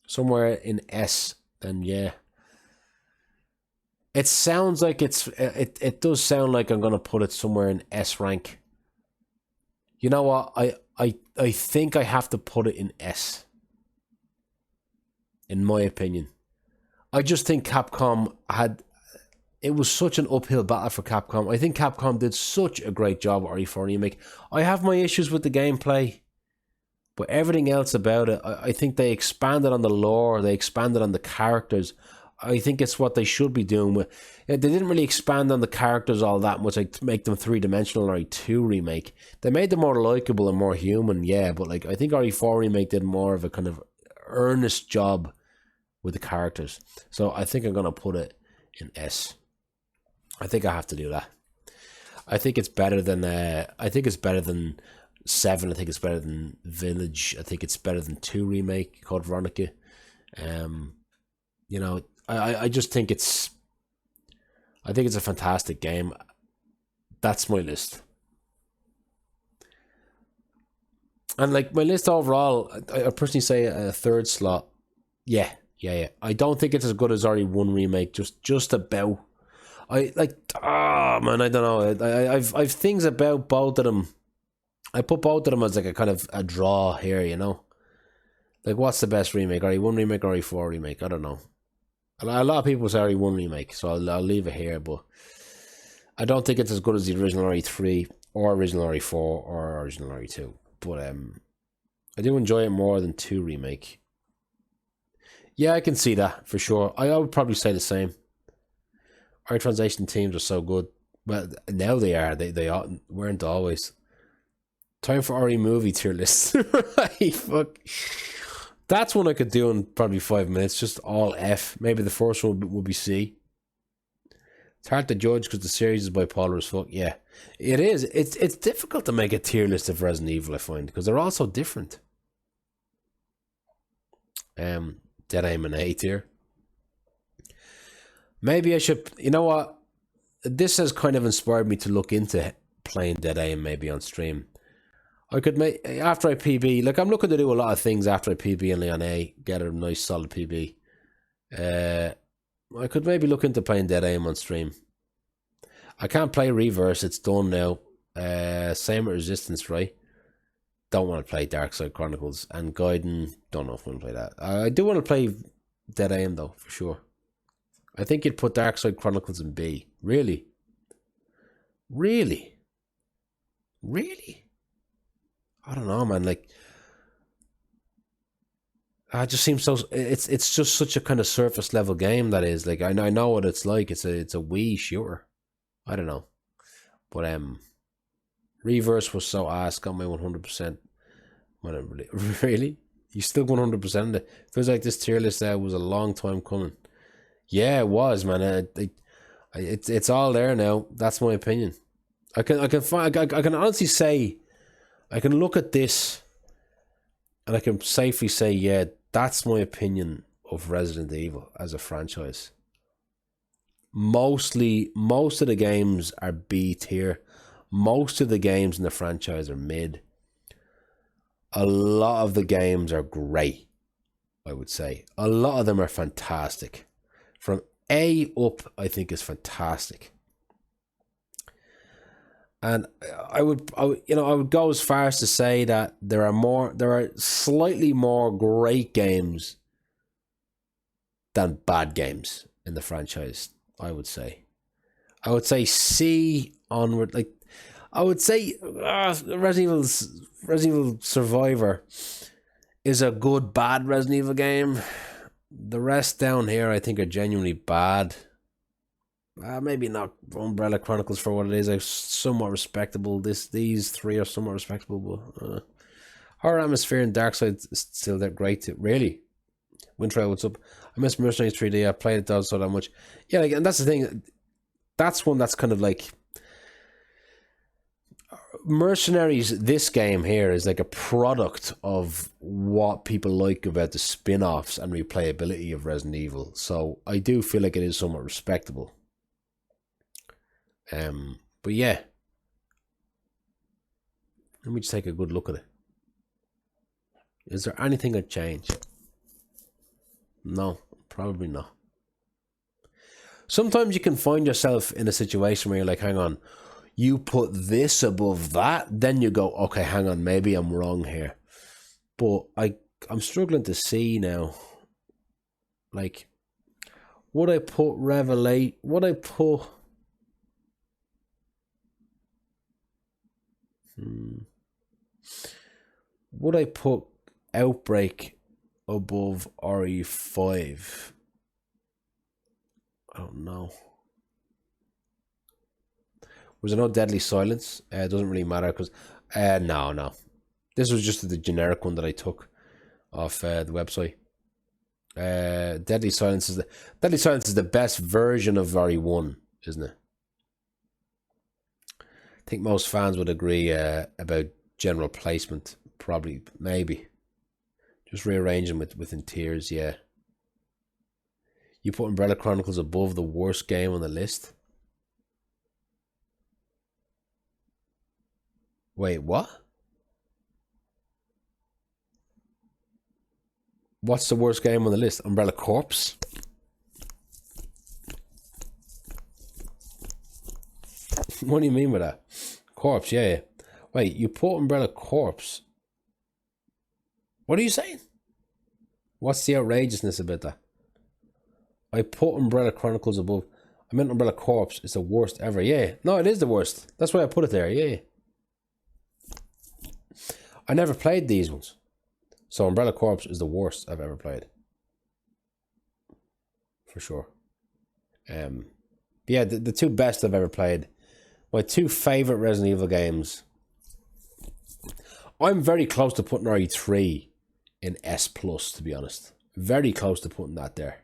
Somewhere in S, then yeah. It sounds like it does sound like I'm gonna put it somewhere in S rank. You know what? I think I have to put it in S. In my opinion. I just think Capcom it was such an uphill battle for Capcom. I think Capcom did such a great job at RE4 Remake. I have my issues with the gameplay, but everything else about it, I think they expanded on the lore, they expanded on the characters. I think it's what they should be doing. They didn't really expand on the characters all that much, like to make them 3-dimensional in RE2 Remake. They made them more likable and more human, yeah, but like I think RE4 Remake did more of a kind of earnest job with the characters. So I think I'm going to put it in S. I think I have to do that. I think it's better than 7. I think it's better than Village. I think it's better than 2 Remake, Code Veronica. You know, I just think it's a fantastic game. That's my list. And like my list overall, I personally say a third slot. Yeah. I don't think it's as good as RE1 Remake. Just about. I don't know. I've things about both of them. I put both of them as like a kind of a draw here, you know. Like, what's the best remake? RE1 Remake or RE4 Remake? I don't know. A lot of people say RE1 Remake, so I'll leave it here, but I don't think it's as good as the original RE3 or original RE4 or original RE2. But I do enjoy it more than 2 Remake. Yeah, I can see that for sure. I would probably say the same. Our translation teams are so good. Well, now they are. They weren't always. Time for RE movie tier list. Right, fuck. That's one I could do in probably 5 minutes. Just all F. Maybe the first one will be C. It's hard to judge because the series is bipolar as fuck. Yeah, it is. It's difficult to make a tier list of Resident Evil, I find, because they're all so different. Dead Aim and A tier. Maybe I should. You know what? This has kind of inspired me to look into playing Dead Aim maybe on stream. I could make after I PB. Like I'm looking to do a lot of things after I PB and Leon A. Get a nice solid PB. I could maybe look into playing Dead Aim on stream. I can't play Reverse. It's done now. Same with Resistance, right? don't want to play Darkside Chronicles, and Gaiden, don't know if I want to play that. I do want to play Dead Aim though, for sure. I think you'd put Darkside Chronicles in B. Really? Really? Really? I don't know, man. Like, it just seems so. It's just such a kind of surface level game that is. Like, I know what it's like. It's a Wii shooter. I don't know, but Reverse was so ass. Got my 100%. Really? You still 100% it? Feels like this tier list was a long time coming. Yeah, it was, man. It's all there now. That's my opinion. I can honestly say, I can look at this, and I can safely say, yeah, that's my opinion of Resident Evil as a franchise. Most of the games are B tier. Most of the games in the franchise are mid. A lot of the games are great, I would say. A lot of them are fantastic. From A up, I think is fantastic. And I would go as far as to say that there are slightly more great games than bad games in the franchise, I would say. I would say C onward. Like, I would say Resident Evil Survivor is a good bad Resident Evil game. The rest down here I think are genuinely bad. Maybe not Umbrella Chronicles for what it is. Like, somewhat respectable. These three are somewhat respectable, but Horror Atmosphere and Darkside is still that great too. Really? Wintrail, what's up? I miss Mercenaries 3D. I played it so that much. Yeah, like, and that's the thing. That's one that's kind of like Mercenaries. This game here is like a product of what people like about the spin-offs and replayability of Resident Evil. So I do feel like it is somewhat respectable. But yeah, let me just take a good look at it. Is there anything I'd change? No, probably not. Sometimes you can find yourself in a situation where you're like, hang on, you put this above that, then you go, okay, hang on, maybe I'm wrong here. But I'm struggling to see now. Like, would I put would I put Outbreak above RE5? I don't know. Was there no Deadly Silence? It doesn't really matter because no. This was just the generic one that I took off the website. Deadly Silence is the best version of RE1, isn't it? I think most fans would agree about general placement. Probably, maybe. Just rearranging within tiers, yeah. You put Umbrella Chronicles above the worst game on the list? Wait, what? What's the worst game on the list? Umbrella Corpse? What do you mean by that? Corpse, yeah. Wait, you put Umbrella Corpse. What are you saying? What's the outrageousness about that? I put Umbrella Chronicles above. I meant Umbrella Corpse is the worst ever. Yeah. No, it is the worst. That's why I put it there. Yeah. I never played these ones. So Umbrella Corpse is the worst I've ever played. For sure. Yeah, the two best I've ever played. My two favourite Resident Evil games. I'm very close to putting RE3 in S+, to be honest. Very close to putting that there.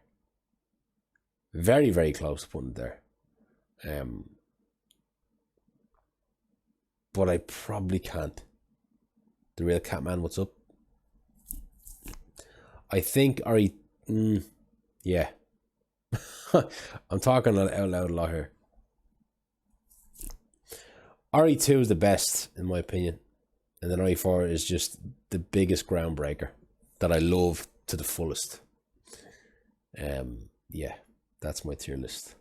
Very, very close to putting it there. But I probably can't. The Real Catman, what's up? I think yeah. I'm talking out loud a lot here. RE2 is the best, in my opinion. And then RE4 is just the biggest groundbreaker that I love to the fullest. Yeah, that's my tier list.